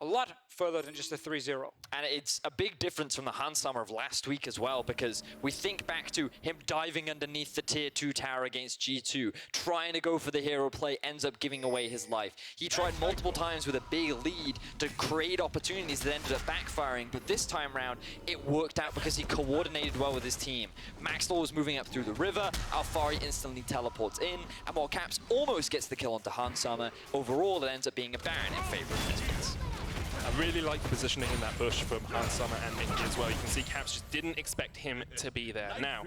a lot further than just a 3-0. And it's a big difference from the Hansama of last week as well, because we think back to him diving underneath the tier 2 tower against G2, trying to go for the hero play, ends up giving away his life. He tried multiple times with a big lead to create opportunities that ended up backfiring, but this time round, it worked out because he coordinated well with his team. Maxwell was moving up through the river, Alfari instantly teleports in, and while Caps almost gets the kill onto Hansama, overall it ends up being a Baron in favor of Misfits. I really like the positioning in that bush from Summer and Mickey as well. You can see Caps just didn't expect him to be there. Now,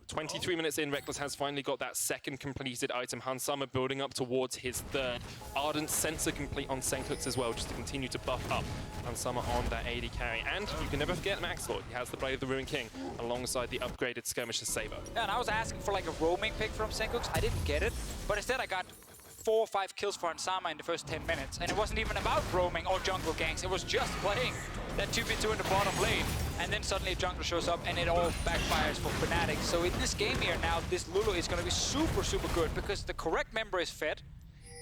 23 minutes in, Reckless has finally got that second completed item. Summer building up towards his third. Ardent sensor complete on Senkux as well, just to continue to buff up Summer on that AD carry. And you can never forget Max Lord. He has the Blade of the Ruined King alongside the upgraded Skirmisher Saber. Yeah, and I was asking for like a roaming pick from Senkux. I didn't get it, but instead I got 4 or 5 kills for Hansama in the first 10 minutes. And it wasn't even about roaming or jungle ganks. It was just playing that 2v2 in the bottom lane. And then suddenly a jungle shows up and it all backfires for Fnatic. So in this game here now, this Lulu is going to be super, super good because the correct member is fed.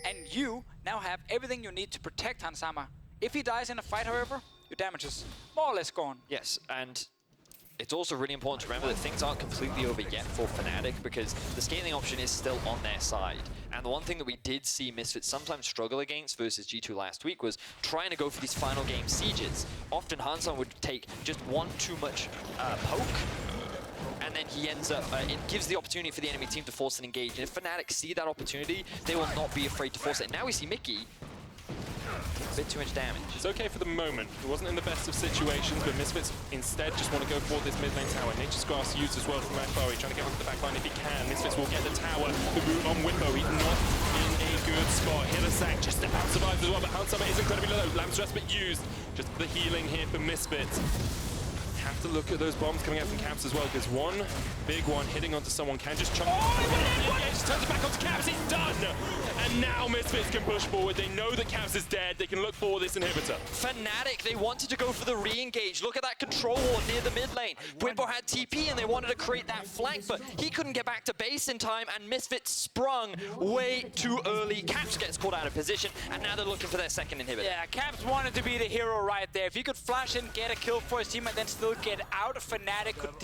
And you now have everything you need to protect Hansama. If he dies in a fight, however, your damage is more or less gone. Yes, and it's also really important to remember that things aren't completely over yet for Fnatic because the scaling option is still on their side. And the one thing that we did see Misfits sometimes struggle against versus G2 last week was trying to go for these final game sieges. Often Hansan would take just one too much poke, and then he ends up, it gives the opportunity for the enemy team to force an engage. And if Fnatic see that opportunity, they will not be afraid to force it. Now we see Mickey a bit too much damage. It's okay for the moment. It wasn't in the best of situations, but Misfits instead just want to go for this mid lane tower. Nature's Grass used as well from Akbari, trying to get onto the back line if he can. Misfits will get the tower. The root on Whippo, he's not in a good spot. Hylissang just about survives as well, but Hansama is incredibly low. Lamb's Respite used. Just the healing here for Misfits. Have to look at those bombs coming out from Caps as well, because one big one hitting onto someone can just chunk. Oh, he just turns it back onto Caps. It's done. And now Misfits can push forward. They know that Caps is dead. They can look for this inhibitor. Fnatic, they wanted to go for the re-engage. Look at that control ward near the mid lane. Whippo had TP and they wanted to create that flank, but he couldn't get back to base in time, and Misfits sprung way too early. Caps gets caught out of position, and now they're looking for their second inhibitor. Yeah, Caps wanted to be the hero right there. If he could flash in, get a kill for his team, and then still get out, Fnatic could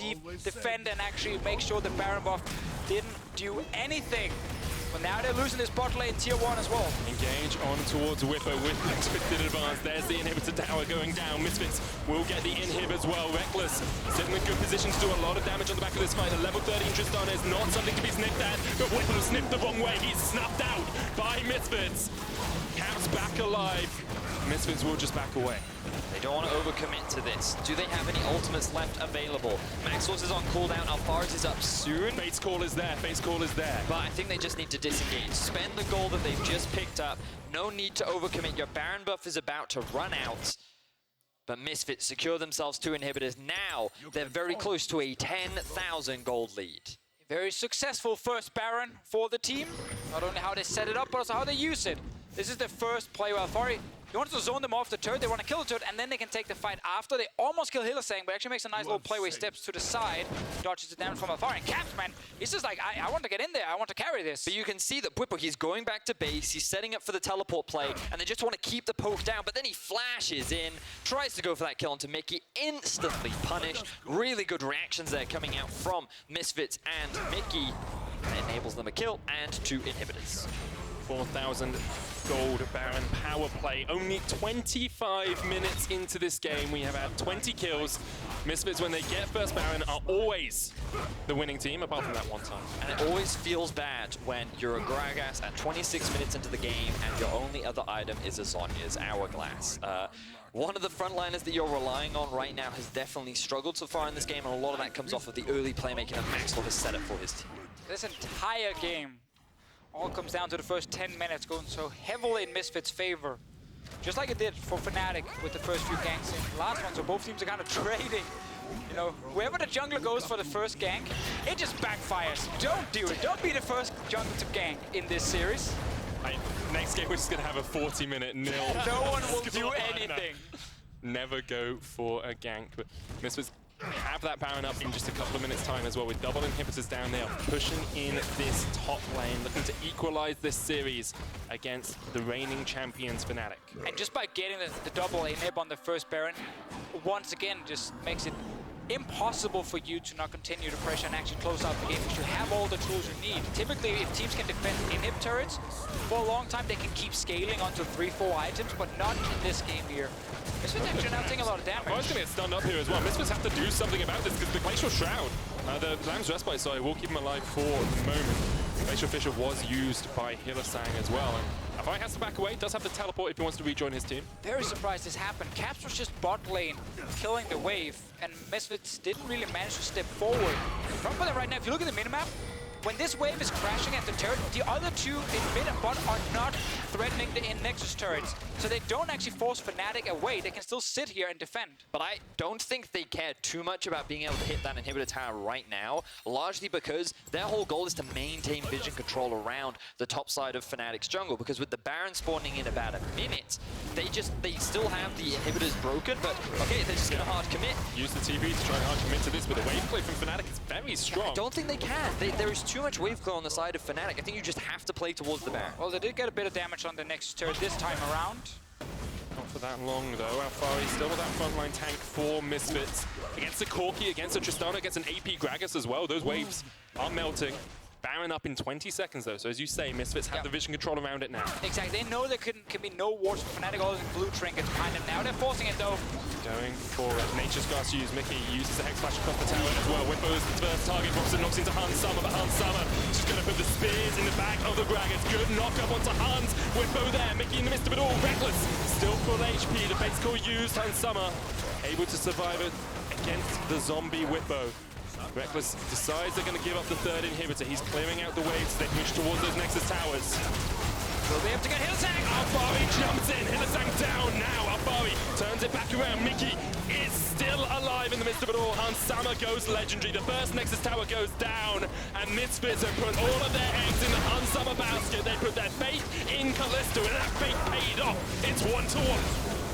defend and actually make sure the Baron buff didn't do anything. But now they're losing this bot lane tier 1 as well. Engage on towards Whippo with expected advance. There's the inhibitor tower going down. Misfits will get the inhib as well. Reckless sitting in good position to do a lot of damage on the back of this fight. A level 13 Tristana is not something to be sniffed at, but Whippo sniffed the wrong way. He's snuffed out by Misfits. Caps back alive. Misfits will just back away. They don't want to overcommit to this. Do they have any ultimates left available? Maxwell's is on cooldown. Alfaris is up soon. Fate's Call is there. Fate's Call is there. But I think they just need to disengage. Spend the gold that they've just picked up. No need to overcommit. Your Baron buff is about to run out. But Misfits secure themselves 2 inhibitors. Now they're very close to a 10,000 gold lead. Very successful first Baron for the team. Not only how they set it up, but also how they use it. This is the first play where Alfari, they wanted to zone them off the turret, they want to kill the turret, and then they can take the fight after. They almost kill Hylissang, but actually makes a nice little play where he steps to the side, dodges the damage from Alfari. And Caps, man, he's just like, I want to get in there, I want to carry this. But you can see that Whippo, he's going back to base, he's setting up for the teleport play, and they just want to keep the poke down, but then he flashes in, tries to go for that kill onto Mickey, instantly punished. Really good reactions there coming out from Misfits and Mickey. That enables them a kill and 2 inhibitors. 4,000 gold Baron power play. Only 25 minutes into this game, we have had 20 kills. Misfits, when they get first Baron, are always the winning team, apart from that one time. And it always feels bad when you're a Gragas at 26 minutes into the game and your only other item is a Zhonya's Hourglass. One of the frontliners that you're relying on right now has definitely struggled so far in this game, and a lot of that comes off of the early playmaking that Maxwell has set up for his team. This entire game all comes down to the first 10 minutes going so heavily in Misfits' favor. Just like it did for Fnatic with the first few ganks in the last one, so both teams are kind of trading. You know, wherever the jungler goes for the first gank, it just backfires. Don't do it. Don't be the first jungler to gank in this series. Next game, we're just going to have a 40-minute nil. No one will do anything. Never go for a gank, but Misfits have that Baron up in just a couple of minutes' time as well, with double inhibitors down there, pushing in this top lane, looking to equalize this series against the reigning champions Fnatic. And just by getting the double inhib on the first Baron, once again, just makes it impossible for you to not continue to pressure and actually close out the game, because you have all the tools you need. Typically, if teams can defend inhib turrets for a long time, they can keep scaling onto 3-4 items, but not in this game here. Misfits actually now taking a lot of damage. I was going to get stunned up here as well. Misfits have to do something about this, because the Glacial Shroud, the Lamb's Respite, sorry, will keep him alive for the moment. Glacial Fissure was used by Hylissang as well, and Fari has to back away, does have to teleport if he wants to rejoin his team. Very surprised this happened. Caps was just bot lane, killing the wave, and Misfits didn't really manage to step forward. The problem with it right now, if you look at the minimap, when this wave is crashing at the turret, the other two in mid and bot are not threatening the in-Nexus turrets. So they don't actually force Fnatic away. They can still sit here and defend. But I don't think they care too much about being able to hit that inhibitor tower right now, largely because their whole goal is to maintain vision control around the top side of Fnatic's jungle, because with the Baron spawning in about a minute, they still have the inhibitors broken, but okay, they're just gonna hard commit. Use the TP to try and hard commit to this, but the wave play from Fnatic is very strong. I don't think they can. There is too much wave clear on the side of Fnatic. I think you just have to play towards the Baron. Well, they did get a bit of damage on the Nexus turret this time around. Not for that long though. Alfari still with that frontline tank for Misfits. Against a Corki, against a Tristana, against an AP Gragas as well. Those waves are melting. Baron up in 20 seconds though, so as you say, Misfits have the vision control around it now. Exactly, they know there can be no wards for Fnatic other than blue trinkets behind them now. They're forcing it though. Going for Nature's Grass use. Mickey uses the Hex Flash across the tower as well. Whippo's the first target. Robson knocks into Hans Summer, but Hans Summer just going to put the spears in the back of the Gragas. Good knock up onto Hans. Whippo there, Mickey in the midst of it all. Reckless, still full HP. The base core used. Hans Summer able to survive it against the zombie Whippo. Reckless decides they're going to give up the third inhibitor. He's clearing out the waves as they push towards those Nexus towers. Will they have to get Hylissang? Alfari jumps in. Hylissang down now. Alfari turns it back around. Mickey is still alive in the midst of it all. Hans Summer goes legendary. The first Nexus tower goes down. And Misfits have put all of their eggs in the Hans Summer basket. They put their faith in Callisto, and that faith paid off. It's 1-1.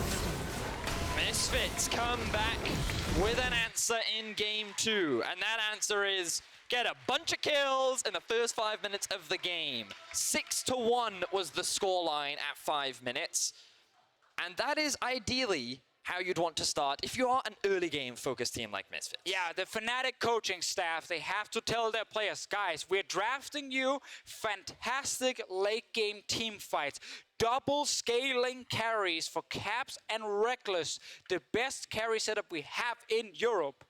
Misfits come back with an answer in game 2, and that answer is get a bunch of kills in the first 5 minutes of the game. 6-1 was the scoreline at 5 minutes, and that is ideally how you'd want to start if you are an early game focused team like Misfits. Yeah, the Fnatic coaching staff, they have to tell their players, guys, we're drafting you fantastic late game team fights. Double scaling carries for Caps and Reckless, the best carry setup we have in Europe.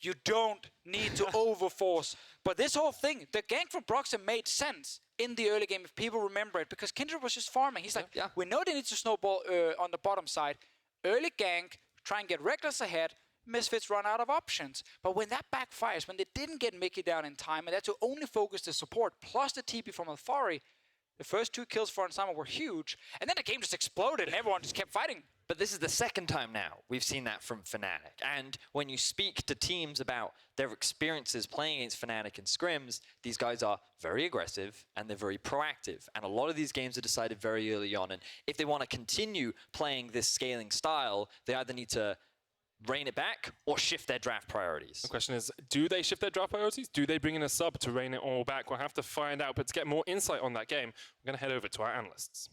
You don't need to overforce. But this whole thing, the gank for Broxton made sense in the early game, if people remember it, because Kindred was just farming. He's like, we know they need to snowball on the bottom side. Early gank, try and get Reckless ahead, Misfits run out of options. But when that backfires, when they didn't get Mickey down in time, and they had to only focus the support, plus the TP from Alfari, the first 2 kills for Ansama were huge, and then the game just exploded and everyone just kept fighting. But this is the second time now we've seen that from Fnatic. And when you speak to teams about their experiences playing against Fnatic in scrims, these guys are very aggressive and they're very proactive. And a lot of these games are decided very early on. And if they want to continue playing this scaling style, they either need to rein it back or shift their draft priorities. The question is, do they shift their draft priorities? Do they bring in a sub to rein it all back? We'll have to find out. But to get more insight on that game, we're going to head over to our analysts.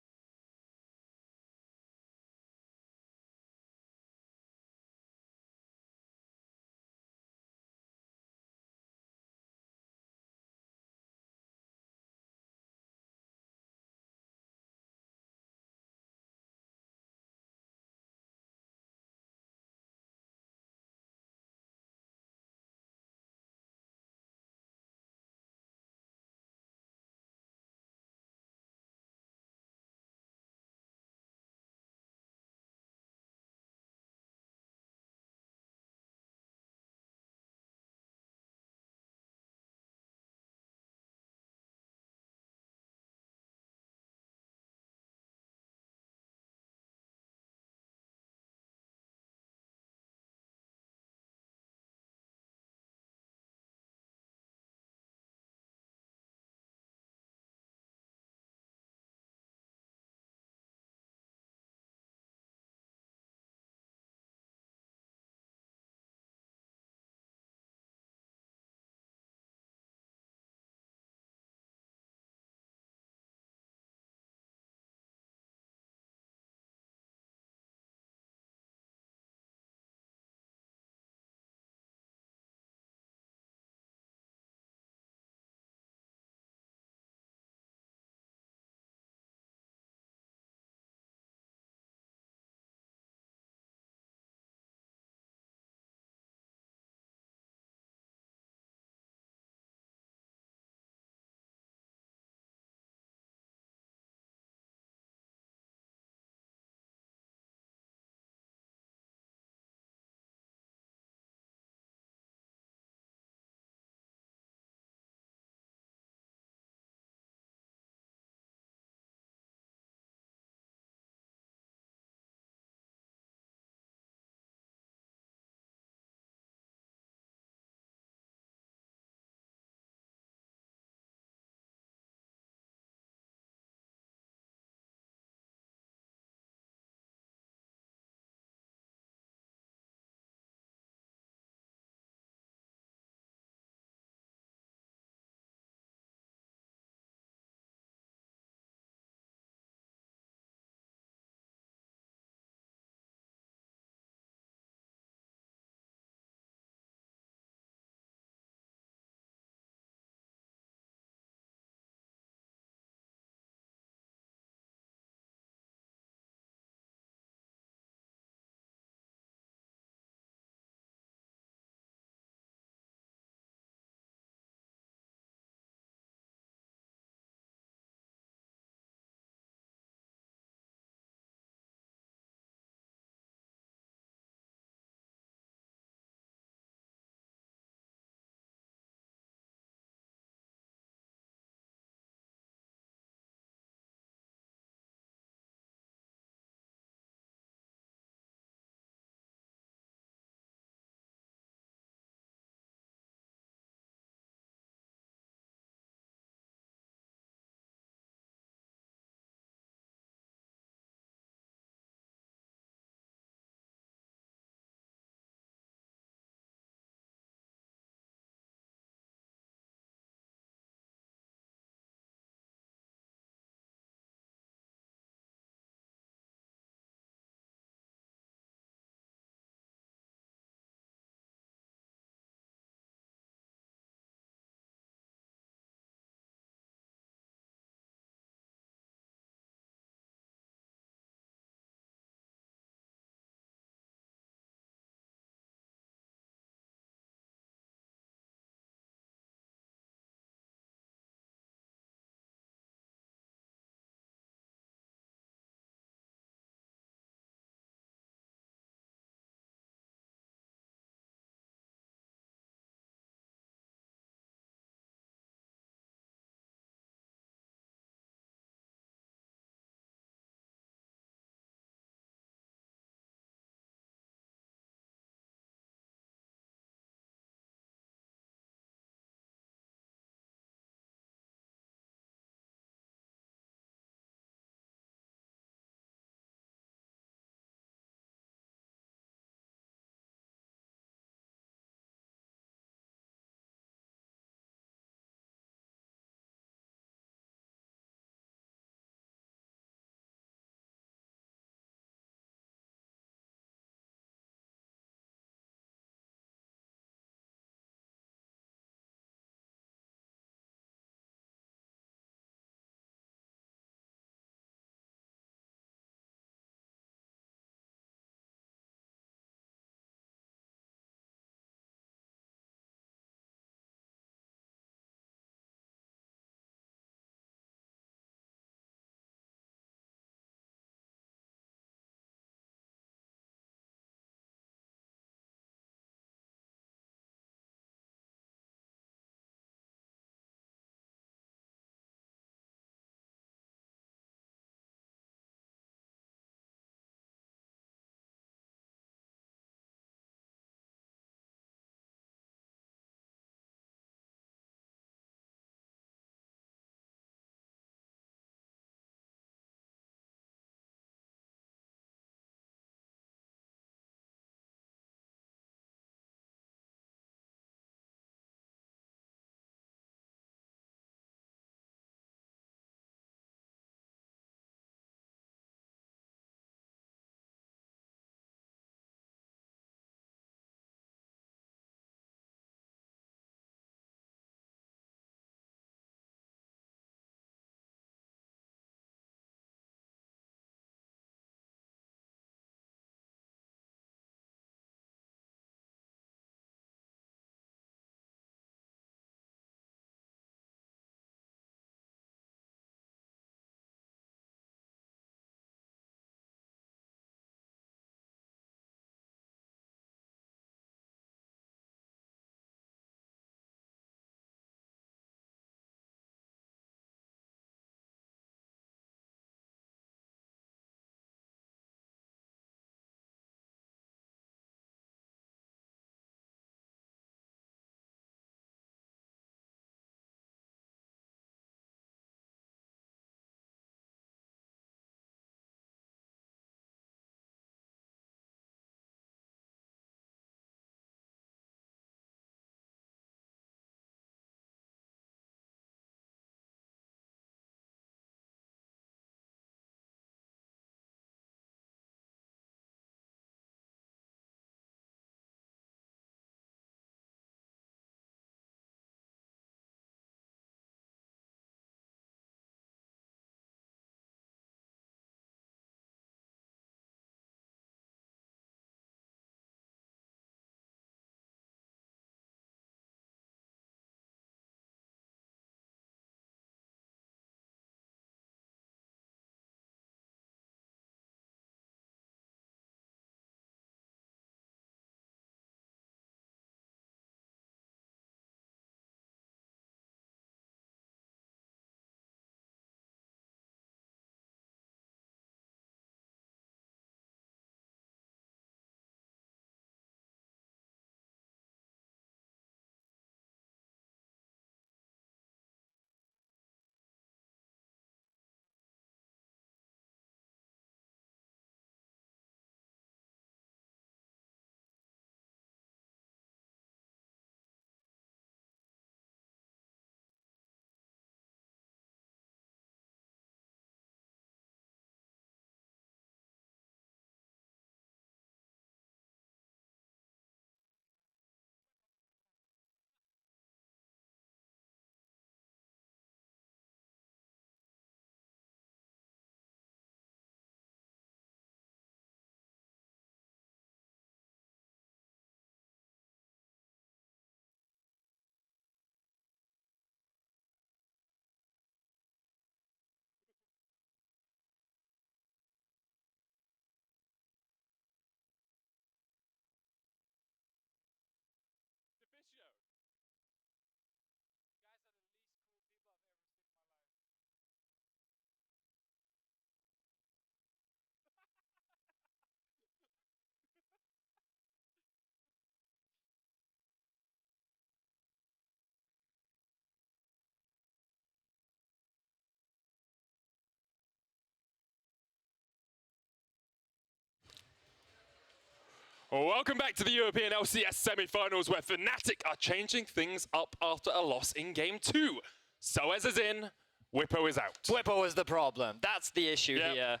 Well, welcome back to the European LCS Semifinals, where Fnatic are changing things up after a loss in Game 2. Soaz is in, Whippo is out. Whippo is the problem. That's the issue Yep. here.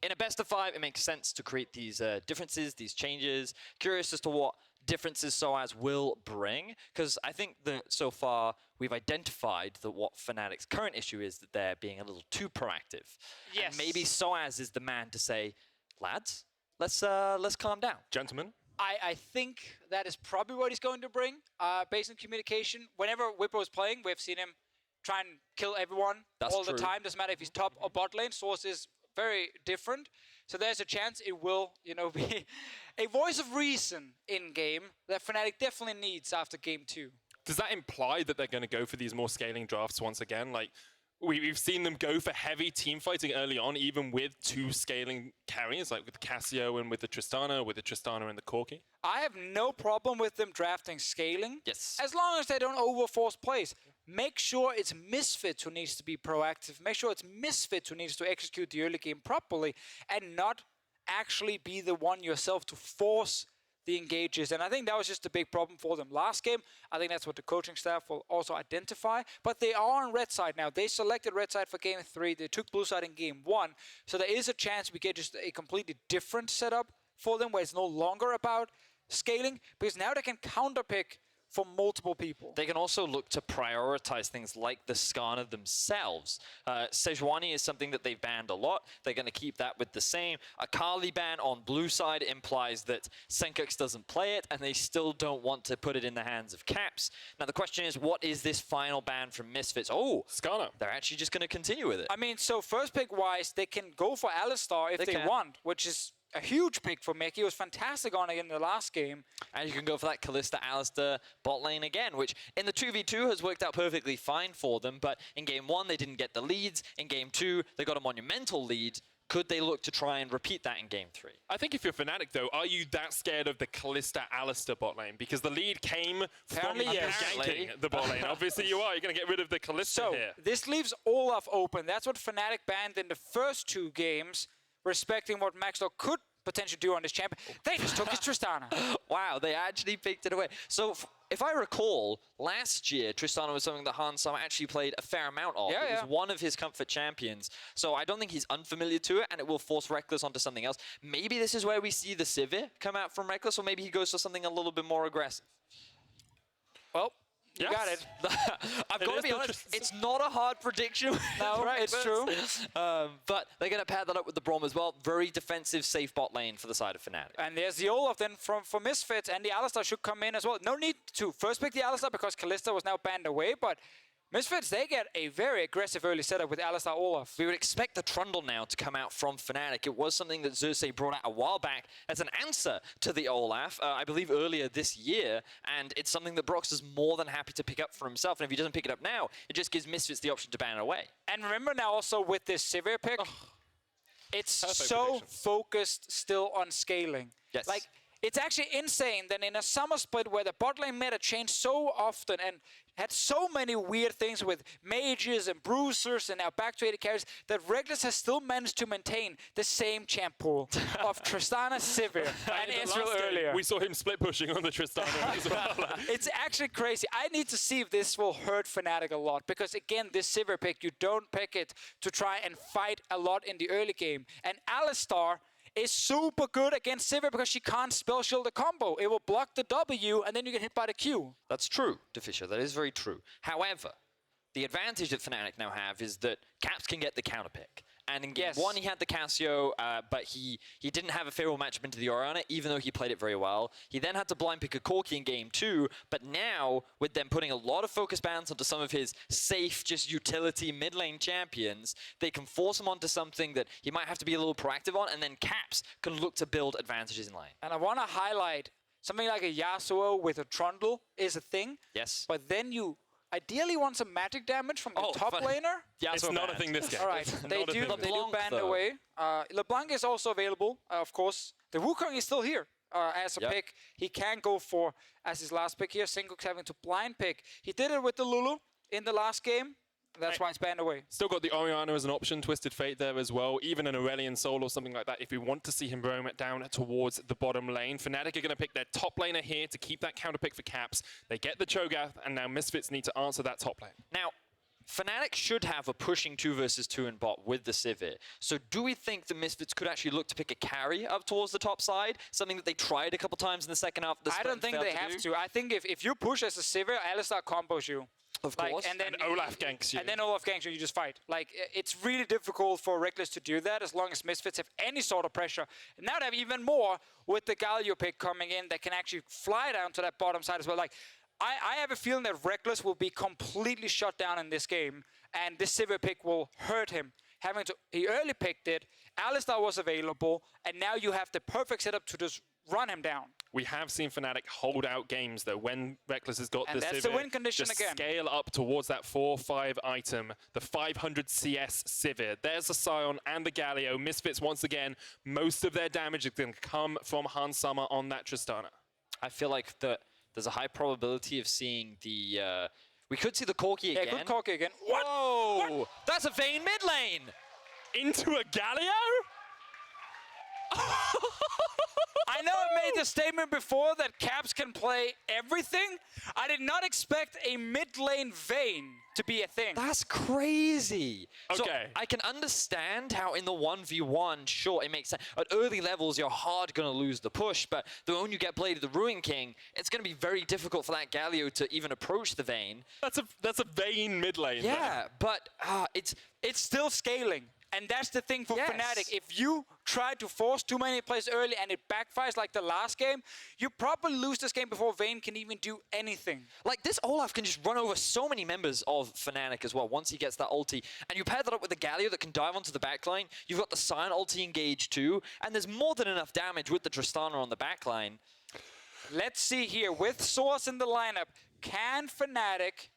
In a best of 5, it makes sense to create these differences, these changes. Curious as to what differences Soaz will bring, because I think that so far we've identified that what Fnatic's current issue is that they're being a little too proactive. Yes. And maybe Soaz is the man to say, lads, let's calm down. Gentlemen, I think that is probably what he's going to bring, based on communication. Whenever Whippo is playing, we've seen him try and kill everyone That's all true. the time. Doesn't matter if he's top or bot lane. Source is very different. So there's a chance it will, be a voice of reason in game that Fnatic definitely needs after Game 2. does that imply that they're going to go for these more scaling drafts once again? Like, we've seen them go for heavy team fighting early on, even with 2 scaling carriers, like with Cassio and with the Tristana and the Corki. I have no problem with them drafting scaling. Yes. As long as they don't overforce plays. Make sure it's Misfits who needs to be proactive. Make sure it's Misfits who needs to execute the early game properly and not actually be the one yourself to force the engages. And I think that was just a big problem for them last game. I think that's what the coaching staff will also identify. But they are on red side now. They selected red side for Game 3. They took blue side in Game 1. So there is a chance we get just a completely different setup for them where it's no longer about scaling, because now they can counterpick for multiple people. They can also look to prioritize things like the Skarner themselves. Sejuani is something that they've banned a lot. They're going to keep that with the same. A Kali ban on blue side implies that Senkux doesn't play it, and they still don't want to put it in the hands of Caps. Now the question is, what is this final ban from Misfits? Oh, Skarner. they're actually just going to continue with it. I mean, so first pick wise, they can go for Alistar if they can. want, which is a huge pick for Mickey. He was fantastic on it in the last game. And you can go for that Kalista Alistar bot lane again, which in the 2v2 has worked out perfectly fine for them, but in Game 1 they didn't get the leads. In Game 2 they got a monumental lead. Could they look to try and repeat that in Game 3? I think if you're Fnatic, though, are you that scared of the Kalista Alistar bot lane? Because the lead came Apparently, from yes. ganking the bot lane. Obviously you are. You're going to get rid of the Kalista So here. this leaves Olaf open. That's what Fnatic banned in the first 2 games, respecting what Maxdog could potentially do on this champion. They just took his Tristana. Wow, they actually picked it away. So if I recall, last year, Tristana was something that Hans Sama actually played a fair amount of. Yeah, it yeah. was one of his comfort champions. So I don't think he's unfamiliar to it, and it will force Reckless onto something else. Maybe this is where we see the Sivir come out from Reckless, or maybe he goes for something a little bit more aggressive. Well, you Yes. got it. I've It got to is be the honest, Tristana. it's not a hard prediction. No, it's true. But they're going to pad that up with the Braum as well. Very defensive, safe bot lane for the side of Fnatic. And there's the Olaf then for Misfits, and the Alistar should come in as well. No need to first pick the Alistar because Kalista was now banned away, but Misfits, they get a very aggressive early setup with Alistar Olaf. We would expect the Trundle now to come out from Fnatic. It was something that Xerxes brought out a while back as an answer to the Olaf, I believe earlier this year, and it's something that Brox is more than happy to pick up for himself, and if he doesn't pick it up now, it just gives Misfits the option to ban it away. And remember now also with this Sivir pick, it's Perfect so prediction. focused still on scaling. Yes. Like, it's actually insane that in a summer split where the bot lane meta changed so often and had so many weird things with mages and bruisers and now back to 80 carries, that Reckless has still managed to maintain the same champ pool of Tristana, Sivir, and In the Israel last game, earlier. we saw him split pushing on the Tristana as well. It's actually crazy. I need to see if this will hurt Fnatic a lot, because again, this Sivir pick, you don't pick it to try and fight a lot in the early game. And Alistar is super good against Sivir because she can't spell shield a combo. It will block the W and then you get hit by the Q. That's true, Defisher. That is very true. However, the advantage that Fnatic now have is that Caps can get the counter pick. And in Game Yes. 1, he had the Cassio, but he didn't have a favorable matchup into the Orianna, even though he played it very well. He then had to blind pick a Corki in Game 2, but now, with them putting a lot of focus bans onto some of his safe, just utility mid lane champions, they can force him onto something that he might have to be a little proactive on, and then Caps can look to build advantages in lane. And I want to highlight something like a Yasuo with a Trundle is a thing. Yes. But then you ideally want some magic damage from the top fun. laner. Yeah, It's not a thing this game. All right, It's they not a do thing. LeBlanc, ban though. away. LeBlanc is also available, of course. The Wukong is still here as a Yep. pick. He can go for, as his last pick here, Senkux having to blind pick. He did it with the Lulu in the last game. That's why it's banned away. Still got the Orianna as an option, Twisted Fate there as well, even an Aurelion Soul or something like that if we want to see him roam it down towards the bottom lane. Fnatic are going to pick their top laner here to keep that counter pick for Caps. They get the Cho'Gath, and now Misfits need to answer that top lane. Now, Fnatic should have a pushing 2 versus 2 in bot with the Sivir. So do we think the Misfits could actually look to pick a carry up towards the top side? Something that they tried a couple times in the second half. I don't think they have to. I think if you push as a Sivir, Alistar combos you. Of course. And then Olaf ganks you. And then Olaf ganks you, you just fight. Like, it's really difficult for Reckless to do that as long as Misfits have any sort of pressure. And now they have even more with the Galio pick coming in that can actually fly down to that bottom side as well. Like, I have a feeling that Reckless will be completely shut down in this game, and this Sivir pick will hurt him. He early picked it, Alistar was available, and now you have the perfect setup to just run him down. We have seen Fnatic hold out games, though, when Reckless has got And the that's Sivir. the win condition just again. Scale up towards that 4-5 item, the 500 CS Sivir. There's the Scion and the Galio. Misfits, once again, most of their damage is going to come from Hans Summer on that Tristana. I feel like there's a high probability of seeing the... we could see the Corki again. Yeah, good Corki again. Whoa! What? That's a Vayne mid lane! Into a Galio? I know I made the statement before that Caps can play everything. I did not expect a mid lane Vayne to be a thing. That's crazy. So Okay. I can understand how in the 1v1, sure, it makes sense. At early levels, you're hard going to lose the push, but the moment you get played at the Ruin King, it's going to be very difficult for that Galio to even approach the Vayne. That's a Vayne mid lane. Yeah, but it's Still scaling. And that's the thing for Yes. Fnatic. If you try to force too many plays early and it backfires like the last game, you probably lose this game before Vayne can even do anything. like this Olaf can just run over so many members of Fnatic as well once he gets that ulti. And you pair that up with the Galio that can dive onto the backline. You've got the Sion ulti engaged too. And there's more than enough damage with the Tristana on the backline. Let's see here. With Source in the lineup, can Fnatic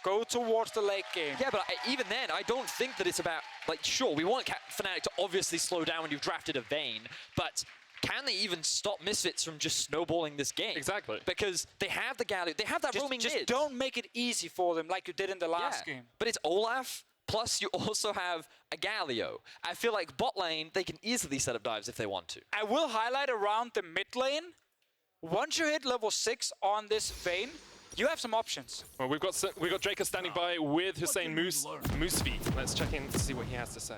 go towards the late game? Yeah, but even then, I don't think that it's about, like, sure, we want Fnatic to obviously slow down when you've drafted a Vayne, but can they even stop Misfits from just snowballing this game? Exactly. Because they have the Galio, they have that roaming Just mid. don't make it easy for them like you did in the last game. But it's Olaf, plus you also have a Galio. I feel like bot lane, they can easily set up dives if they want to. I will highlight around the mid lane. Once you hit level 6 on this Vayne, you have some options. Well, we've got Draker standing by with Hussein Moosefeet. Let's check in to see what he has to say.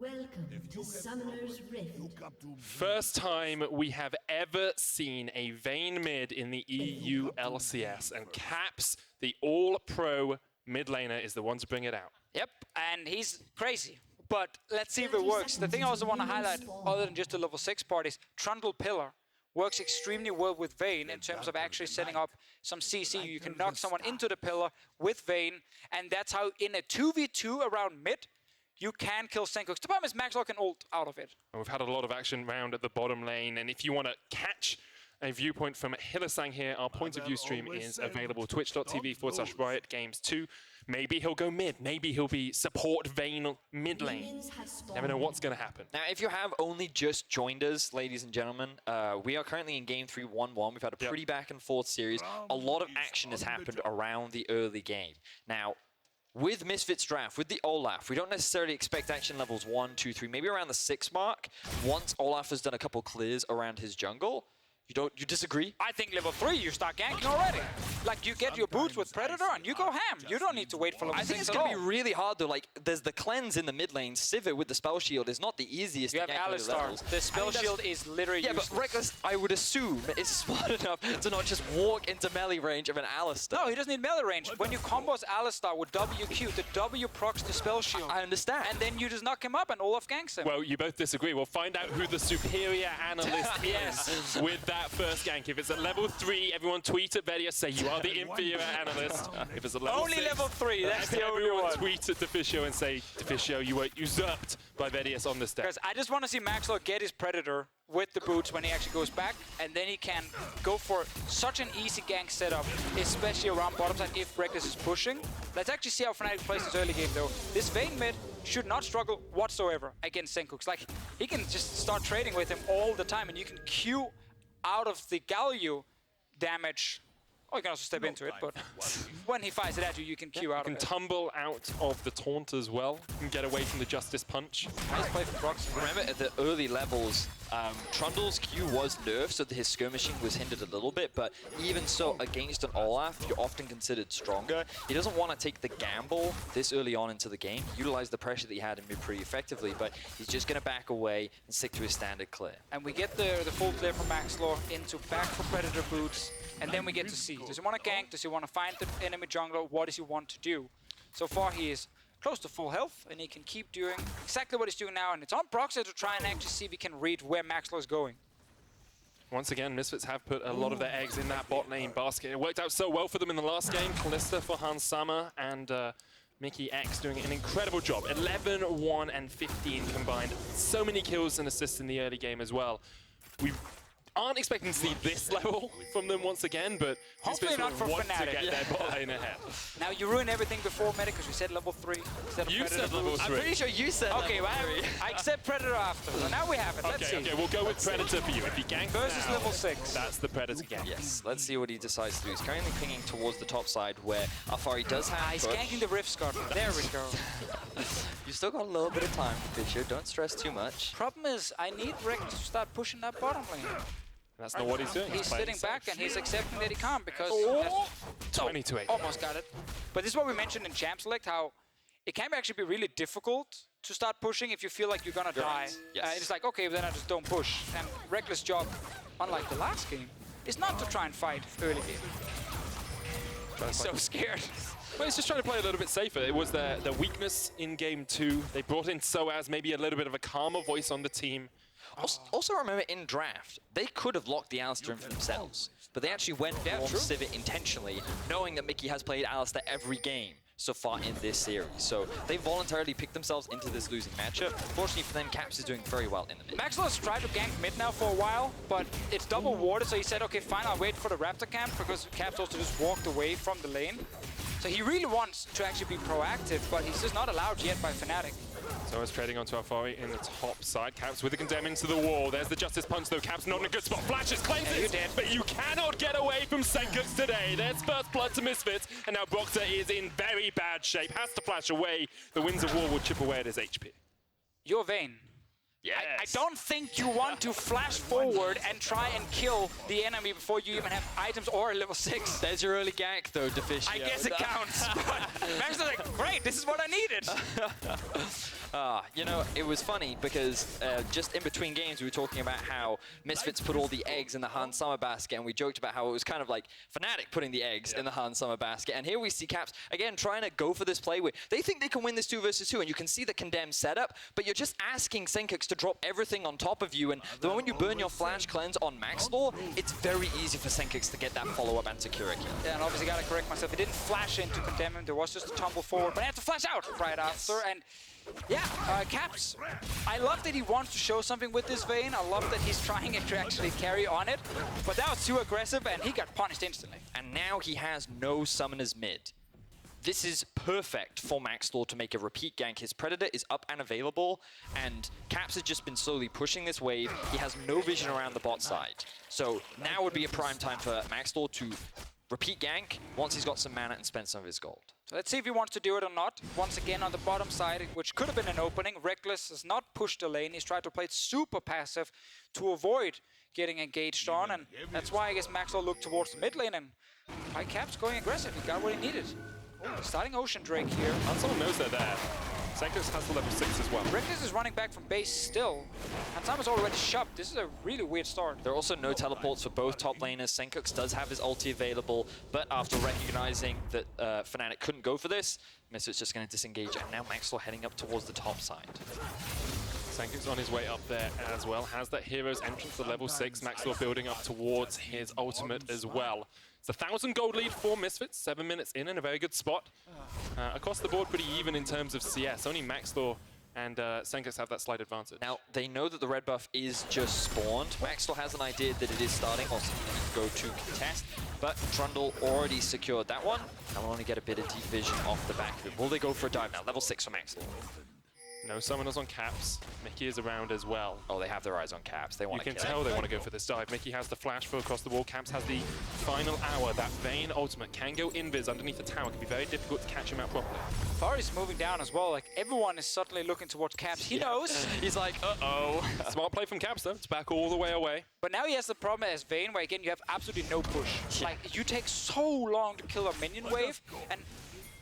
Welcome to Summoner's Rift. First time we have ever seen a Vayne mid in the EU LCS, and Caps, the all-pro mid laner, is the one to bring it out. Yep, and he's crazy. But let's see if it works. The thing I also want to highlight, other than just the level 6 part, is Trundle Pillar works extremely well with Vayne in terms of actually setting up some CC. You can knock someone into the pillar with Vayne, and that's how in a 2v2 around mid, you can kill Senkooks. The problem is Maxlock can ult out of it. And we've had a lot of action round at the bottom lane, and if you want to catch a viewpoint from Hylissang here, our point of view stream is available, twitch.tv/RiotGames2. Maybe he'll go mid, maybe he'll be support Vayne mid lane. Never know what's going to happen. Now, if you have only just joined us, ladies and gentlemen, we are currently in Game 3, 1-1. We've had a pretty back and forth series. A lot of action has happened around the early game. Now, with Misfits draft, with the Olaf, we don't necessarily expect action levels 1, 2, 3, maybe around the 6 mark. Once Olaf has done a couple clears around his jungle. You disagree? I think level 3, you start ganking already. Like, you get your boots with Predator and you go ham. You don't need to wait for level 6 I think it's at going to all. be really hard, though. Like, there's the cleanse in the mid lane. Sivir with the spell shield is not the easiest You to have gank early Alistar. levels. The spell shield is literally Yeah, useless. but Reckless, I would assume, is smart enough to not just walk into melee range of an Alistar. No, he doesn't need melee range. When you combos Alistar with WQ, the W procs the spell shield. I understand. And then you just knock him up and Olaf ganks him. Well, you both disagree. We'll find out who the superior analyst is with that that first gank. If it's at level 3, everyone tweet at Vedia, say you are the inferior analyst. If it's at level Only 6, level 3, that's the only everyone one. tweet at Deficio and say, Deficio, you were usurped by Vedius on this deck. Because I just want to see Maxwell get his Predator with the boots when he actually goes back, and then he can go for such an easy gank setup, especially around bottom side if Reckless is pushing. Let's actually see how Fnatic plays this early game though. This Vayne mid should not struggle whatsoever against Senkooks. Like, he can just start trading with him all the time, and you can Q out of the Galio damage. Oh, you can also step into it, but when he fires it at you, you can Q out You of can it. tumble out of the taunt as well. You can get away from the Justice Punch. Nice play from Prox. Remember, at the early levels, Trundle's Q was nerfed, so that his skirmishing was hindered a little bit, but even so, against an Olaf, you're often considered stronger. He doesn't want to take the gamble this early on into the game, utilize the pressure that he had in mid pretty effectively, but he's just going to back away and stick to his standard clear. And we get the full clear from Maxlaw into back for Predator boots, and then we get to see, does he want to gank, does he want to find the enemy jungler, what does he want to do? So far he is close to full health, and he can keep doing exactly what he's doing now, and it's on Proxy to try and actually see if he can read where Maxlaw is going. Once again, Misfits have put a lot of their eggs in that bot lane basket. It worked out so well for them in the last game. Kalista for Hans Sama and Mickey X doing an incredible job. 11, 1, and 15 combined. So many kills and assists in the early game as well. We aren't expecting to see this level from them once again, but Hopefully not for want to Fnatic. get their bot lane ahead. Now you ruined everything before Medic because we said level 3 instead of You Predator said level boots. 3. I'm pretty sure you said Okay, well, level 3. I accept Predator after, so now we have it. Let's see. Okay, we'll go with Predator for you. If he ganks Versus now, level 6. that's the Predator gank. Yes, let's see what he decides to do. He's currently pinging towards the top side where Alfari does have He's push. ganking the Rift Scar. There we go. You still got a little bit of time, Fisher. Don't stress too much. Problem is, I need Rick to start pushing that bottom lane. That's not what he's doing. He's playing sitting back and he's accepting that he can't because... 20 to 8. Almost got it. But this is what we mentioned in Champ Select, how it can actually be really difficult to start pushing if you feel like you're gonna die. Yes. It's like, okay, then I just don't push. And Reckless' job, unlike the last game, is not to try and fight early game. He's so scared. Well, he's just trying to play a little bit safer. It was their weakness in game 2. They brought in Soaz, maybe a little bit of a calmer voice on the team. Also remember, in draft, they could have locked the Alistar in for themselves, but they actually went for Sivir intentionally, knowing that Mickey has played Alistar every game so far in this series. So they voluntarily picked themselves into this losing matchup. Fortunately for them, Caps is doing very well in the mid. Maxwell's tried to gank mid now for a while, but it's double warded, so he said, okay, fine, I'll wait for the Raptor camp, because Caps also just walked away from the lane. So he really wants to actually be proactive, but he's just not allowed yet by Fnatic. So it's trading onto Alfari in the top side. Caps with the condemn into the wall. There's the Justice Punch though. Caps not in a good spot. Flashes, claims you're it, dead. but you cannot get away from Senkooks today. There's first blood to Misfits, and now Boxer is in very bad shape. Has to flash away. The Winds of War will chip away at his HP. You're Vayne. Yes. I don't think you want to flash forward and try and kill the enemy before you even have items or a level 6. There's your early gank though, Deficio. I guess it counts, but Max was like, great, this is what I needed. You know, it was funny because just in between games we were talking about how Misfits put all the eggs in the Han Summer basket, and we joked about how it was kind of like Fnatic putting the eggs in the Han Summer basket. And here we see Caps, again, trying to go for this play where they think they can win this 2 versus 2, and you can see the condemned setup, but you're just asking Senkooks to drop everything on top of you, and the moment you burn your Flash Cleanse on Maxlaw, it's very easy for Senkooks to get that follow-up and secure a kill. Yeah, and obviously gotta correct myself. He didn't flash in to condemn him. There was just a tumble forward, but he had to flash out right after. And yeah, Caps, I love that he wants to show something with this Vayne. I love that he's trying to actually carry on it, but that was too aggressive and he got punished instantly. And now he has no summoners mid. This is perfect for Maxlaw to make a repeat gank. His Predator is up and available, and Caps has just been slowly pushing this wave. He has no vision around the bot side. So now would be a prime time for Maxlaw to repeat gank once he's got some mana and spend some of his gold. So let's see if he wants to do it or not. Once again on the bottom side, which could have been an opening, Reckless has not pushed the lane. He's tried to play it super passive to avoid getting engaged on, and that's why I guess Maxwell looked towards the mid lane, and by Caps going aggressive, he got what he needed. Oh, starting Ocean Drake here. Someone knows they're there. Senkooks has the level 6 as well. Reckless is running back from base still, and Sama's already shoved. This is a really weird start. There are also no teleports for both top laners. Senkooks does have his ulti available, but after recognizing that Fnatic couldn't go for this, Misfits just going to disengage, and now Maxwell heading up towards the top side. Senkuk's on his way up there as well. Has that hero's entrance to level 6. Maxwell building up towards his ultimate as well. It's a 1,000 gold lead for Misfits. 7 minutes in a very good spot. Across the board, pretty even in terms of CS. Only Maxwell and Senkuk have that slight advantage. Now, they know that the red buff is just spawned. Maxwell has an idea that it is starting, or something to go to contest, but Trundle already secured that one, and will only get a bit of deep vision off the back of it. Will they go for a dive now? Level 6 for Maxwell. No summoners on Caps. Mickey is around as well. Oh, they have their eyes on Caps. They want to You can tell they want to go for this dive. Mickey has the flash for across the wall. Caps has the final hour. That Vayne ultimate can go invis underneath the tower. It can be very difficult to catch him out properly. Fari's moving down as well. Like, everyone is suddenly looking towards Caps. He knows. He's like, uh-oh. Smart play from Caps, though. It's back all the way away. But now he has the problem as Vayne, where again, you have absolutely no push. Like, you take so long to kill a minion wave, and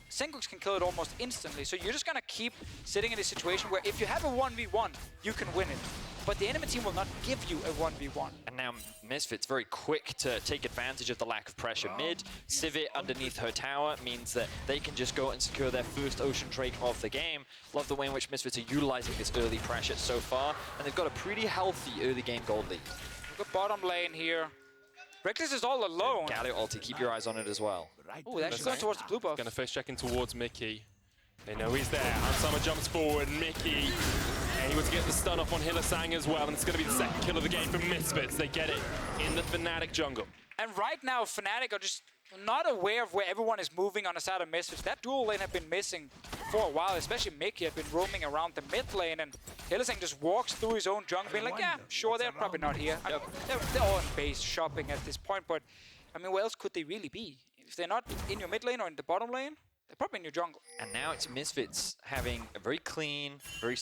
Senkuk can kill it almost instantly. So you're just gonna keep sitting in a situation where if you have a 1v1, you can win it. But the enemy team will not give you a 1v1. And now Misfits very quick to take advantage of the lack of pressure mid. Sivir underneath her tower means that they can just go and secure their first Ocean Drake of the game. Love the way in which Misfits are utilizing this early pressure so far. And they've got a pretty healthy early game gold lead. Good bottom lane here. Reckless is all alone. Galio ulti, keep your eyes on it as well. Oh, they're actually going towards the blue buff. Gonna face check in towards Mickey. They know he's there. Hansama jumps forward. Mickey able to get the stun off on Hylissang as well. And it's gonna be the second kill of the game for Misfits. They get it in the Fnatic jungle. And right now, Fnatic are just not aware of where everyone is moving on the side of Misfits. That dual lane have been missing for a while, especially Mickey had been roaming around the mid lane, and Hylissang just walks through his own jungle, being like, yeah, sure, they're probably not here. They're all in base shopping at this point, but I mean, where else could they really be? If they're not in your mid lane or in the bottom lane, they're probably in your jungle. And now it's Misfits having a very clean, very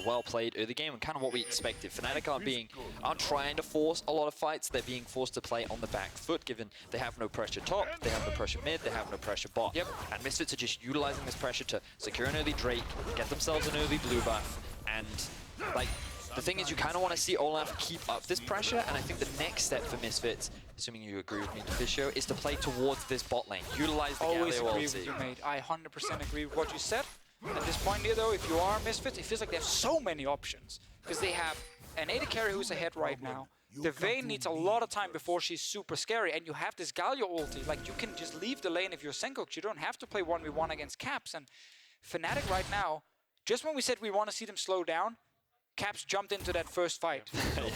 well-played early game, and kind of what we expected. Fnatic aren't trying to force a lot of fights. They're being forced to play on the back foot, given they have no pressure top, they have no pressure mid, they have no pressure bot. Yep. And Misfits are just utilizing this pressure to secure an early Drake, get themselves an early blue buff, and like, the thing is, you kind of want to see Olaf keep up this pressure, and I think the next step for Misfits, assuming you agree with me, Deficio, is to play towards this bot lane. Utilize the Always Galio agree ulti. with you, mate. I 100% agree with what you said. At this point here, though, if you are Misfits, it feels like they have so many options. Because they have an AD carry who's ahead right now. The Vayne needs a lot of time before she's super scary, and you have this Galio ulti. Like, you can just leave the lane if you're Senkuk. You don't have to play 1v1 against Caps. And Fnatic right now, just when we said we want to see them slow down, Caps jumped into that first fight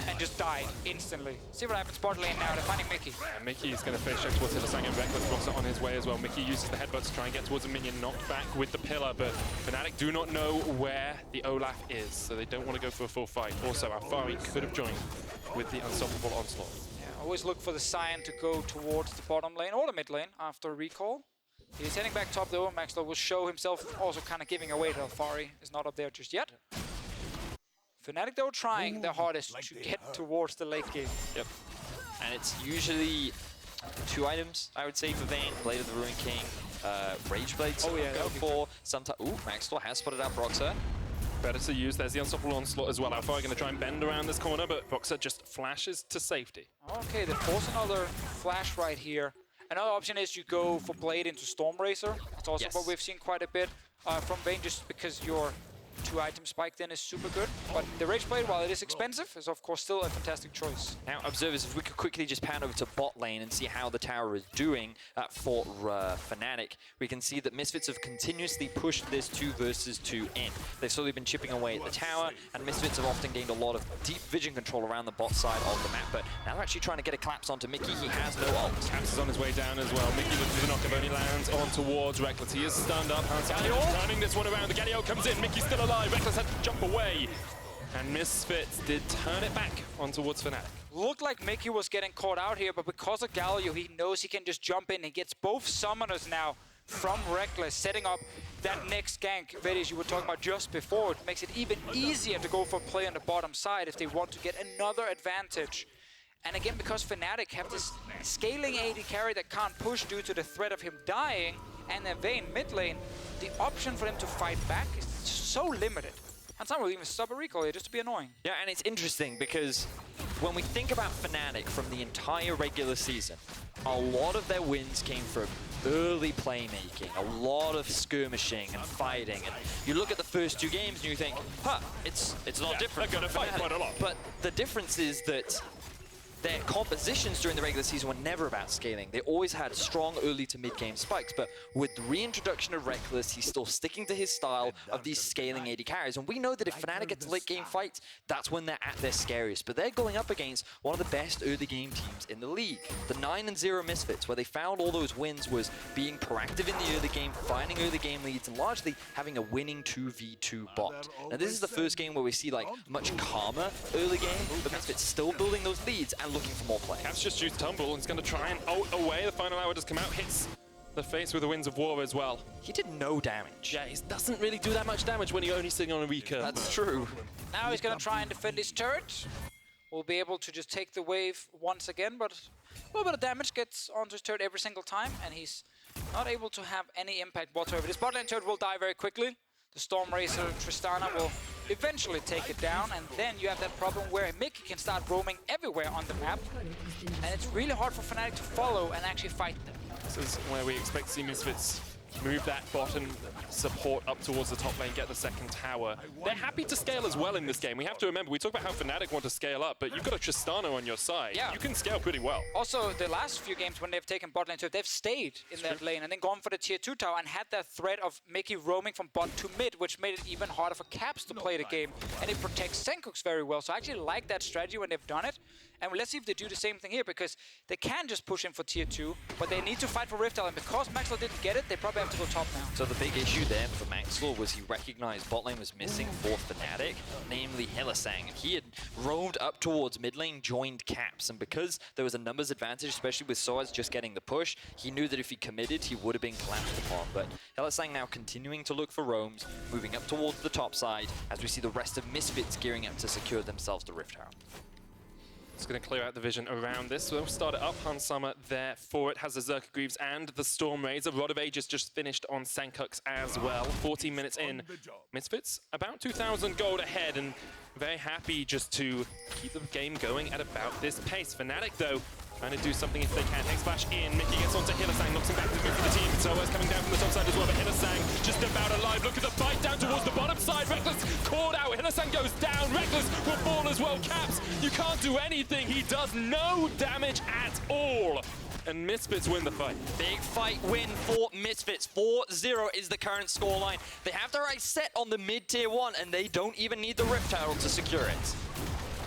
and just died instantly. See what happens bot lane now. They're finding Mickey. And Mickey is going to face check towards Hylissang, and Reckless blocks it on his way as well. Mickey uses the headbutt to try and get towards a minion, knocked back with the pillar, but Fnatic do not know where the Olaf is, so they don't want to go for a full fight. Also, Alfari could have joined with the unstoppable onslaught. Yeah, always look for the Sion to go towards the bottom lane or the mid lane after a recall. He's heading back top though. Maxwell will show himself, also kind of giving away that Alfari is not up there just yet. Fnatic though trying their hardest to get towards the late game. Yep. And it's usually 2 items, I would say, for Vayne. Blade of the Ruin King, Rage Blade. Oh yeah, go for sometimes. Ooh, Maxwell has spotted out Broxer. Better to use. There's the unstoppable onslaught as well. Alfari going to try and bend around this corner, but Broxer just flashes to safety. Okay, they force another flash right here. Another option is you go for Blade into Stormracer. It's also what we've seen quite a bit from Vayne, just because your 2 item spike then is super good. But the Rage Blade, while it is expensive, is of course still a fantastic choice. Now, observers, if we could quickly just pan over to bot lane and see how the tower is doing for Fnatic, we can see that Misfits have continuously pushed this 2 versus 2 in. They've slowly been chipping away at the tower, and Misfits have often gained a lot of deep vision control around the bot side of the map, but now they're actually trying to get a collapse onto Mickey. He has no ult. Caps is on his way down as well. Mickey looking for the knock, only lands on towards Reckless. He is stunned up. Galio turning this one around. The Galio comes in. Mickey's still alive. Reckless had to jump away. And Misfits did turn it back on towards Fnatic. Looked like Mickey was getting caught out here, but because of Galio, he knows he can just jump in. He gets both summoners now from Reckless, setting up that next gank, Vedis, you were talking about just before. It makes it even easier to go for play on the bottom side if they want to get another advantage. And again, because Fnatic have this scaling AD carry that can't push due to the threat of him dying, and then Vayne mid lane, the option for them to fight back is so limited. And some will even stop a recall here just to be annoying. Yeah, and it's interesting because when we think about Fnatic from the entire regular season, a lot of their wins came from early playmaking, a lot of skirmishing and fighting. And you look at the first 2 games and you think, huh, it's not different. They're going to fight quite a lot. But the difference is that their compositions during the regular season were never about scaling. They always had strong early to mid-game spikes, but with the reintroduction of Reckless, he's still sticking to his style of these scaling AD carries. And we know that if Fnatic gets late-game fights, that's when they're at their scariest. But they're going up against one of the best early-game teams in the league. The 9-0 Misfits, where they found all those wins, was being proactive in the early game, finding early-game leads, and largely having a winning 2v2 bot. Now, this is the first game where we see like much calmer early game, but Misfits still building those leads and looking for more plays. Caps just used Tumble and he's going to try and ult away. The final hour does come out, hits the face with the Winds of War as well. He did no damage. Yeah, he doesn't really do that much damage when you're only sitting on a recurve. That's true. Now he's going to try and defend his turret. We'll be able to just take the wave once again, but a little bit of damage gets onto his turret every single time, and he's not able to have any impact whatsoever. This bot lane turret will die very quickly. The Storm Racer Tristana will eventually take it down, and then you have that problem where Mickey can start roaming everywhere on the map, and it's really hard for Fnatic to follow and actually fight them. This is where we expect to see Misfits move that bottom support up towards the top lane, get the second tower. They're happy to scale as well in this game. We have to remember, we talk about how Fnatic want to scale up, but you've got a Tristana on your side. Yeah. You can scale pretty well. Also, the last few games when they've taken bot lane turret, they've stayed in that lane and then gone for the tier 2 tower and had that threat of Mickey roaming from bot to mid, which made it even harder for Caps to play the game. And it protects Senkooks very well. So I actually like that strategy when they've done it. And let's see if they do the same thing here, because they can just push in for tier 2, but they need to fight for Rift Isle, and because Maxwell didn't get it, they probably have to go top now. So the big issue there for Maxwell was he recognized bot lane was missing for Fnatic, namely Hylissang. He had roamed up towards mid lane, joined Caps, and because there was a numbers advantage, especially with Soaz just getting the push, he knew that if he committed, he would have been collapsed upon. But Hylissang now continuing to look for roams, moving up towards the top side, as we see the rest of Misfits gearing up to secure themselves the Rift Tower. It's going to clear out the vision around this. We'll start it up. Hans Summer there for it. Has the Zerka Greaves and the Storm Raider. Rod of Ages just finished on Senkooks as well. 14 minutes in. Misfits about 2,000 gold ahead and very happy just to keep the game going at about this pace. Fnatic, though, trying to do something if they can. X-Flash in. Mickey gets onto Hylissang, knocks him back to the move for the team. Soaz coming down from the top side as well, but Hylissang just about alive. Look at the fight down towards the bottom side. Reckless caught out. Hylissang goes down. Reckless will fall as well. Caps, you can't do anything. He does no damage at all. And Misfits win the fight. Big fight win for Misfits. 4-0 is the current scoreline. They have their eyes set on the mid-tier 1, and they don't even need the Rift Tower to secure it.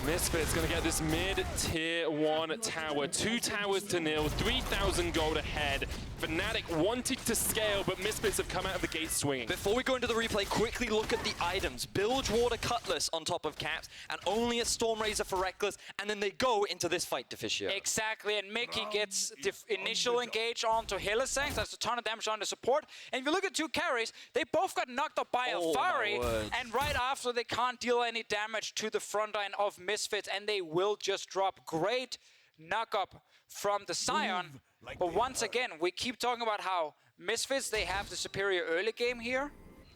Misfits going to get this mid-tier 1 tower. 2 towers to nil, 3,000 gold ahead. Fnatic wanted to scale, but Misfits have come out of the gate swinging. Before we go into the replay, quickly look at the items. Bilgewater Cutlass on top of Caps, and only a Storm Razor for Reckless, and then they go into this fight, Deficio. Exactly, and Mickey gets the initial engage onto Hylissang, so that's a ton of damage on the support. And if you look at 2 carries, they both got knocked up by Alfari, and right after they can't deal any damage to the front line of Misfits, and they will just drop. Great knock-up from the Scion. But once again, we keep talking about how Misfits, they have the superior early game here.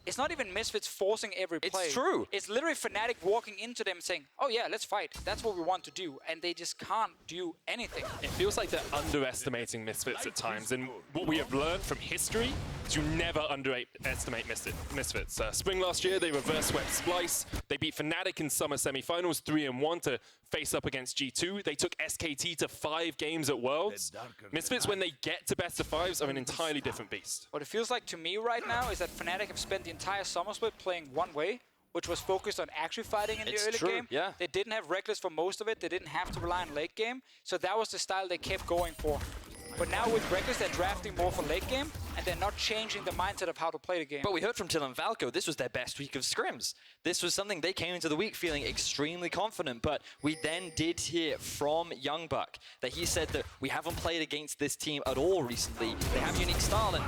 It's not even Misfits forcing every play. It's true. It's literally Fnatic walking into them saying, oh yeah, let's fight. That's what we want to do. And they just can't do anything. It feels like they're underestimating Misfits at times. And what we have learned from history is you never underestimate Misfits. Spring last year, they reverse swept Splice. They beat Fnatic in Summer Semifinals 3-1 to face up against G2. They took SKT to 5 games at Worlds. Misfits, when they get to best of 5s, are an entirely different beast. What it feels like to me right now is that Fnatic have spent the entire Summer Split playing one way, which was focused on actually fighting in the early game. Yeah. They didn't have Reckless for most of it. They didn't have to rely on late game. So that was the style they kept going for. But now with Reckless, they're drafting more for late game, and they're not changing the mindset of how to play the game. But we heard from Till and Falco, this was their best week of scrims. This was something they came into the week feeling extremely confident, but we then did hear from Youngbuck that he said that we haven't played against this team at all recently. They have unique style, and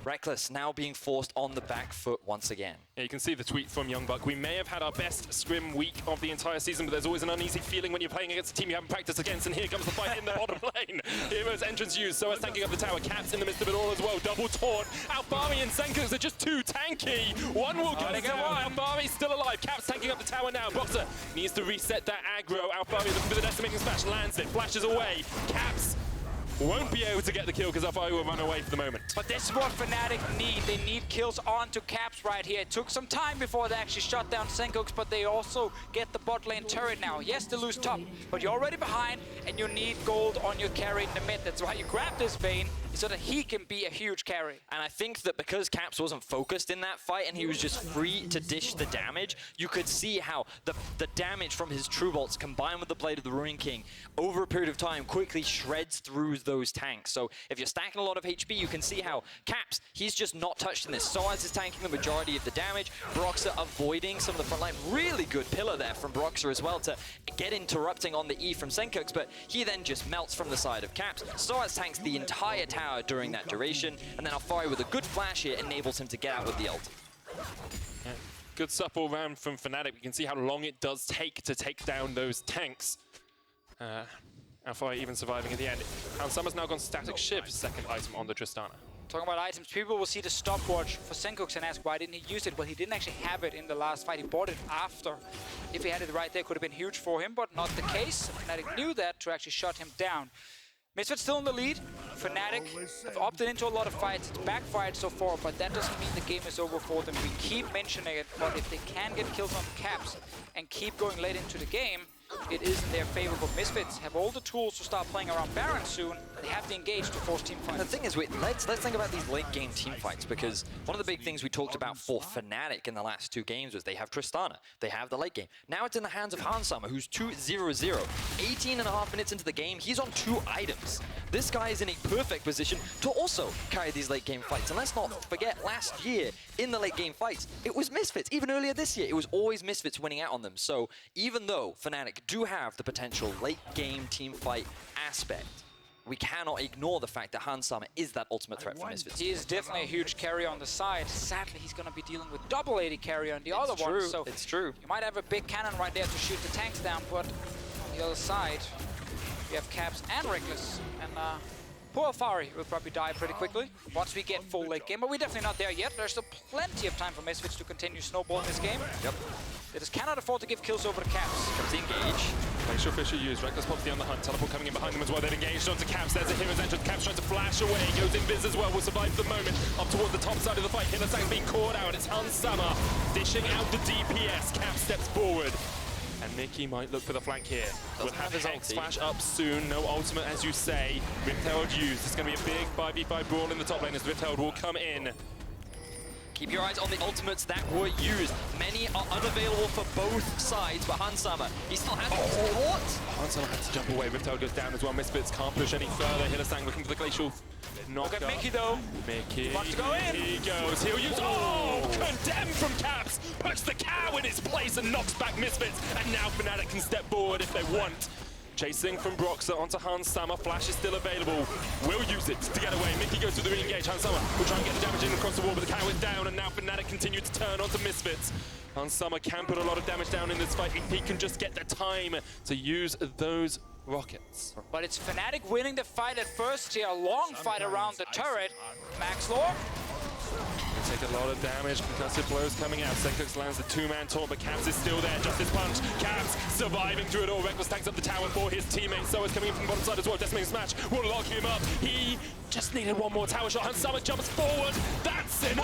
Reckless now being forced on the back foot once again. Yeah, you can see the tweet from Young Buck. We may have had our best scrim week of the entire season, but there's always an uneasy feeling when you're playing against a team you haven't practiced against, and here comes the fight in the bottom lane. Hero's entrance used, so as tanking up the tower. Caps in the midst of it all as well. Double taunt. Alfari and Senkus are just too tanky. One will go down. Alfari's still alive. Caps tanking up the tower now. Boxer needs to reset that aggro. Alfari looking for the decimating smash. Lands it. Flashes away. Caps won't be able to get the kill because Alfari will run away for the moment. But this is what Fnatic need. They need kills onto Caps right here. It took some time before they actually shut down Senkooks, but they also get the bot lane turret now. Yes, they lose top, but you're already behind, and you need gold on your carry in the mid. That's why you grab this Vayne, so that he can be a huge carry. And I think that because Caps wasn't focused in that fight and he was just free to dish the damage, you could see how the damage from his True Bolts combined with the Blade of the Ruin King over a period of time quickly shreds through those tanks. So if you're stacking a lot of HP, you can see how Caps, he's just not touched in this. Soaz is tanking the majority of the damage. Broxer avoiding some of the front line. Really good pillar there from Broxer as well to get interrupting on the E from Senkooks, but he then just melts from the side of Caps. Soaz tanks the entire tower during that duration, and then Alfari with a good flash here enables him to get out with the ult. Yeah. Good supple round from Fnatic. We can see how long it does take to take down those tanks. Alfari even surviving at the end. Summer's now gone Static Shiv, second item on the Tristana. Talking about items, people will see the stopwatch for Senkooks and ask why didn't he use it? Well, he didn't actually have it in the last fight. He bought it after. If he had it right there, it could have been huge for him, but not the case. Fnatic knew that to actually shut him down. Misfits still in the lead. Fnatic have opted into a lot of fights. It's backfired so far, but that doesn't mean the game is over for them. We keep mentioning it, but if they can get kills on Caps and keep going late into the game, it is in their favor. But Misfits have all the tools to start playing around Baron soon. They have to engage to force team fights. The thing is, let's think about these late game team fights, because one of the big things we talked about for Fnatic in the last two games was they have Tristana, they have the late game. Now it's in the hands of Summer, who's 2-0-0. 18.5 minutes into the game, he's on 2 items. This guy is in a perfect position to also carry these late game fights. And let's not forget, last year in the late game fights, it was Misfits. Even earlier this year, it was always Misfits winning out on them. So even though Fnatic do have the potential late game team fight aspect, we cannot ignore the fact that Summer is that ultimate threat for Misfits. He is definitely a huge carry on the side. Sadly, he's going to be dealing with double AD carry on the other one. So it's true. You might have a big cannon right there to shoot the tanks down, but on the other side, we have Caps and Reckless. And poor Alfari will probably die pretty quickly once we get full late game, but we're definitely not there yet. There's still plenty of time for Misfits to continue snowballing this game. Yep. They just cannot afford to give kills over to Caps. Comes the engage. Glacial Fisher used. Reckless pops the on the hunt. Teleport coming in behind them as well. They've engaged onto Caps. There's a hero's entrance. Caps trying to flash away. Goes invis as well. Will survive the moment. Up towards the top side of the fight. Hylissang's being caught out. It's Summer dishing out the DPS. Caps steps forward. And Mickey might look for the flank here. We'll have his Hex flash up soon. No ultimate, as you say. Rift Herald used. It's going to be a big 5v5 brawl in the top lane as Rift Herald will come in. Keep your eyes on the ultimates that were used. Many are unavailable for both sides, but Summer, he still has support. Summer has to jump away. Rift Herald goes down as well. Misfits can't push any further. Hylissang looking for the glacial knock. Look at Mickey though. Mickey, wants to go in. He goes. He'll use. Oh, condemned from Caps. Puts the cow in its place and knocks back Misfits. And now Fnatic can step forward if they want. Chasing from Broxer onto Summer. Flash is still available. Will use it to get away. Mickey goes to the re-engage. Summer will try and get the damage in across the wall, but the cow is down, and now Fnatic continue to turn onto Misfits. Summer can put a lot of damage down in this fight if he can just get the time to use those rockets. But it's Fnatic winning the fight at first here. A long fight around the turret. Max Lore. They take a lot of damage. Concussive blows coming out. Senkooks lands the 2-man taunt, but Caps is still there. Justice punch. Caps surviving through it all. Reckless tanks up the tower for his teammate. So is coming in from the bottom side as well. Decimating smash will lock him up. He just needed one more tower shot. Summer jumps forward. That's it.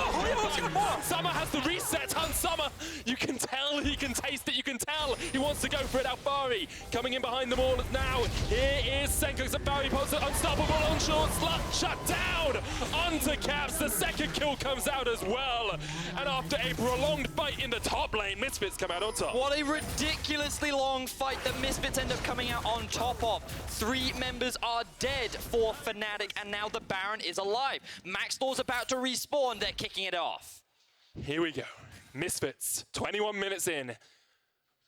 Summer has the reset. Summer, you can tell he can taste it. You can tell he wants to go for it. Alfari coming in behind them all now. Here is Senkooks. Alfari posts it. Unstoppable onshore slut shut down onto Caps. The second kill comes out as well. And after a prolonged fight in the top lane, Misfits come out on top. What a ridiculously long fight that Misfits end up coming out on top of. 3 members are dead for Fnatic, and now the Baron is alive. Max Lore's about to respawn. They're kicking it off. Here we go. Misfits, 21 minutes in.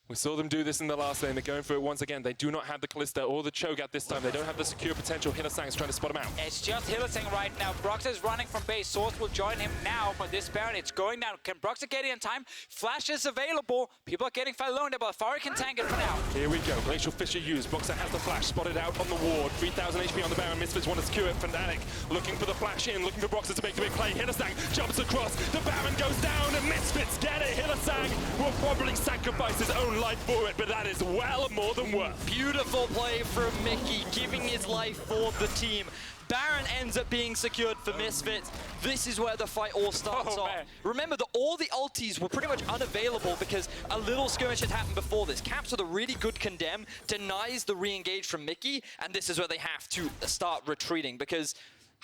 We saw them do this in the last lane. They're going for it once again. They do not have the Kalista or the Cho'Gath this time. They don't have the secure potential. Hylissang's trying to spot him out. It's just Hylissang right now. Broxah is running from base. Source will join him now, but this Baron, it's going down. Can Broxah get it in time? Flash is available. People are getting far alone, but Fari can tank it for now. Here we go. Glacial Fissure used. Broxah has the flash spotted out on the ward. 3,000 HP on the Baron. Misfits want to secure it. Fnatic looking for the flash in, looking for Broxah to make the big play. Hylissang jumps across. The Baron goes down, and Misfits get it. Hylissang will probably sacrifice his own life for it, but that is well more than worth. Beautiful play from Mickey, giving his life for the team. Baron ends up being secured for Misfits. This is where the fight all starts off. Man. Remember that all the ultis were pretty much unavailable because a little skirmish had happened before this. Caps with a really good condemn denies the re-engage from Mickey, and this is where they have to start retreating because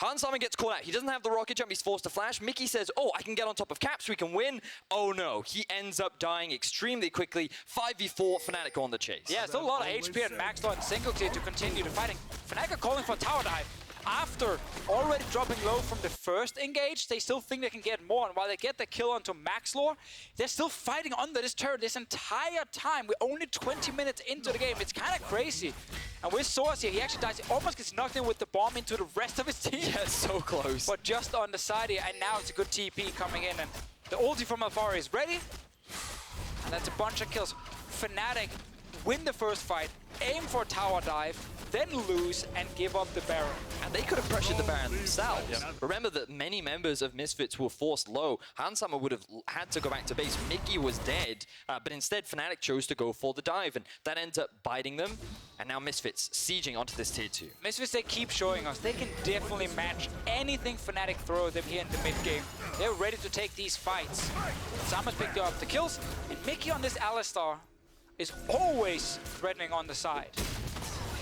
Hylissang gets caught out. He doesn't have the rocket jump. He's forced to flash. Mickey says, oh, I can get on top of Caps. We can win. Oh, no. He ends up dying extremely quickly. 5v4, Fnatic on the chase. Yeah, still a lot of HP and Maxlor and Singles here to continue the fighting. Fnatic are calling for a tower dive. After already dropping low from the first engage, they still think they can get more. And while they get the kill onto Maxlor, they're still fighting under this turret this entire time. We're only 20 minutes into the game. It's kind of crazy. And with Source here, he actually dies. He almost gets knocked in with the bomb into the rest of his team. Yeah, so close. But just on the side here, and now it's a good TP coming in. And the ulti from Alfari is ready. And that's a bunch of kills. Fnatic win the first fight, aim for a tower dive, then lose and give up the Baron. And they could have pressured the Baron themselves. Remember that many members of Misfits were forced low. Hylissang would have had to go back to base. Mickey was dead, but instead Fnatic chose to go for the dive, and that ends up biting them. And now Misfits sieging onto this tier 2. Misfits, they keep showing us they can definitely match anything Fnatic throw them here in the mid game. They're ready to take these fights. Summer's picked up the kills, and Mickey on this Alistar is always threatening on the side.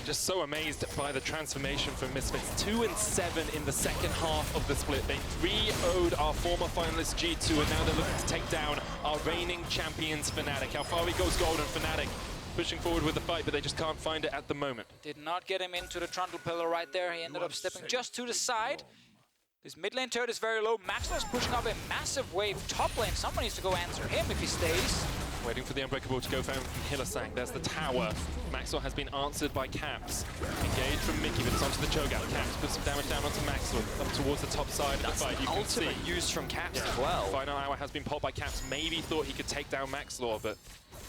Just so amazed by the transformation from Misfits. 2 and 7 in the second half of the split. They 3-0'd our former finalist G2, and now they're looking to take down our reigning champions Fnatic. Alfari goes gold, and Fnatic pushing forward with the fight, but they just can't find it at the moment. Did not get him into the trundle pillar right there. He ended up stepping just to the side. This mid lane turret is very low. Maxwell is pushing up a massive wave. Top lane, someone needs to go answer him if he stays. Waiting for the Unbreakable to go found from Hylissang. There's the tower. Maxwell has been answered by Caps. Engaged from Mickey, but it's onto the Cho'Gath. Caps puts some damage down onto Maxwell. Up towards the top side of the fight, you can see. Ultimate used from Caps as well. Final hour has been popped by Caps. Maybe thought he could take down Maxlor, but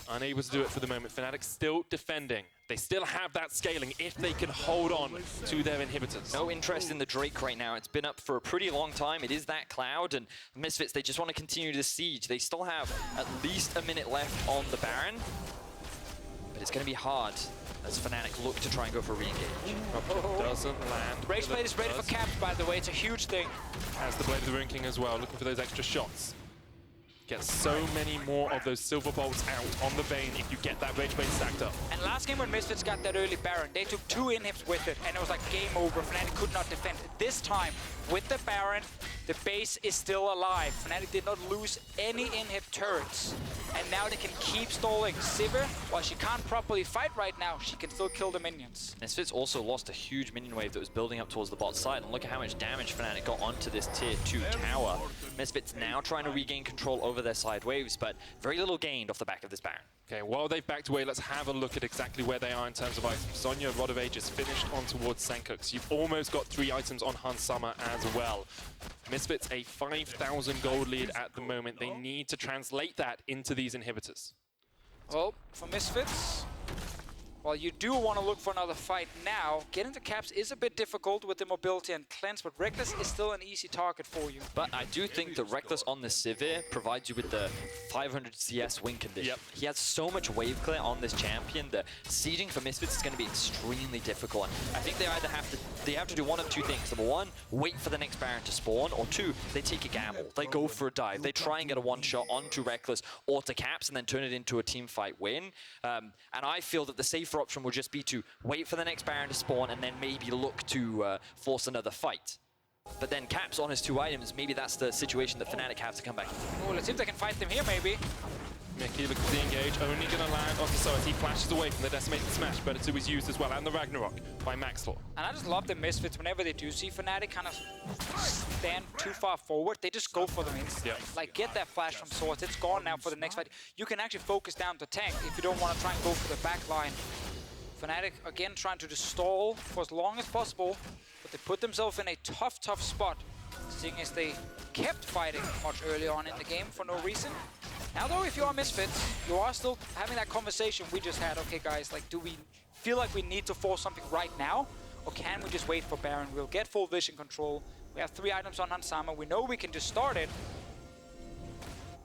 unable to do it for the moment. Fnatic still defending. They still have that scaling if they can hold on to their inhibitors. No interest in the Drake right now. It's been up for a pretty long time. It is that Cloud, and Misfits, they just want to continue the siege. They still have at least a minute left on the Baron, but it's going to be hard as Fnatic look to try and go for re-engage. Doesn't land. Rage Blade is ready for Caps, by the way. It's a huge thing. Has the Blade of the Ruin King as well, looking for those extra shots. Get so many more of those silver bolts out on the Bane if you get that Rage Blade stacked up. And last game when Misfits got that early Baron, they took 2 inhibs with it, and it was like game over. Fnatic could not defend. This time, with the Baron, the base is still alive. Fnatic did not lose any inhib turrets. And now they can keep stalling. Sivir, while she can't properly fight right now, she can still kill the minions. Misfits also lost a huge minion wave that was building up towards the bot side, and look at how much damage Fnatic got onto this tier 2 tower. Misfits now trying to regain control over their side waves, but very little gained off the back of this Baron. Okay, while they've backed away, let's have a look at exactly where they are in terms of items. Sonya, Rod of Ages finished on towards Sankux. You've almost got 3 items on Hylissang as well. Misfits a 5,000 gold lead at the moment. They need to translate that into these inhibitors. Well, for Misfits, while you do want to look for another fight now, getting to Caps is a bit difficult with the mobility and cleanse, but Reckless is still an easy target for you. But I do think the Reckless on the Sivir provides you with the 500 CS win condition. Yep. He has so much wave clear on this champion that sieging for Misfits is going to be extremely difficult. And I think they either have to do one of 2 things. Number 1, wait for the next Baron to spawn, or 2, they take a gamble. They go for a dive. They try and get a one-shot onto Reckless or to Caps and then turn it into a team fight win. And I feel that the safer option would just be to wait for the next Baron to spawn and then maybe look to force another fight. But then Caps on his 2 items, maybe that's the situation that Fnatic have to come back into. Oh, let's see if they can fight them here, maybe. Mickey looking to engage, only going to land onto Soas. He flashes away from the Decimated Smash, but it's always used as well, and the Ragnarok by Maxlor. And I just love the Misfits. Whenever they do see Fnatic kind of stand too far forward, they just go for them instant. Yeah. Like, get that flash from Swords. It's gone now for the next fight. You can actually focus down the tank if you don't want to try and go for the back line. Fnatic, again, trying to just stall for as long as possible, but they put themselves in a tough, tough spot, seeing as they kept fighting much earlier on in the game for no reason. Now though, if you are Misfits, you are still having that conversation we just had. Okay guys, like, do we feel like we need to force something right now? Or can we just wait for Baron? We'll get full vision control. We have 3 items on Hansama. We know we can just start it.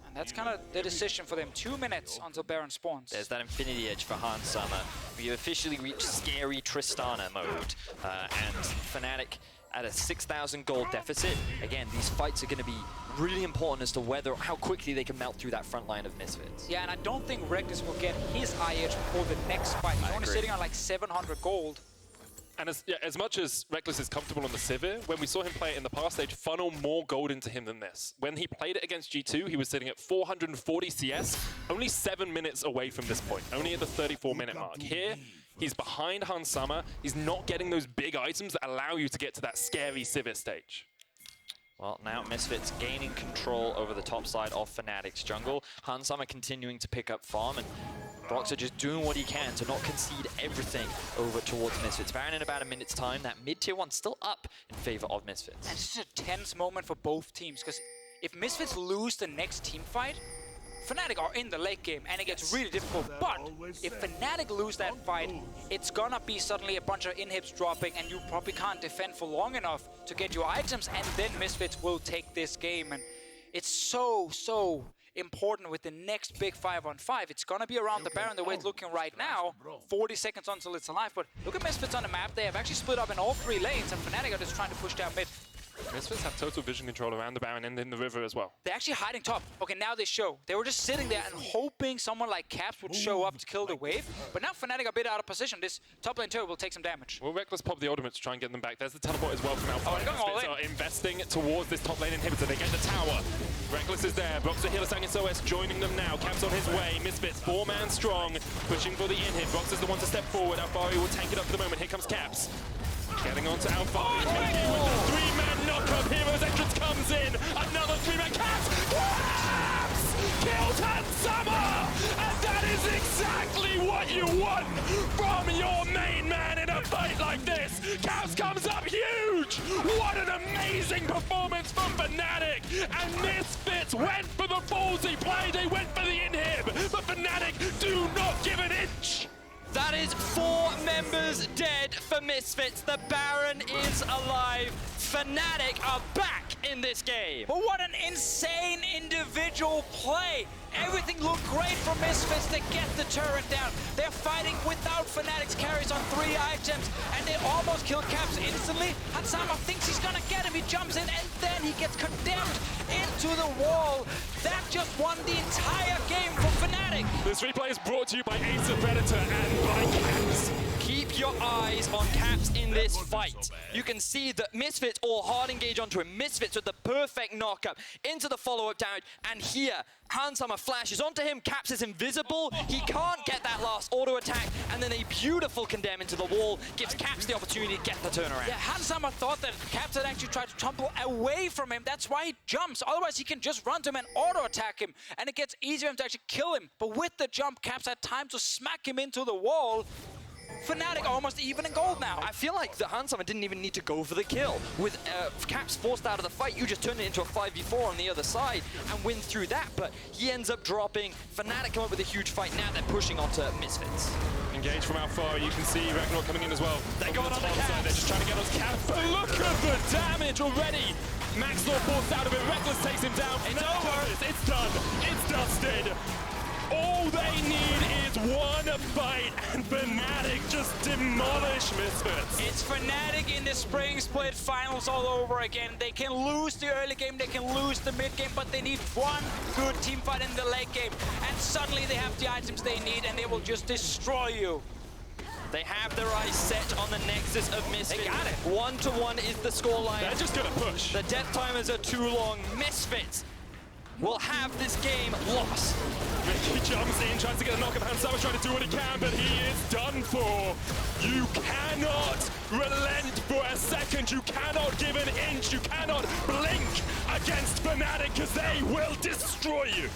And that's kind of the decision for them. 2 minutes until Baron spawns. There's that Infinity Edge for Hansama. We officially reached scary Tristana mode. And Fnatic at a 6,000 gold deficit. Again, these fights are going to be really important as to how quickly they can melt through that front line of Misfits. Yeah, and I don't think Reckless will get his IH before the next fight. He's only sitting on like 700 gold. And as much as Reckless is comfortable on the Sivir, when we saw him play it in the past, they'd funnel more gold into him than this. When he played it against G2, he was sitting at 440 CS, only 7 minutes away from this point, only at the 34-minute mark. Here, he's behind Hansama. He's not getting those big items that allow you to get to that scary Sivir stage. Well, now Misfits gaining control over the top side of Fnatic's jungle. Hansama continuing to pick up farm, and Broxah just doing what he can to not concede everything over towards Misfits. Baron in about a minute's time, that mid-tier one still up in favor of Misfits. And it's just a tense moment for both teams, because if Misfits lose the next team fight, Fnatic are in the late game, and it gets really difficult. But if Fnatic lose that fight, it's gonna be suddenly a bunch of inhibs dropping, and you probably can't defend for long enough to get your items, and then Misfits will take this game. And it's so important with the next big 5-on-5. It's gonna be around the Baron the way it's looking right now. 40 seconds until it's alive, but look at Misfits on the map. They have actually split up in all 3 lanes, and Fnatic are just trying to push down mid. Misfits have total vision control around the Baron and in the river as well. They're actually hiding top. Okay, now they show. They were just sitting there and hoping someone like Caps would show up to kill the wave. But now Fnatic are a bit out of position. This top lane turret will take some damage. Well, Reckless pop the ultimate to try and get them back. There's the teleport as well from Alpha. they're going all in. Are investing towards this top lane inhibitor. They get the tower. Reckless is there. FNC Hylissang and SOS joining them now. Caps on his way. Misfits, 4-man strong, pushing for the inhib. Brox is the one to step forward. Alfari will tank it up for the moment. Here comes Caps. Getting onto Alfari. Mickey with the 3-man knock-up. Hero's entrance comes in. Another 3-man Caps! Caps! Killed Hansama! And that is exactly what you want from your main man in a fight like this. Caps comes up huge! What an amazing performance from Fnatic! And Misfits went for the ballsy play. They went for the inhib. But Fnatic do not give an inch. That is 4 members dead for Misfits. The Baron is alive. Fnatic are back in this game. But what an insane individual play. Everything looked great for Misfits to get the turret down. They're fighting without Fnatic's carries on 3 items, and they almost kill Caps instantly. Hansama thinks he's gonna get him. He jumps in, and then he gets condemned into the wall. That just won the entire game for Fnatic. This replay is brought to you by Ace of Predator and by Caps. Keep your eyes on Caps in this fight. You can see that Misfits all hard engage onto him. Misfits with the perfect knockup into the follow-up damage, and here Hansama flashes onto him. Caps is invisible. He can't get that last auto attack, and then a beautiful condemn into the wall gives Caps the opportunity to get the turnaround. Yeah, Hansama thought that Caps had actually tried to tumble away from him. That's why he jumps. Otherwise, he can just run to him and auto attack him, and it gets easier for him to actually kill him. But with the jump, Caps had time to smack him into the wall. Fnatic are almost even in gold now. I feel like the Hansama didn't even need to go for the kill. With Caps forced out of the fight, you just turn it into a 5v4 on the other side and win through that, but he ends up dropping. Fnatic come up with a huge fight. Now they're pushing onto Misfits. Engage from Alfari. You can see Ragnarok coming in as well. They're going on the Caps. They're just trying to get those Caps. But look at the damage already. Maxlor forced out of it. Reckless takes him down. It's over. It's done. It's dusted. All they need is one fight, and Fnatic just demolish Misfits. It's Fnatic in the Spring Split Finals all over again. They can lose the early game, they can lose the mid game, but they need one good team fight in the late game. And suddenly they have the items they need, and they will just destroy you. They have their eyes set on the nexus of Misfits. They got it. 1-1 is the scoreline. They're just gonna push. The death timers are too long. Misfits will have this game lost. He jumps in, tries to get a knock-up. Hansama's trying to do what he can, but he is done for. You cannot relent for a second. You cannot give an inch. You cannot blink against Fnatic, because they will destroy you.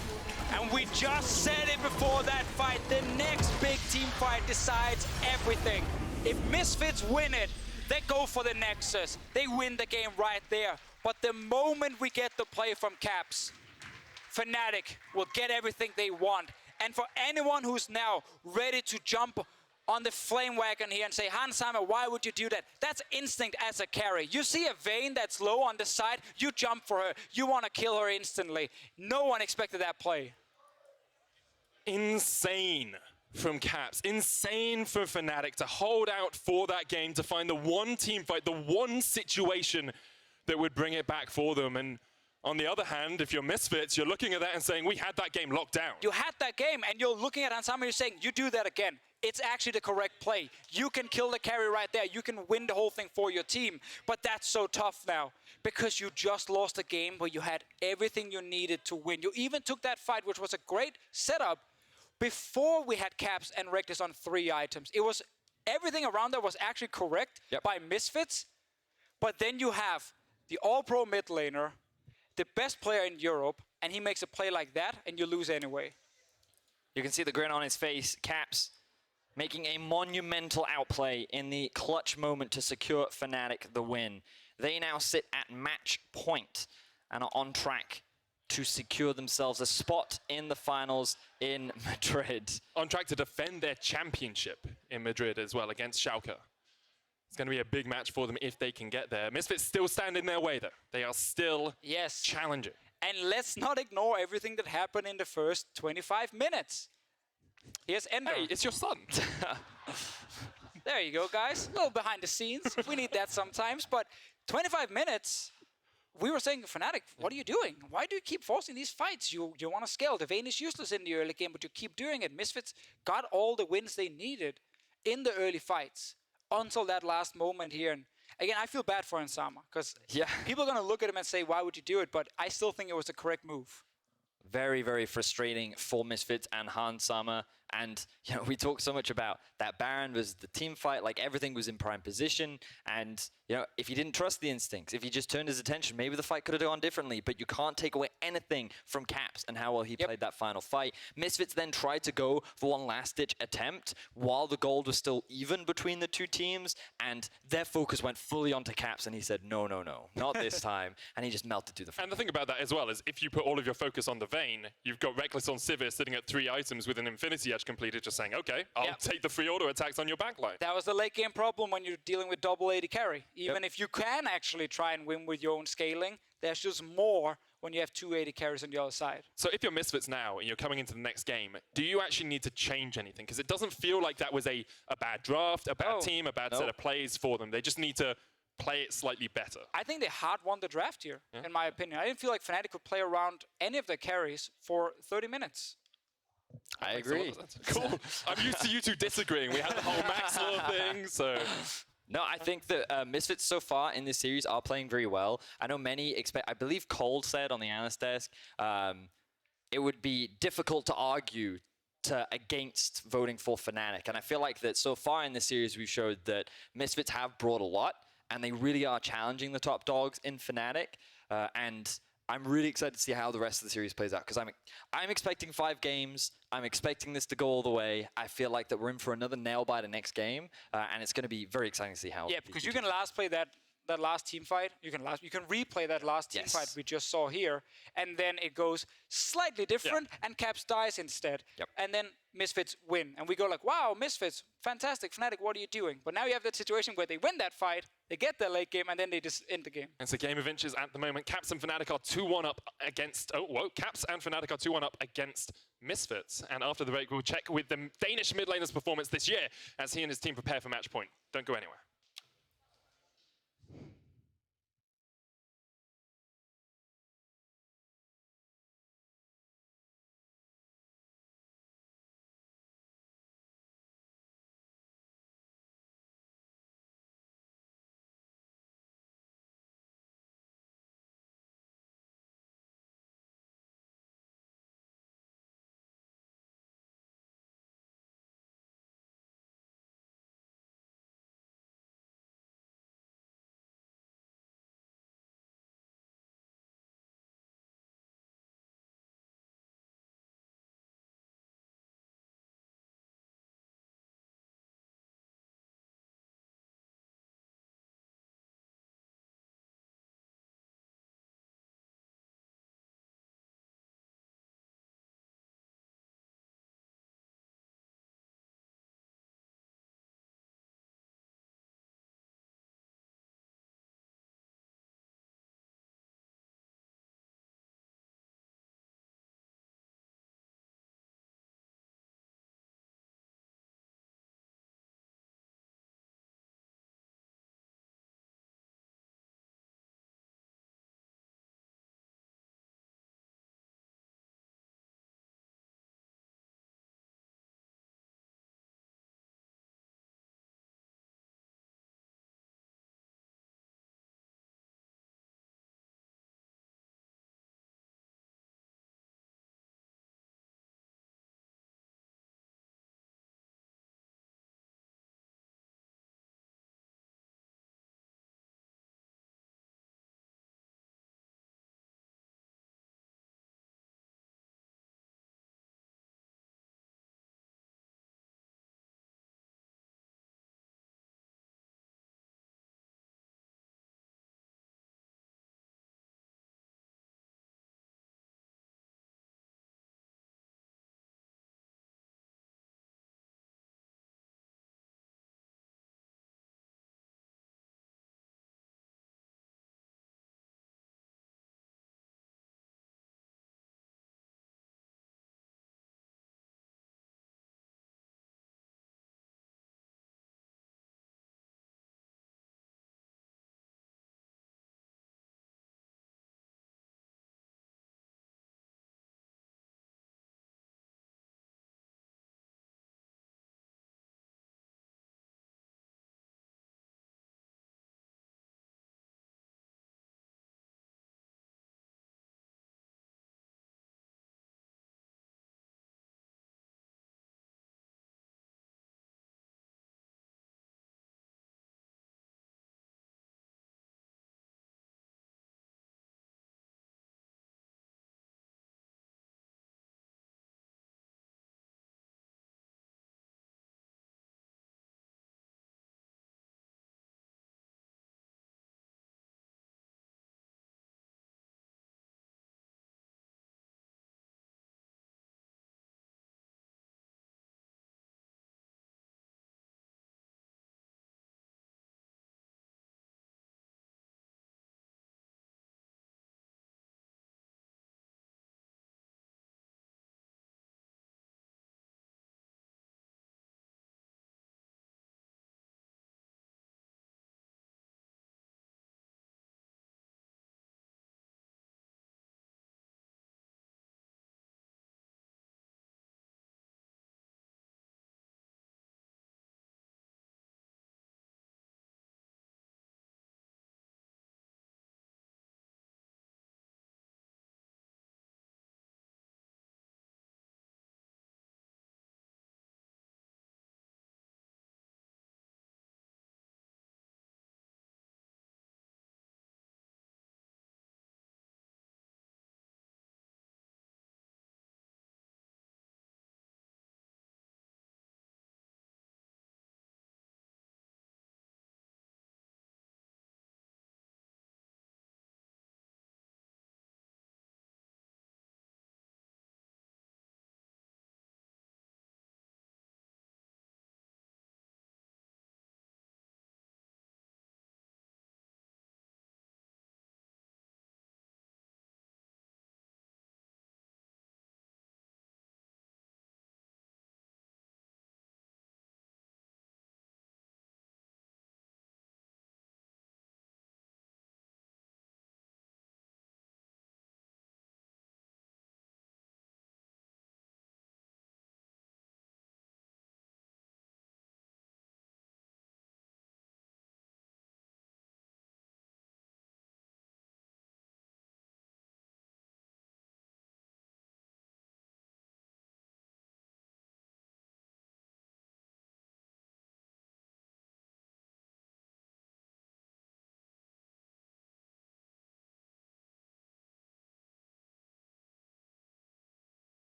And we just said it before that fight. The next big team fight decides everything. If Misfits win it, they go for the Nexus. They win the game right there. But the moment we get the play from Caps, Fnatic will get everything they want. And for anyone who's now ready to jump on the flame wagon here and say, Hansama, why would you do that? That's instinct as a carry. You see a Vayne that's low on the side, you jump for her. You want to kill her instantly. No one expected that play. Insane from Caps, insane for Fnatic to hold out for that game, to find the one team fight, the one situation that would bring it back for them. And on the other hand, if you're Misfits, you're looking at that and saying, we had that game locked down. You had that game, and you're looking at Hansama, you're saying, you do that again. It's actually the correct play. You can kill the carry right there. You can win the whole thing for your team. But that's so tough now, because you just lost a game where you had everything you needed to win. You even took that fight, which was a great setup, before we had Caps and Reckless on 3 items. It was, everything around that was actually correct by Misfits. But then you have the all-pro mid laner, the best player in Europe, and he makes a play like that, and you lose anyway. You can see the grin on his face. Caps making a monumental outplay in the clutch moment to secure Fnatic the win. They now sit at match point and are on track to secure themselves a spot in the finals in Madrid. On track to defend their championship in Madrid as well against Schalke. It's going to be a big match for them if they can get there. Misfits still stand in their way, though. They are still challenging. And let's not ignore everything that happened in the first 25 minutes. Here's Ender. Hey, it's your son. There you go, guys. A little behind the scenes. We need that sometimes. But 25 minutes, we were saying, Fnatic, what are you doing? Why do you keep forcing these fights? You want to scale. The Vayne is useless in the early game, but you keep doing it. Misfits got all the wins they needed in the early fights until that last moment here. And again, I feel bad for Hansama, because people are going to look at him and say, why would you do it? But I still think it was the correct move. Very, very frustrating for Misfits and Hansama. And, you know, we talked so much about that Baron was the team fight, like everything was in prime position. And, you know, if he didn't trust the instincts, if he just turned his attention, maybe the fight could have gone differently. But you can't take away anything from Caps and how well he played that final fight. Misfits then tried to go for one last-ditch attempt while the gold was still even between the two teams. And their focus went fully onto Caps. And he said, no, no, no, not this time. And he just melted through the fight. And the thing about that as well is if you put all of your focus on the Vayne, you've got Reckless on Sivir sitting at 3 items with an Infinity Edge completed, just saying, okay, I'll take the free auto attacks on your backline. That was the late game problem when you're dealing with double AD carry. Even if you can actually try and win with your own scaling, there's just more when you have 2 AD carries on the other side. So if you're Misfits now and you're coming into the next game, do you actually need to change anything? Because it doesn't feel like that was a bad draft, a bad team, a bad set of plays for them. They just need to play it slightly better. I think they hard won the draft here, in my opinion. I didn't feel like Fnatic could play around any of their carries for 30 minutes. I agree. Cool. I'm used to you two disagreeing. We had the whole Max Law thing, so... No, I think that Misfits so far in this series are playing very well. I know many expect, I believe Cole said on the analyst desk, it would be difficult to argue against voting for Fnatic. And I feel like that so far in this series, we've showed that Misfits have brought a lot, and they really are challenging the top dogs in Fnatic. And I'm really excited to see how the rest of the series plays out, because I'm expecting 5 games. I'm expecting this to go all the way. I feel like that we're in for another nail biter next game, and it's going to be very exciting to see how. Yeah, because you can last play that last team fight. You can replay that last team fight we just saw here, and then it goes slightly different, and Caps dies instead, and then Misfits win, and we go like, wow, Misfits, fantastic, Fnatic, what are you doing? But now you have that situation where they win that fight, they get their late game, and then they just end the game. It's a game of inches at the moment. Caps and Fnatic are 2-1 up against... Oh, whoa. Caps and Fnatic are 2-1 up against Misfits. And after the break, we'll check with the Danish mid laner's performance this year as he and his team prepare for match point. Don't go anywhere.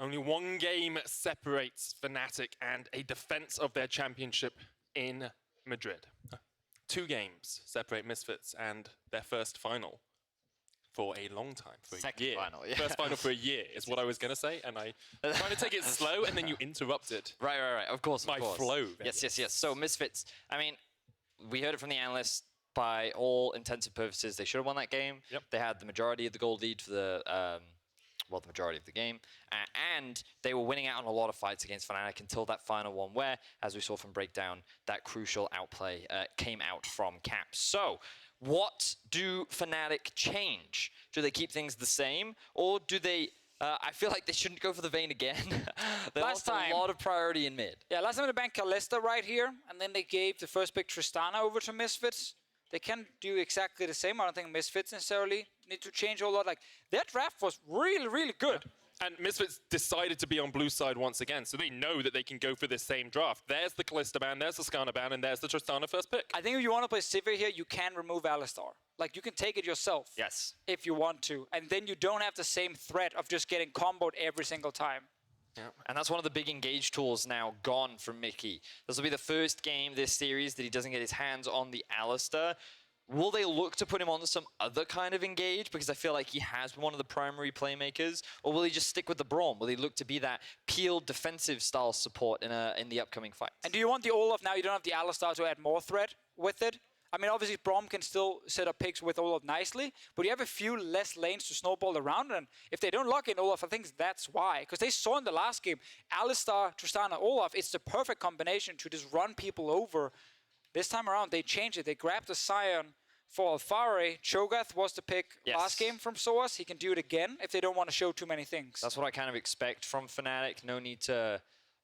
Only one game separates Fnatic and a defense of their championship in Madrid. 2 games separate Misfits and their first final for a long time, for Second a year. final, yeah. First final for a year is what I was going to say, and I trying to take it slow, and then you interrupted. Right. Of course, My flow. Yes. So Misfits, I mean, we heard it from the analysts. By all intents and purposes, they should have won that game. Yep. They had the majority of the gold lead for the, the majority of the game. And they were winning out on a lot of fights against Fnatic until that final one where, as we saw from Breakdown, that crucial outplay came out from Caps. So, what do Fnatic change? Do they keep things the same? Or do they... I feel like they shouldn't go for the Vayne again. They lost a lot of priority in mid. Yeah, last time they banned Kalista right here, and then they gave the first pick Tristana over to Misfits. They can do exactly the same. I don't think Misfits necessarily need to change a whole lot. Like, their draft was really good. And Misfits decided to be on blue side once again, so they know that they can go for this same draft. There's the Kalista ban, there's the Skarner ban, and there's the Tristana first pick. I think if you want to play Sivir here, you can remove Alistar. Like, you can take it yourself. Yes. If you want to. And then you don't have the same threat of just getting comboed every single time. Yeah. And that's one of the big engage tools now gone from Mickey. This will be the first game this series that he doesn't get his hands on the Alistar. Will they look to put him on some other kind of engage? Because I feel like he has been one of the primary playmakers. Or will he just stick with the Braum? Will he look to be that peeled defensive style support in the upcoming fight? And do you want the Olaf now? You don't have the Alistar to add more threat with it? I mean, obviously, Braum can still set up picks with Olaf nicely, but you have a few less lanes to snowball around, and if they don't lock in Olaf, I think that's why. Because they saw in the last game, Alistar, Tristana, Olaf, it's the perfect combination to just run people over. This time around, they changed it. They grabbed the Scion for Alphari. Cho'Gath was the pick last game from Soaz. He can do it again if they don't want to show too many things. That's what I kind of expect from Fnatic. No need to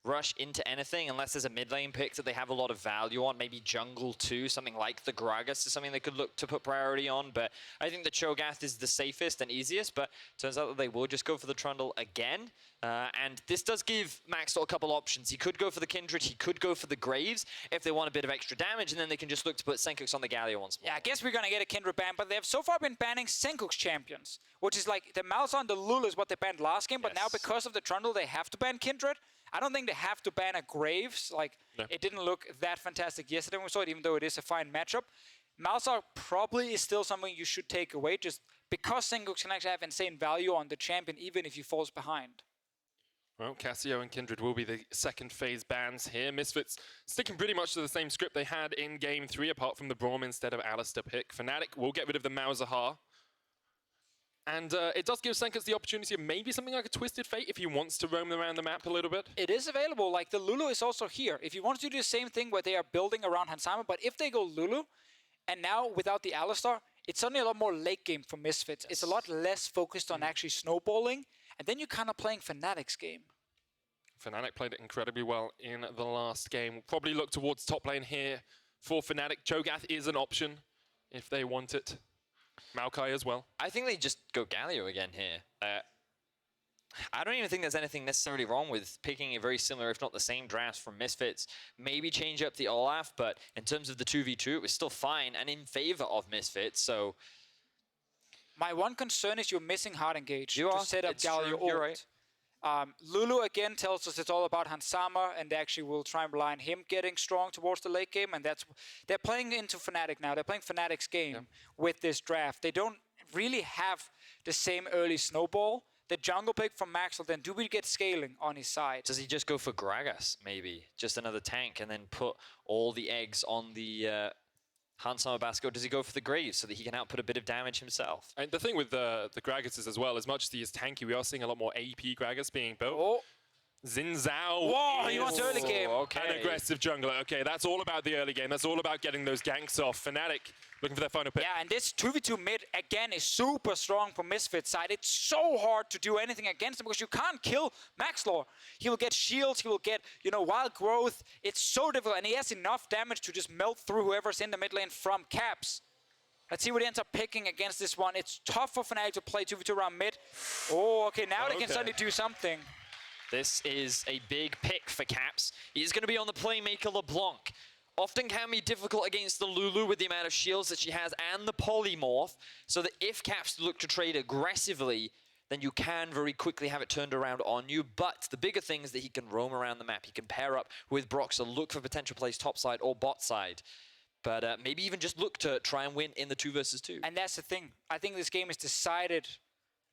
rush into anything unless there's a mid lane pick that they have a lot of value on. Maybe jungle too, something like the Gragas is something they could look to put priority on. But I think the Cho'Gath is the safest and easiest, but turns out that they will just go for the Trundle again. And this does give Maxwell a couple options. He could go for the Kindred, he could go for the Graves if they want a bit of extra damage, and then they can just look to put Senkux on the Galio once more. Yeah, I guess we're going to get a Kindred ban, but they have so far been banning Senkux champions, which is like the Malzahn and the Lul is what they banned last game, but now because of the Trundle, they have to ban Kindred. I don't think they have to ban a Graves. Like, it didn't look that fantastic yesterday when we saw it, even though it is a fine matchup. Malzahn probably is still something you should take away, just because Senkux can actually have insane value on the champion, even if he falls behind. Well, Cassio and Kindred will be the second phase bans here. Misfits sticking pretty much to the same script they had in Game 3, apart from the Braum instead of Alistar pick. Fnatic will get rid of the Malzahar. And it does give Senkux the opportunity of maybe something like a Twisted Fate if he wants to roam around the map a little bit. It is available. Like, the Lulu is also here. If you want to do the same thing where they are building around Hansama, but if they go Lulu, and now without the Alistar, it's suddenly a lot more late game for Misfits. It's a lot less focused on actually snowballing, and then you're kind of playing Fnatic's game. Fnatic played it incredibly well in the last game. Probably look towards top lane here for Fnatic. Cho'Gath is an option if they want it. Maokai as well. I think they just go Galio again here. I don't even think there's anything necessarily wrong with picking a very similar, if not the same draft from Misfits. Maybe change up the Olaf, but in terms of the 2v2, it was still fine and in favor of Misfits, so... My one concern is you're missing hard engage You to are. set up It's Galio true. ult. You're right. Lulu again tells us it's all about Hansama, and they actually will try and rely on him getting strong towards the late game, and they're playing into Fnatic now. They're playing Fnatic's game with this draft. They don't really have the same early snowball. The jungle pick from Maxwell, then do we get scaling on his side? Does he just go for Gragas, maybe? Just another tank, and then put all the eggs on the Hansama basket? Or does he go for the Graves so that he can output a bit of damage himself? And the thing with the Gragas as well, as much as he is tanky, we are seeing a lot more AP Gragas being built. Oh. Xin Zhao. Whoa, he wants early game. An aggressive jungler. Okay, that's all about the early game. That's all about getting those ganks off. Fnatic looking for their final pick. Yeah, and this 2v2 mid, again, is super strong from Misfits side. It's so hard to do anything against him because you can't kill Maxlor. He will get shields, he will get, wild growth. It's so difficult, and he has enough damage to just melt through whoever's in the mid lane from Caps. Let's see what he ends up picking against this one. It's tough for Fnatic to play 2v2 around mid. Oh, okay, now they can suddenly do something. This is a big pick for Caps. He's going to be on the playmaker LeBlanc. Often can be difficult against the Lulu with the amount of shields that she has and the polymorph, so that if Caps look to trade aggressively, then you can very quickly have it turned around on you. But the bigger thing is that he can roam around the map. He can pair up with Broxah, look for potential plays top side or bot side. But maybe even just look to try and win in the 2 versus 2. And that's the thing. I think this game is decided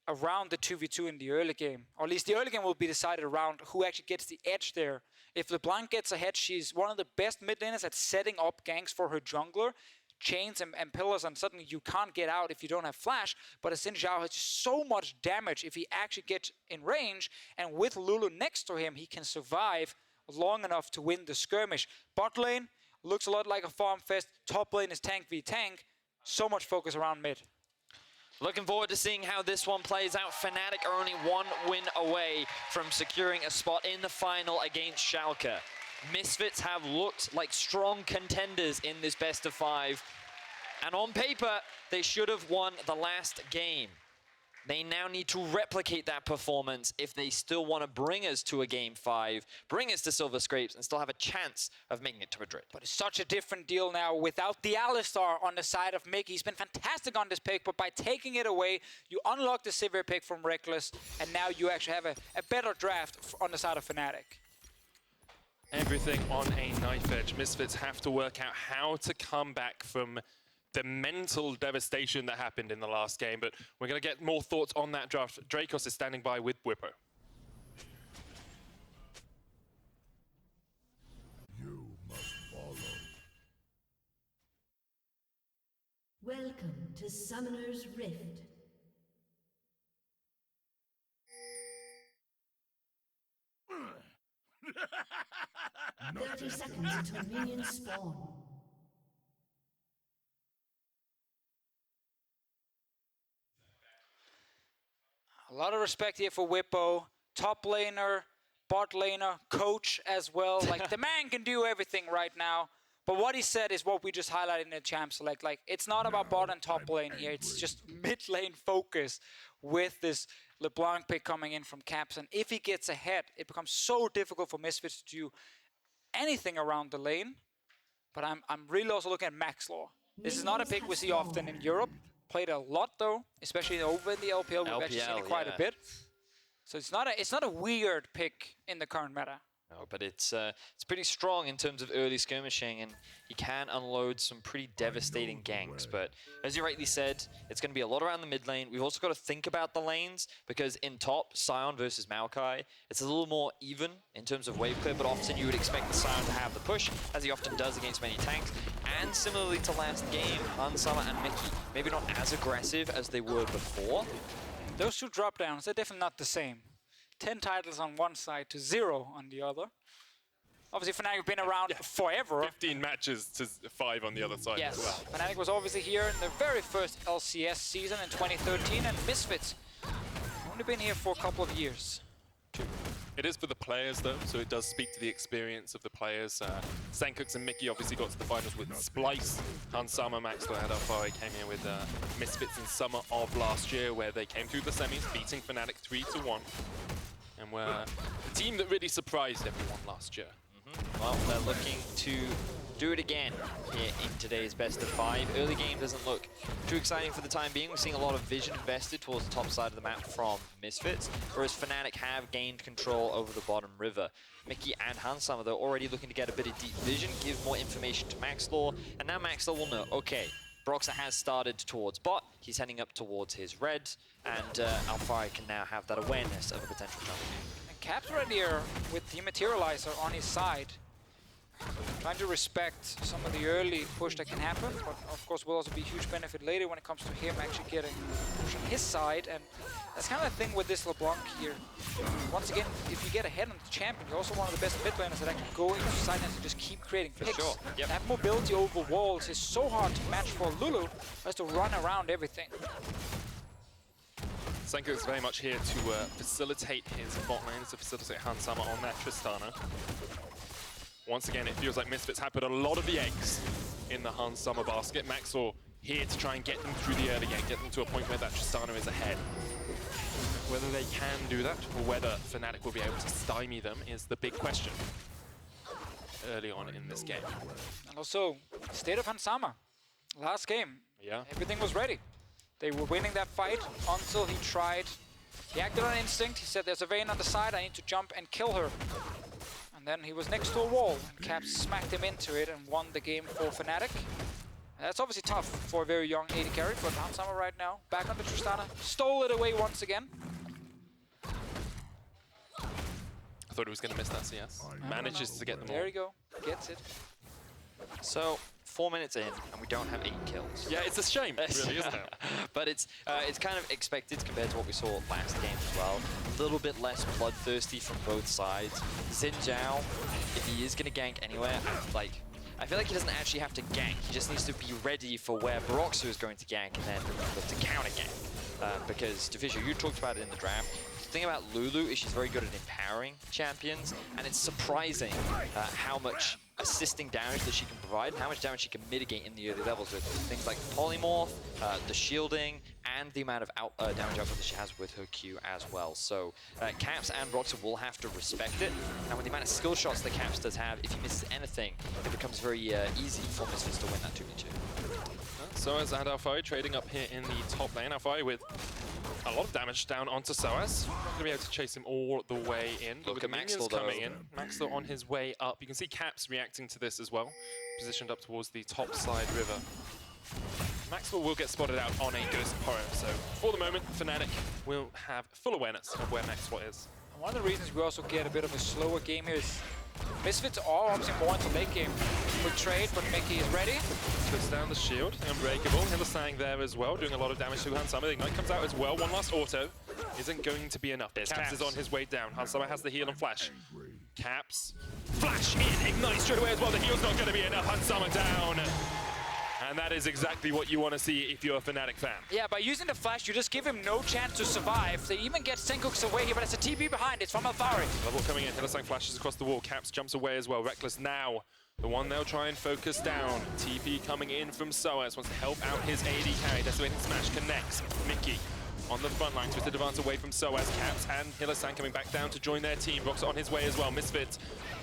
around the 2v2 in the early game. Or at least the early game will be decided around who actually gets the edge there. If LeBlanc gets ahead, she's one of the best mid laners at setting up ganks for her jungler. Chains and pillars, and suddenly you can't get out if you don't have flash. But Xin Zhao has just so much damage if he actually gets in range, and with Lulu next to him, he can survive long enough to win the skirmish. Bot lane looks a lot like a farm fest. Top lane is tank v tank. So much focus around mid. Looking forward to seeing how this one plays out. Fnatic are only 1 win away from securing a spot in the final against Schalke. Misfits have looked like strong contenders in this best of 5. And on paper, they should have won the last game. They now need to replicate that performance if they still want to bring us to a game 5, bring us to Silver Scrapes, and still have a chance of making it to Madrid. But it's such a different deal now without the Alistar on the side of Mickey. He's been fantastic on this pick, but by taking it away, you unlock the Sivir pick from Reckless, and now you actually have a better draft on the side of Fnatic. Everything on a knife edge. Misfits have to work out how to come back from the mental devastation that happened in the last game, but we're going to get more thoughts on that draft. Dracos is standing by with Whippo. You must follow. Welcome to Summoner's Rift. Not 30 seconds until minions spawn. A lot of respect here for Whippo. Top laner, bot laner, coach as well. Like, the man can do everything right now. But what he said is what we just highlighted in the champ select. Like, it's not about bot and top lane here. It's just mid lane focus with this LeBlanc pick coming in from Caps. And if he gets ahead, it becomes so difficult for Misfits to do anything around the lane. But I'm really also looking at Maxlaw. This is not a pick we see often in Europe. Played a lot though, especially over in the LPL. We've actually seen it quite a bit. So it's not a weird pick in the current meta. No, but it's pretty strong in terms of early skirmishing, and he can unload some pretty devastating ganks. But as you rightly said, it's going to be a lot around the mid lane. We've also got to think about the lanes, because in top, Sion versus Maokai, it's a little more even in terms of wave clear, but often you would expect the Sion to have the push, as he often does against many tanks. And similarly to last game, Hansama and Mickey, maybe not as aggressive as they were before. Those two drop downs, they're definitely not the same. 10 titles on one side to 0 on the other. Obviously, Fnatic have been around forever. 15 matches to 5 on the other side as well. Fnatic was obviously here in their very first LCS season in 2013, and Misfits only been here for a couple of years. It is for the players though, so it does speak to the experience of the players. Sankux and Mickey obviously got to the finals with Splice. Hansama, Maxwell, and Alfari came here with Misfits in summer of last year, where they came through the semis, beating Fnatic 3-1. And were the team that really surprised everyone last year. Well, they're looking to do it again here in today's best of 5. Early game doesn't look too exciting for the time being. We're seeing a lot of vision invested towards the top side of the map from Misfits, whereas Fnatic have gained control over the bottom river. Mickey and Hansama, they're already looking to get a bit of deep vision, give more information to Maxlaw, and now Maxlaw will know, okay, Broxah has started towards bot, he's heading up towards his red, and Alfari can now have that awareness of a potential jungle. And Caps right here with the Materializer on his side. Trying to respect some of the early push that can happen, but of course will also be a huge benefit later when it comes to him actually getting push on his side. And that's kind of the thing with this LeBlanc here. Once again, if you get ahead on the champion, you're also one of the best mid laners that actually go into side and just keep creating picks. Sure. Yep. That mobility over walls is so hard to match for Lulu, has to run around everything. Senko is very much here to facilitate his bot lanes, to facilitate Hansama on that Tristana. Once again, it feels like Misfits have put a lot of the eggs in the Hansama basket. Maxwell here to try and get them through the early game, get them to a point where that Tristana is ahead. Whether they can do that, or whether Fnatic will be able to stymie them, is the big question early on in this game. And also, state of Hansama. Last game, Yeah. everything was ready. They were winning that fight until he tried He acted on instinct. He said, there's a Vayne on the side, I need to jump and kill her. And then he was next to a wall, and Caps smacked him into it and won the game for Fnatic. And that's obviously tough for a very young AD carry, but Hansama right now, back on the Tristana, stole it away once again. I thought he was going to miss that CS. Manages to get them all. There you go, gets it. So 4 minutes in, and we don't have 8 kills. Yeah, it's a shame, really, isn't it? But it's kind of expected compared to what we saw last game as well. A little bit less bloodthirsty from both sides. Xin Zhao, if he is going to gank anywhere, I feel like he doesn't actually have to gank. He just needs to be ready for where Baroxer is going to gank and then look to counter gank. Because, Devisha, you talked about it in the draft. The thing about Lulu is she's very good at empowering champions, and it's surprising how much assisting damage that she can provide, and how much damage she can mitigate in the early levels with things like polymorph, the shielding, and the amount of damage output that she has with her Q as well. So Caps and Roxer will have to respect it, and with the amount of skill shots that Caps does have, if he misses anything, it becomes very easy for Misfits to win that 2v2. Soaz and Alfari trading up here in the top lane. Alfari with a lot of damage down onto Soaz. Not going to be able to chase him all the way in. But Look with at the minions Maxwell, coming in, Maxwell on his way up. You can see Caps reacting to this as well. Positioned up towards the top side river. Maxwell will get spotted out on a Ghost Porro. So for the moment, Fnatic will have full awareness of where Maxwell is. And one of the reasons we also get a bit of a slower game here is Misfits are obviously more into late game with trade, but Mickey is ready. Puts down the shield, unbreakable. Hylissang there as well, doing a lot of damage to Hansama. The Ignite comes out as well. One last auto isn't going to be enough. Caps is on his way down. Hansama has the heal and flash. Caps, flash in, Ignite straight away as well. The heal's not going to be enough. Hansama down. And that is exactly what you want to see if you're a Fnatic fan. Yeah, by using the flash, you just give him no chance to survive. They even get Senkooks away here, but it's a TP behind. It's from Alfari. Level coming in. Hylissang flashes across the wall. Caps jumps away as well. Reckless now. The one they'll try and focus down. TP coming in from Soaz. Wants to help out his AD carry. Desolating Smash connects. Mickey on the front line. Twisted advance away from Soaz. Caps and Hylissang coming back down to join their team. Roxer on his way as well. Misfits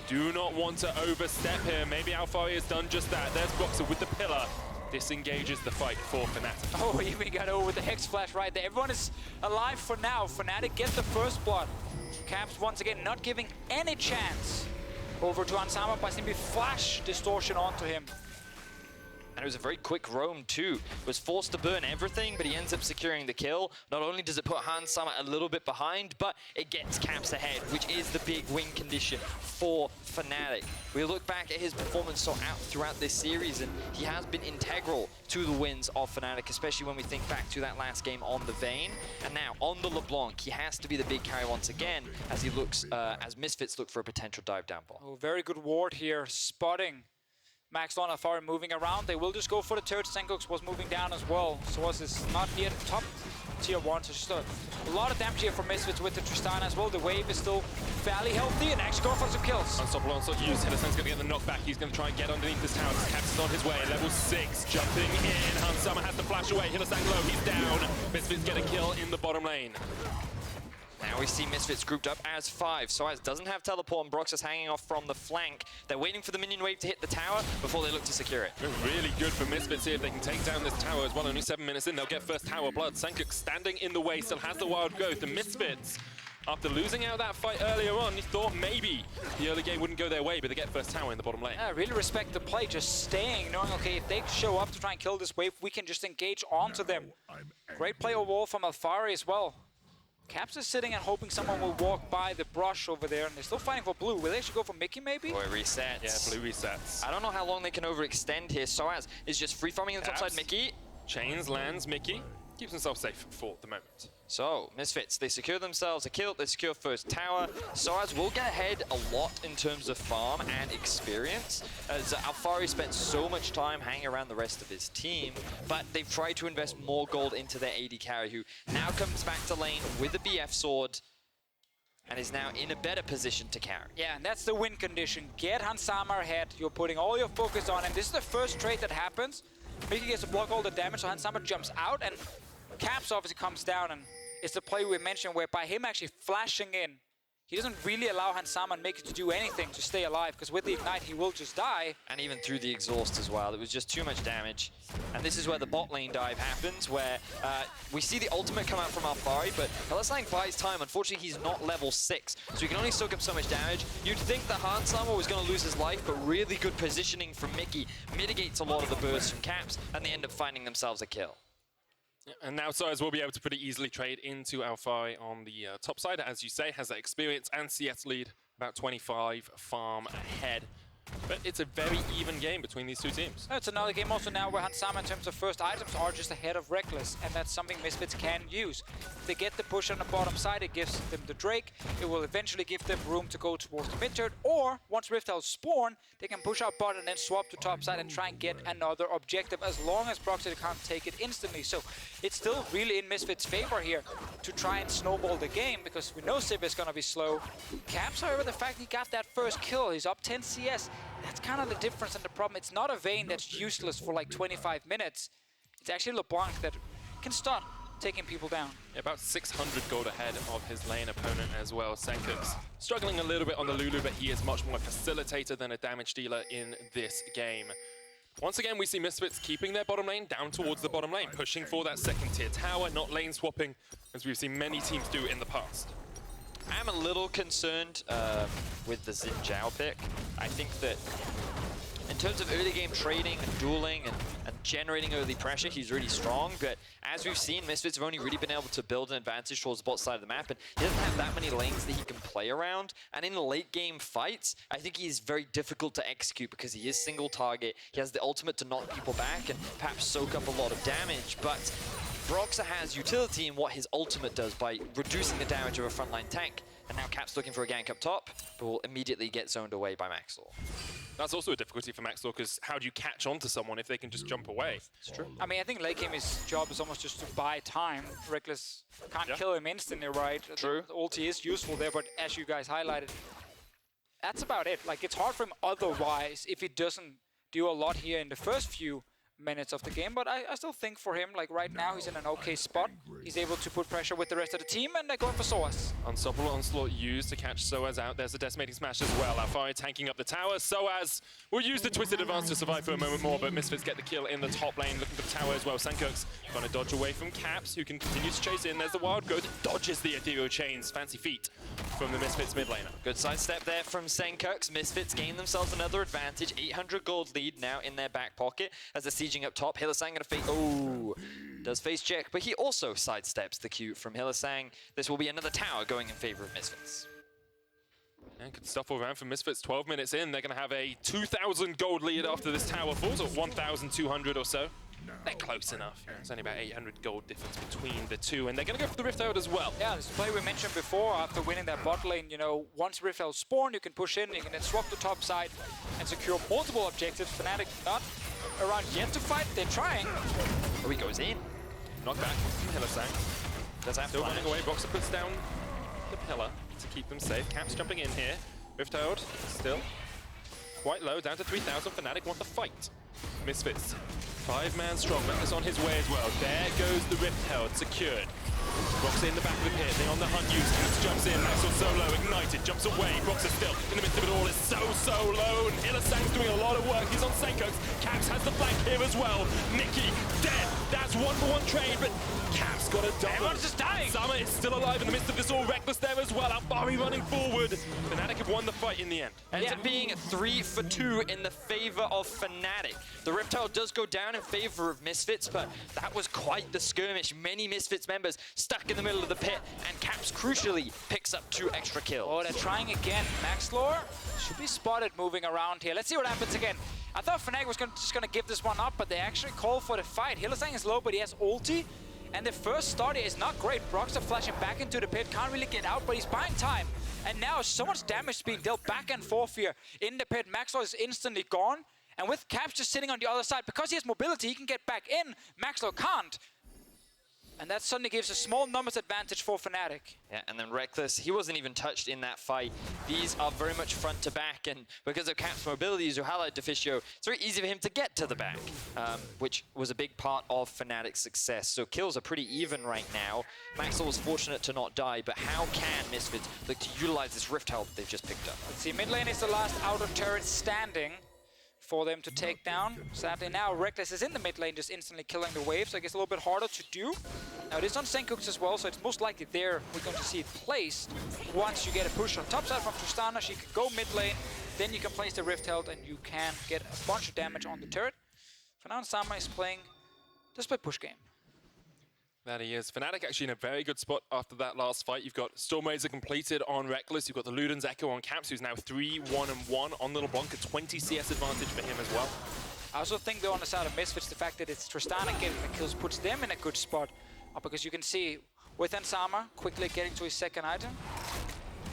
do not want to overstep here. Maybe Alfari has done just that. There's Roxer with the pillar. Disengages the fight for Fnatic. Oh, he even got over with the Hex Flash right there. Everyone is alive for now. Fnatic get the first blood. Caps once again not giving any chance over to Hansama by simply flash distortion onto him. And it was a very quick roam too. Was forced to burn everything, but he ends up securing the kill. Not only does it put Hansama a little bit behind, but it gets Caps ahead, which is the big win condition for Fnatic. We look back at his performance throughout this series, and he has been integral to the wins of Fnatic, especially when we think back to that last game on the Vayne. And now on the LeBlanc, he has to be the big carry once again as he looks, as Misfits look for a potential dive down ball. Oh, very good ward here, spotting Maxwell and Alfari moving around. They will just go for the turret. Senkooks was moving down as well. Soaz is not yet top tier 1, so just a lot of damage here for Misfits with the Tristana as well. The wave is still fairly healthy and actually go for some kills. Unstoppable onslaught used. Hylissang's going to get the knockback. He's going to try and get underneath this tower. Caps is on his way. Level 6, jumping in. Hansama has to flash away. Hylissang low. He's down. Misfits get a kill in the bottom lane. Now we see Misfits grouped up as 5. Soaz doesn't have teleport, and Brox is hanging off from the flank. They're waiting for the minion wave to hit the tower before they look to secure it. Really good for Misfits here if they can take down this tower as well. Only 7 minutes in, they'll get first tower blood. Senkooks standing in the way, still has the wild growth. The Misfits, after losing out that fight earlier on, you thought maybe the early game wouldn't go their way, but they get first tower in the bottom lane. Yeah, I really respect the play, just staying, knowing, okay, if they show up to try and kill this wave, we can just engage onto them. Great play overall from Alfari as well. Caps is sitting and hoping someone will walk by the brush over there, and they're still fighting for blue. Will they actually go for Mickey, maybe? Or it resets. Yeah, blue resets. I don't know how long they can overextend here. Soaz is just free farming in the top side. Mickey. Chains lands Mickey. Keeps himself safe for the moment. So, Misfits, they secure themselves a kill, they secure first tower. Soaz will get ahead a lot in terms of farm and experience, as Alfari spent so much time hanging around the rest of his team, but they've tried to invest more gold into their AD carry, who now comes back to lane with the BF sword, and is now in a better position to carry. Yeah, and that's the win condition. Get Hansama ahead. You're putting all your focus on him. This is the first trade that happens. Mickey gets to block all the damage, so Hansama jumps out, and Caps obviously comes down, and it's the play we mentioned where by him actually flashing in, he doesn't really allow Hansama and Mickey to do anything to stay alive, because with the Ignite, he will just die. And even through the exhaust as well, it was just too much damage. And this is where the bot lane dive happens, where we see the ultimate come out from Alfari, but Hylissang buys time. Unfortunately, he's not level 6, so he can only soak up so much damage. You'd think that Hansama was going to lose his life, but really good positioning from Mickey mitigates a lot of the bursts from Caps, and they end up finding themselves a kill. And now Soaz will be able to pretty easily trade into Alfari on the top side. As you say, has that experience and CS lead, about 25 farm ahead. But it's a very even game between these two teams. It's another game also now where Hansama, in terms of first items, are just ahead of Reckless, and that's something Misfits can use. If they get the push on the bottom side, it gives them the Drake. It will eventually give them room to go towards the mid turret, or once Rift Heralds spawn, they can push out bot and then swap to top side and try and get another objective, as long as Proxy can't take it instantly. So it's still really in Misfits' favor here to try and snowball the game, because we know Civ is going to be slow. Caps, however, the fact he got that first kill, he's up 10 CS. That's kind of the difference and the problem. It's not a Vayne that's useless for like 25 minutes. It's actually LeBlanc that can start taking people down. Yeah, about 600 gold ahead of his lane opponent as well. Senkux struggling a little bit on the Lulu, but he is much more a facilitator than a damage dealer in this game. Once again, we see Misfits keeping their bottom lane down towards the bottom lane, pushing for that second tier tower, not lane swapping, as we've seen many teams do in the past. I'm a little concerned with the Xin Zhao pick. I think that in terms of early game trading and dueling and generating early pressure, he's really strong. But as we've seen, Misfits have only really been able to build an advantage towards the bot side of the map, and he doesn't have that many lanes that he can play around. And in the late game fights, I think he's very difficult to execute because he is single target. He has the ultimate to knock people back and perhaps soak up a lot of damage. But Broxah has utility in what his ultimate does by reducing the damage of a frontline tank. And now Cap's looking for a gank up top, but will immediately get zoned away by Maxor. That's also a difficulty for Maxor, because how do you catch on to someone if they can just jump away? It's true. I mean, I think late game, his job is almost just to buy time. Reckless can't kill him instantly, right? True. The ulti is useful there, but as you guys highlighted, that's about it. Like, it's hard for him otherwise if he doesn't do a lot here in the first few minutes of the game, but I still think for him, like right now, he's in an okay spot. He's able to put pressure with the rest of the team, and they're going for Soaz. Unstoppable Onslaught used to catch Soaz out. There's a Decimating Smash as well. Alfari tanking up the tower. Soaz will use the Twisted Advance to survive for a moment more, but Misfits get the kill in the top lane, looking for the tower as well. Senkux gonna dodge away from Caps, who can continue to chase in. There's the Wild Growth, dodges the Ethereal Chains. Fancy feet from the Misfits mid laner. Good sidestep there from Senkux. Misfits gain themselves another advantage. 800 gold lead now in their back pocket as they're sieging up top. Hylissang gonna face, does face check, but he also sidesteps the Q from Hylissang. This will be another tower going in favor of Misfits. And good stuff all around for Misfits. 12 minutes in, they're gonna have a 2,000 gold lead after this tower falls, or 1,200 or so. They're close enough. It's only about 800 gold difference between the two, and they're going to go for the Rift Herald as well. Yeah, this play we mentioned before, after winning that bot lane, you know, once Rift Herald spawn, you can push in, you can then swap the top side and secure multiple objectives. Fnatic not around yet to fight, they're trying. Oh, he goes in. Knockback from Hylissang. Does have Still flash. running away. Boxer puts down the pillar to keep them safe. Caps jumping in here. Rift Herald still quite low, down to 3,000. Fnatic want the fight. Misfits. 5-man strong, Reckless on his way as well. There goes the Rift Herald, secured. Boxer in the back of the pit, they on the hunt, use Caps jumps in, Maxwell solo, ignited, jumps away, Boxer still in the midst of it all, is so low. Hylissang's doing a lot of work, he's on Senkux, Caps has the flank here as well. Nikki, dead, that's 1-for-1 trade, but Caps got a double. Everyone's just dying. Summer is still alive in the midst of this all, Reckless there as well, Alfari running forward. Fnatic have won the fight in the end. Ends up being 3 for 2 in the favor of Fnatic. The Rift Herald does go down in favor of Misfits, but that was quite the skirmish. Many Misfits members stuck in the middle of the pit, and Caps crucially picks up 2 extra kills. Oh, they're trying again. Maxlore should be spotted moving around here. Let's see what happens again. I thought Fnatic was just gonna give this one up, but they actually call for the fight. Hylissang is low, but he has ulti. And the first start is not great. Broxah flashing back into the pit, can't really get out, but he's buying time. And now so much damage being dealt back and forth here in the pit. Maxlore is instantly gone. And with Caps just sitting on the other side, because he has mobility, he can get back in. Maxlore can't. And that suddenly gives a small numbers advantage for Fnatic. Yeah, and then Reckless, he wasn't even touched in that fight. These are very much front to back, and because of Cap's mobility, as you highlighted, Deficio, it's very easy for him to get to the back, which was a big part of Fnatic's success. So kills are pretty even right now. Maxwell was fortunate to not die, but how can Misfits look to utilize this Rift help they've just picked up? Let's see, mid lane is the last outer turret standing for them to take down. Sadly now, Reckless is in the mid lane, just instantly killing the wave, so I guess a little bit harder to do. Now it is on Senkooks as well, so it's most likely there we're going to see it placed. Once you get a push on top side from Tristana, she could go mid lane, then you can place the Rift Held and you can get a bunch of damage on the turret. For now, Sama is playing the split push game. That he is. Fnatic actually in a very good spot after that last fight. You've got Stormrazor completed on Reckless. You've got the Luden's Echo on Caps, who's now 3-1-1 on Little Blanc. A 20 CS advantage for him as well. I also think, though, on the side of Misfits, the fact that it's Tristana getting the kills puts them in a good spot. Because you can see, with Ansama quickly getting to his second item,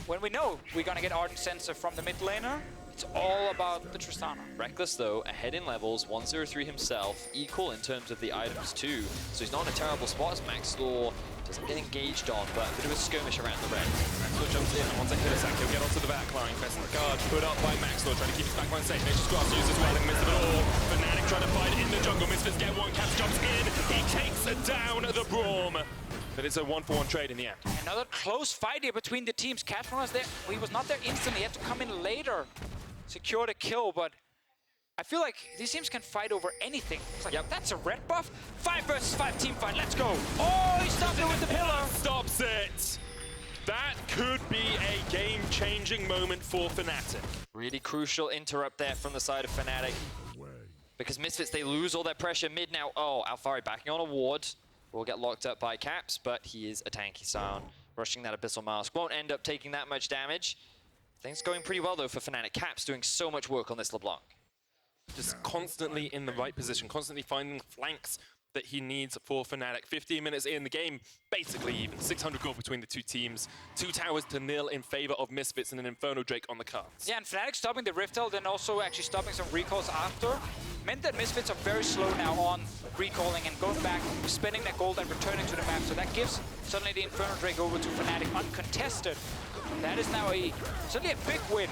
when we know we're going to get Ardent Sensor from the mid laner, it's all about the Tristana. Reckless, though, ahead in levels, 103 himself, equal in terms of the items too. So he's not in a terrible spot as Maxlor doesn't get engaged on, but a bit of a skirmish around the red. Maxlor jumps in, and once Hylissang, he'll get onto the backline. Pressing the guard, put up by Maxlor, trying to keep his backline safe. Nature's Grass uses well in the midst of it all. Fnatic trying to fight in the jungle. Misfits get one, Caps jumps in, he takes down the Braum. But it's a 1-for-1 trade in the end. Another close fight here between the teams. Caps was there, he was not there instantly, he had to come in later. Secure the kill, but I feel like these teams can fight over anything. It's like, yep, that's a red buff. 5 versus 5 team fight, let's go. Oh, he stopped it with the pillar. Stops it. That could be a game-changing moment for Fnatic. Really crucial interrupt there from the side of Fnatic. Because Misfits, they lose all their pressure mid now. Oh, Alfari backing on a ward. Will get locked up by Caps, but he is a tanky Sion. Rushing that Abyssal Mask. Won't end up taking that much damage. Things going pretty well, though, for Fnatic. Caps doing so much work on this LeBlanc. Just constantly in the right position, constantly finding flanks that he needs for Fnatic. 15 minutes in the game, basically even. 600 gold between the two teams. 2 towers to 0 in favor of Misfits and an Inferno Drake on the cards. Yeah, and Fnatic stopping the Rift Held and also actually stopping some recalls after meant that Misfits are very slow now on recalling and going back, spending that gold and returning to the map. So that gives suddenly the Inferno Drake over to Fnatic uncontested. That is now suddenly a big win.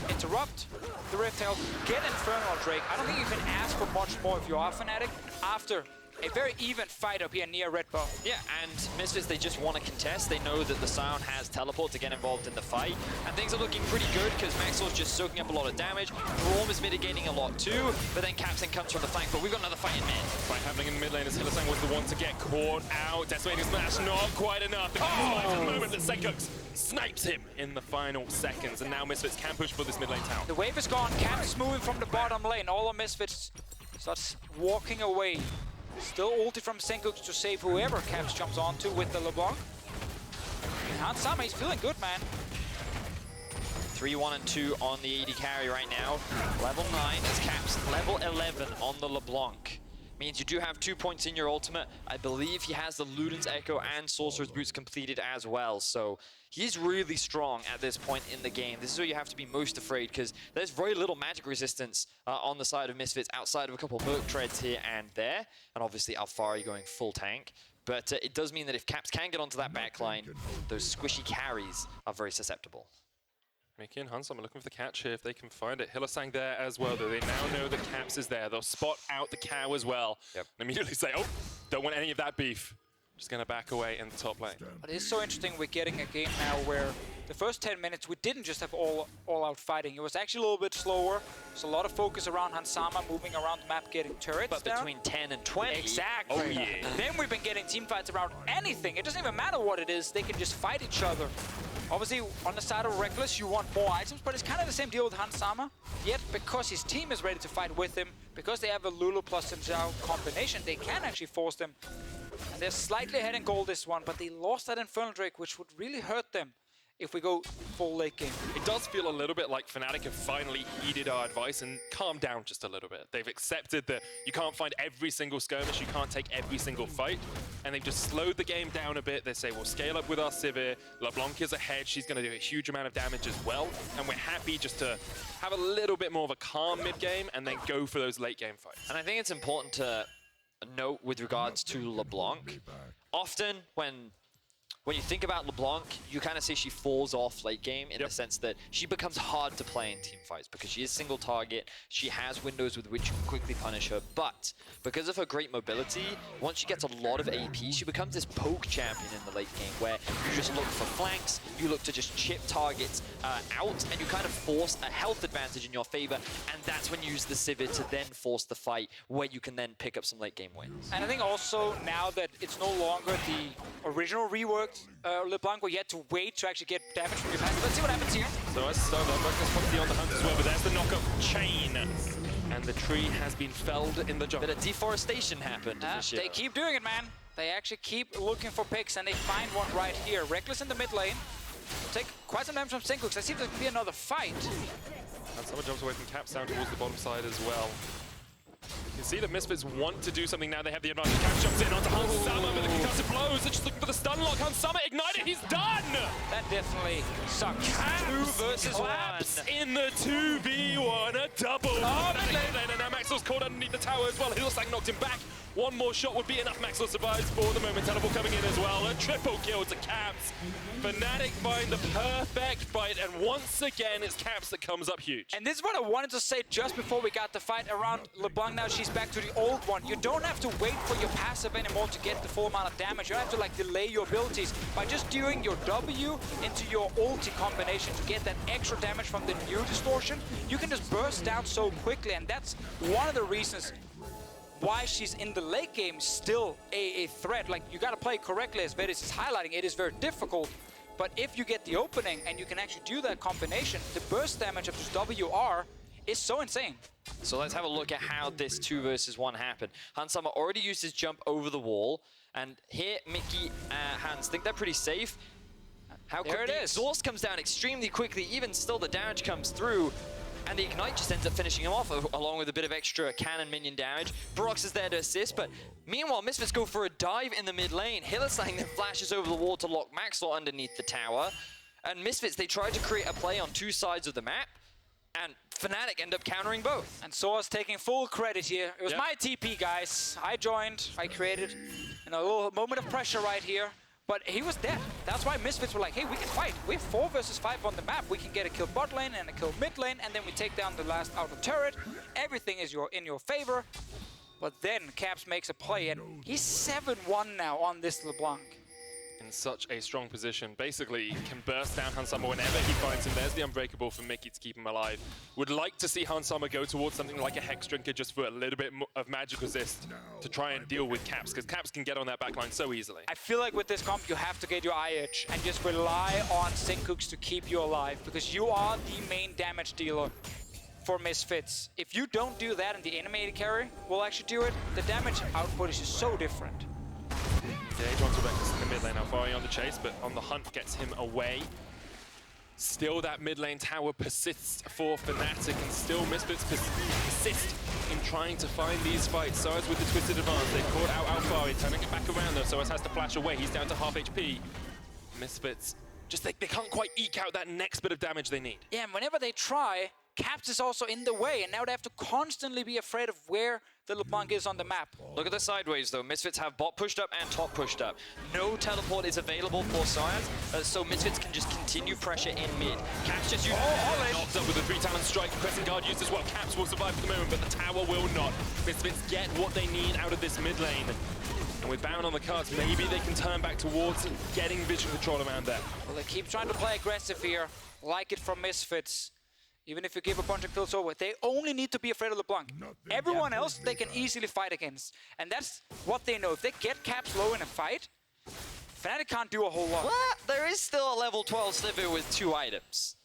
Interrupt the Rift Held, get Infernal Drake. I don't think you can ask for much more if you are Fnatic after a very even fight up here near red buff. Yeah, and Misfits, they just want to contest. They know that the Sion has teleport to get involved in the fight. And things are looking pretty good because Maxwell's just soaking up a lot of damage. Braum is mitigating a lot too, but then Captain comes from the flank. But we've got another fight in mid. Fight happening in the mid lane as Hylissang was the one to get caught out. Decimating Smash, not quite enough. The moment that Senkooks snipes him in the final seconds. And now Misfits can push for this mid lane tower. The wave is gone. Caps is moving from the bottom lane. All of Misfits starts walking away. Still ulti from Senkooks to save whoever Caps jumps onto with the LeBlanc. And Sama, he's feeling good, man. 3-1-2 on the AD carry right now. Level 9 as Caps level 11 on the LeBlanc. Means you do have 2 points in your ultimate. I believe he has the Luden's Echo and Sorcerer's Boots completed as well. So he's really strong at this point in the game. This is where you have to be most afraid because there's very little magic resistance on the side of Misfits outside of a couple of Merc Treads here and there. And obviously Alfari going full tank. But it does mean that if Caps can get onto that backline, those squishy carries are very susceptible. Mickey and Hans, I'm looking for the catch here if they can find it. Hylissang there as well, though. They now know that Caps is there. They'll spot out the cow as well. Yep. And immediately say, oh, don't want any of that beef. Just going to back away in the top lane. But it's so interesting we're getting a game now where the first 10 minutes we didn't just have all-out fighting. It was actually a little bit slower. There's a lot of focus around Hansama moving around the map, getting turrets But down. between 10 and 20. Exactly. Oh, yeah. Then we've been getting team fights around anything. It doesn't even matter what it is. They can just fight each other. Obviously, on the side of Reckless, you want more items, but it's kind of the same deal with Hansama. Yet, because his team is ready to fight with him, because they have a Lulu plus Zhao combination, they can actually force them. And they're slightly ahead in gold this one, but they lost that Infernal Drake, which would really hurt them if we go full late game. It does feel a little bit like Fnatic have finally heeded our advice and calmed down just a little bit. They've accepted that you can't find every single skirmish, you can't take every single fight, and they've just slowed the game down a bit. They say, we'll scale up with our Sivir, LeBlanc is ahead, she's going to do a huge amount of damage as well, and we're happy just to have a little bit more of a calm mid-game and then go for those late-game fights. And I think it's important to note with regards to LeBlanc, often when you think about LeBlanc, you kind of say she falls off late game in the sense that she becomes hard to play in team fights because she is single target. She has windows with which you can quickly punish her, but because of her great mobility, once she gets a lot of AP, she becomes this poke champion in the late game where you just look for flanks, you look to just chip targets out, and you kind of force a health advantage in your favor, and that's when you use the Sivir to then force the fight where you can then pick up some late game wins. And I think also now that it's no longer the original reworked LeBlanc where you had to wait to actually get damage from your passive. Let's see what happens here. So as start that Reckless probably on the hunt as well, but there's the knockup chain. And the tree has been felled in the jungle. Bit of deforestation happened. They keep doing it, man. They actually keep looking for picks, and they find one right here. Reckless in the mid lane. Take quite some damage from Syncux. There seems to be another fight. And someone jumps away from Caps down towards the bottom side as well. You can see the Misfits want to do something now. They have the advantage. Caps jumps in onto Hansama, but the concussive blows. They're just looking for the stun lock. Hansama ignited. He's done! That definitely sucks. Caps 2 versus 1. Claps in the 2v1. A double. Oh, and now Maxwell's caught underneath the tower as well. Hylissang knocked him back. One more shot would be enough. Maxwell survives for the moment. Teleport coming in as well. A triple kill to Caps. Fnatic find the perfect fight, and once again, it's Caps that comes up huge. And this is what I wanted to say just before we got the fight around LeBlanc. Now she's back to the old one. You don't have to wait for your passive anymore to get the full amount of damage. You don't have to like delay your abilities by just doing your W into your ulti combination to get that extra damage from the new distortion. You can just burst down so quickly, and that's one of the reasons why she's in the late game still a threat. Like, you gotta play correctly, as Vedis is highlighting. It is very difficult, but if you get the opening and you can actually do that combination, the burst damage of this WR is so insane. So let's have a look at how this 2 versus 1 happened. Hansama already used his jump over the wall, and here Mickey Hans think they're pretty safe. How There quick it the is. exhaust comes down extremely quickly, even still the damage comes through. And the Ignite just ends up finishing him off, along with a bit of extra cannon minion damage. Barox is there to assist, but meanwhile, Misfits go for a dive in the mid lane. Hylissang then flashes over the wall to lock Maxwell underneath the tower. And Misfits, they tried to create a play on 2 sides of the map, and Fnatic end up countering both. And Soa's taking full credit here. It was my TP, guys. I joined, I created a little moment of pressure right here. But he was dead. That's why Misfits were like, hey, we can fight. We have 4 versus 5 on the map. We can get a kill bot lane and a kill mid lane, and then we take down the last outer turret. Everything is in your favor. But then Caps makes a play, and he's 7-1 now on this LeBlanc. In such a strong position. Basically, can burst down Hansama whenever he finds him. There's the Unbreakable for Mickey to keep him alive. Would like to see Hansama go towards something like a Hex Drinker just for a little bit of magic resist to try and deal with Caps, because Caps can get on that backline so easily. I feel like with this comp, you have to get your eye edge and just rely on Syncux to keep you alive, because you are the main damage dealer for Misfits. If you don't do that and the animated carry will actually do it, the damage output is just so different. Yeah, John Reckless in the mid lane. Alfari on the chase, but on the hunt gets him away. Still that mid lane tower persists for Fnatic, and still Misfits persist in trying to find these fights. Soaz with the twisted advance. They've caught out Alfari, turning it back around though. Soaz has to flash away. He's down to half HP. Misfits, just they can't quite eke out that next bit of damage they need. Yeah, and whenever they try, Caps is also in the way, and now they have to constantly be afraid of where the LeBlanc is on the map. Look at the sideways though. Misfits have bot pushed up and top pushed up. No teleport is available for Soaz, so Misfits can just continue pressure in mid. Caps just used knocked up with a 3-talent strike. Crescent Guard used as well. Caps will survive for the moment, but the tower will not. Misfits get what they need out of this mid lane. And with Baron on the cards, maybe they can turn back towards getting vision control around there. Well, they keep trying to play aggressive here, like it from Misfits. Even if you give a bunch of kills over, they only need to be afraid of LeBlanc. Everyone else, they can easily fight against. And that's what they know. If they get Caps low in a fight, Fnatic can't do a whole lot. What? There is still a level 12 Sliver with 2 items.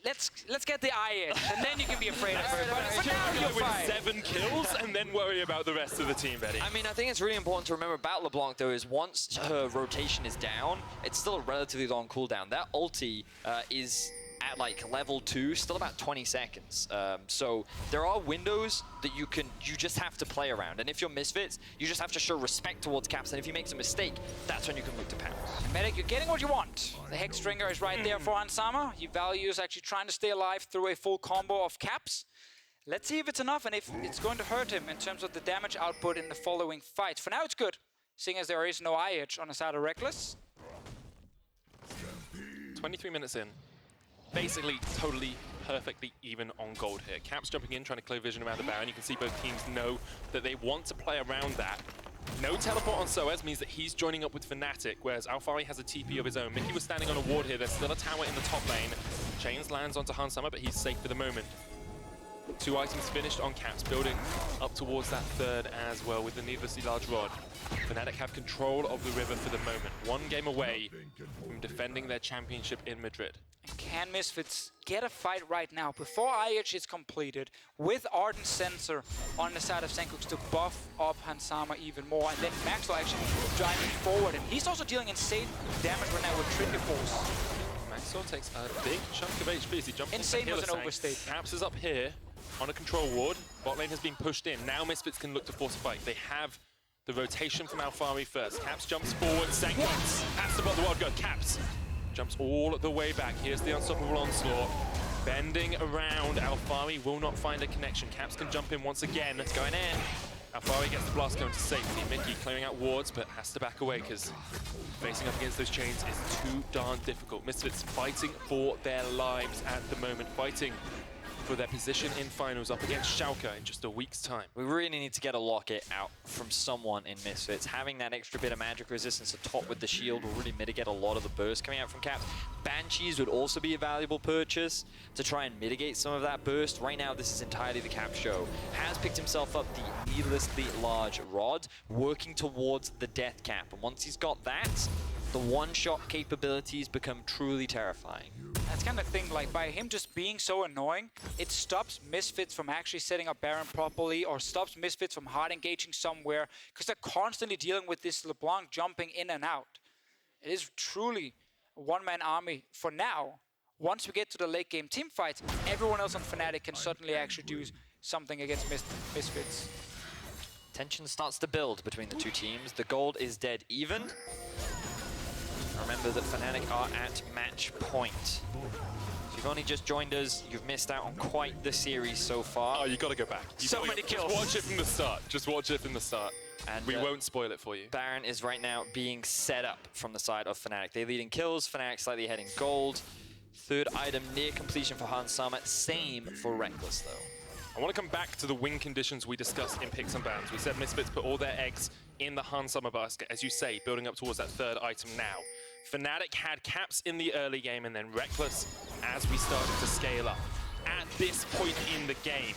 Let's get the eye edge, and then you can be afraid of her. But for now, Go you're with fine. 7 kills and then worry about the rest of the team, Betty. I mean, I think it's really important to remember about LeBlanc, though, is once her rotation is down, it's still a relatively long cooldown. That ulti is at like level 2, still about 20 seconds. So there are windows that you just have to play around. And if you're Misfits, you just have to show respect towards Caps. And if he makes a mistake, that's when you can look to pounce. Medic, you're getting what you want. The Hex Stringer is right there for Hansama. He values actually trying to stay alive through a full combo of Caps. Let's see if it's enough and if it's going to hurt him in terms of the damage output in the following fights. For now, it's good. seeing as there is no IH on the side of Reckless. 23 minutes in. Basically, totally, perfectly even on gold here. Caps jumping in, trying to clear vision around the Baron. You can see both teams know that they want to play around that. No teleport on Soaz means that he's joining up with Fnatic, whereas Alphari has a TP of his own. Mickey was standing on a ward here. There's still a tower in the top lane. Chains lands onto Hansama, but he's safe for the moment. 2 items finished on Caps, building up towards that third as well with the needlessly large rod. Fnatic have control of the river for the moment. 1 game away from defending their championship in Madrid. Can Misfits get a fight right now before IH is completed with Ardent Sensor on the side of Senkux to buff up Hansama even more, and then Maxwell actually driving forward, and he's also dealing insane damage right now with Trinity Force. Maxwell takes a big chunk of HP as he jumps Insane onto was an Hylissang. overstate. Caps is up here on a control ward. Bot lane has been pushed in. Now Misfits can look to force a fight. They have the rotation from Alphari first. Caps jumps forward, Senkux has to block the wild gun. Caps jumps all the way back. Here's the unstoppable onslaught. Bending around, Alphari will not find a connection. Caps can jump in once again. It's going in. Alphari gets the blast going to safety. Mickey clearing out wards, but has to back away because facing up against those chains is too darn difficult. Misfits fighting for their lives at the moment, fighting for their position in finals up against Schalke in just a week's time. We really need to get a locket out from someone in Misfits. Having that extra bit of magic resistance atop with the shield will really mitigate a lot of the burst coming out from Caps. Banshees would also be a valuable purchase to try and mitigate some of that burst. Right now, this is entirely the Caps show. Has picked himself up the needlessly large rod, working towards the death cap. And once he's got that, the one-shot capabilities become truly terrifying. That's kind of thing, like by him just being so annoying, it stops Misfits from actually setting up Baron properly or stops Misfits from hard engaging somewhere because they're constantly dealing with this LeBlanc jumping in and out. It is truly a one-man army for now. Once we get to the late game team fights, everyone else on Fnatic can certainly actually do something against Misfits. Tension starts to build between the two teams. The gold is dead even. Remember that Fnatic are at match point. If you've only just joined us, you've missed out on quite the series so far. Oh, you got to go back. So many kills. Just watch it from the start. Just watch it from the start. And we won't spoil it for you. Baron is right now being set up from the side of Fnatic. They lead in kills, Fnatic slightly ahead in gold. Third item near completion for Hansama. Same for Reckless though. I want to come back to the win conditions we discussed in picks and bans. We said Misfits put all their eggs in the Hansama basket, as you say, building up towards that third item now. Fnatic had Caps in the early game and then Reckless as we started to scale up. At this point in the game,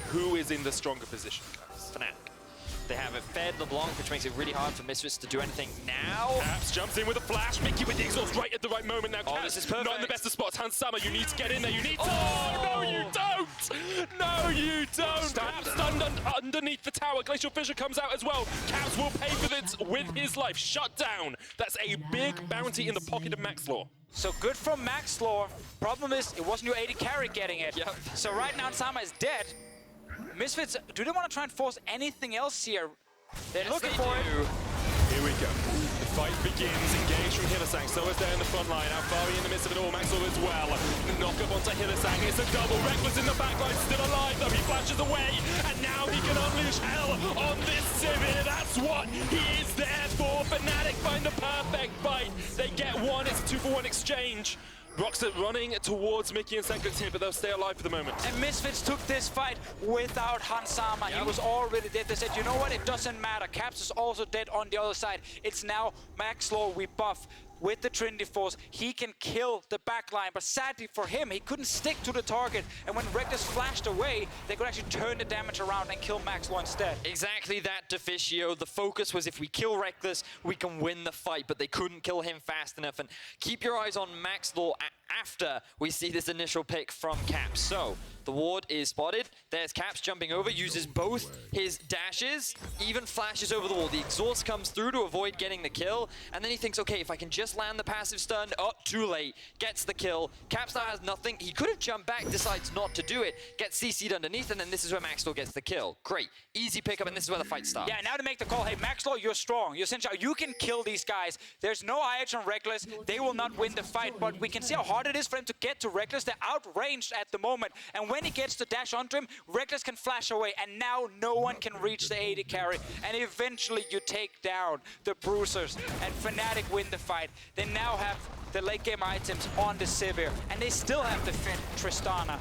who is in the stronger position, guys? Fnatic. They have it fed LeBlanc, which makes it really hard for Misfits to do anything now. Caps jumps in with a flash. Mickey with the exhaust right at the right moment now. Caps, this is perfect. not in the best of spots. Hansama, you need to get in there. You need to. Oh, no, you don't. No, you don't. Caps stunned underneath the tower. Glacial Fissure comes out as well. Caps will pay for this with his life. Shut down. That's a big bounty in the pocket of Maxlaw. So good from Maxlaw. Problem is, it wasn't your AD carry getting it. Yep. So right now, Hansama is dead. Misfits, do they want to try and force anything else here? They're looking for it. Here we go. The fight begins. Engaged from Hylissang. Soaz there in the front line. Alphari in the midst of it all. Maxwell as well. The knock up onto Hylissang. It's a double. Reckless in the backline. Still alive though. He flashes away. And now he can unleash hell on this Sivir. That's what he is there for. Fnatic find the perfect fight. They get one. It's a 2-for-1 exchange. Roxette running towards Mickey and Senkux here, but they'll stay alive for the moment. And Misfits took this fight without Hansama. He was already dead. They said, you know what, it doesn't matter. Caps is also dead on the other side. It's now Maxlaw we buff. With the Trinity Force, he can kill the backline, but sadly for him, he couldn't stick to the target, and when Reckless flashed away, they could actually turn the damage around and kill Maxlaw instead. Exactly that, Deficio. The focus was if we kill Reckless, we can win the fight, but they couldn't kill him fast enough, and keep your eyes on Maxlaw after we see this initial pick from Caps. So, the ward is spotted. There's Caps jumping over, uses both his dashes, even flashes over the wall. The exhaust comes through to avoid getting the kill, and then he thinks, okay, if I can just just land the passive stun. Oh, too late. Gets the kill. Caps now has nothing. He could have jumped back, decides not to do it. Gets CC'd underneath, and then this is where Maxwell gets the kill. Great. Easy pickup, and this is where the fight starts. Yeah, now to make the call, hey, Maxwell, you're strong. You're essential. You can kill these guys. There's no IH on Reckless. They will not win the fight, but we can see how hard it is for him to get to Reckless. They're outranged at the moment, and when he gets to dash onto him, Reckless can flash away, and now no one can reach the AD carry, and eventually you take down the Bruisers, and Fnatic win the fight. They now have the late game items on the Sivir, and they still have the Fed Tristana,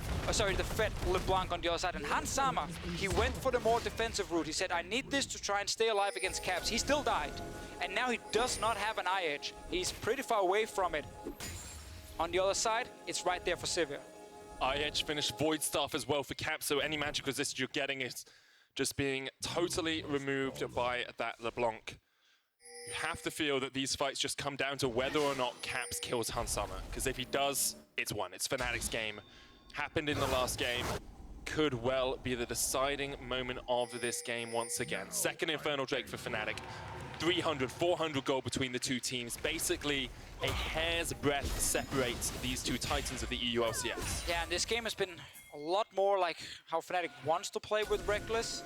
the Fed LeBlanc on the other side. And Hans Sama, he went for the more defensive route. He said, I need this to try and stay alive against Caps. He still died, and now he does not have an IH. He's pretty far away from it. On the other side, it's right there for Sivir. IH finished Void Staff as well for Caps, so any magic resist you're getting is just being totally removed by that LeBlanc. You have to feel that these fights just come down to whether or not Caps kills Hansama, because if he does, it's won. It's Fnatic's game. Happened in the last game. Could well be the deciding moment of this game once again. Second Infernal Drake for Fnatic. 300, 400 gold between the two teams. Basically, a hair's breadth separates these two titans of the EU LCS. Yeah, and this game has been a lot more like how Fnatic wants to play with Reckless.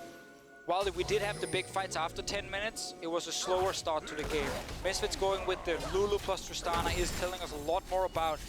While we did have the big fights after 10 minutes, it was a slower start to the game. Misfits going with the Lulu plus Tristana is telling us a lot more about,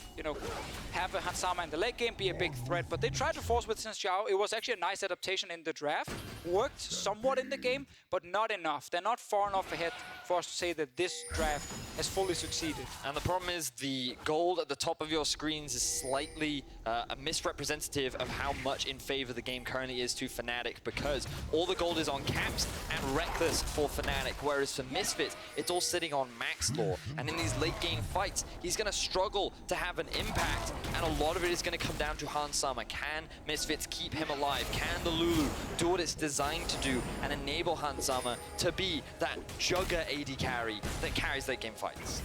have a Hansama in the late game be a big threat, but they tried to force with Sin Xiao. It was actually a nice adaptation in the draft. Worked somewhat in the game, but not enough. They're not far enough ahead for us to say that this draft has fully succeeded. And the problem is the gold at the top of your screens is slightly a misrepresentative of how much in favor the game currently is to Fnatic, because all the gold is on Caps and Reckless for Fnatic, whereas for Misfits, it's all sitting on Maxlore. And in these late game fights, he's going to struggle to have an impact, and a lot of it is going to come down to Hansama. Can Misfits keep him alive? Can the Lulu do what it's designed to do and enable Hansama to be that Jugger AD carry that carries late game fights?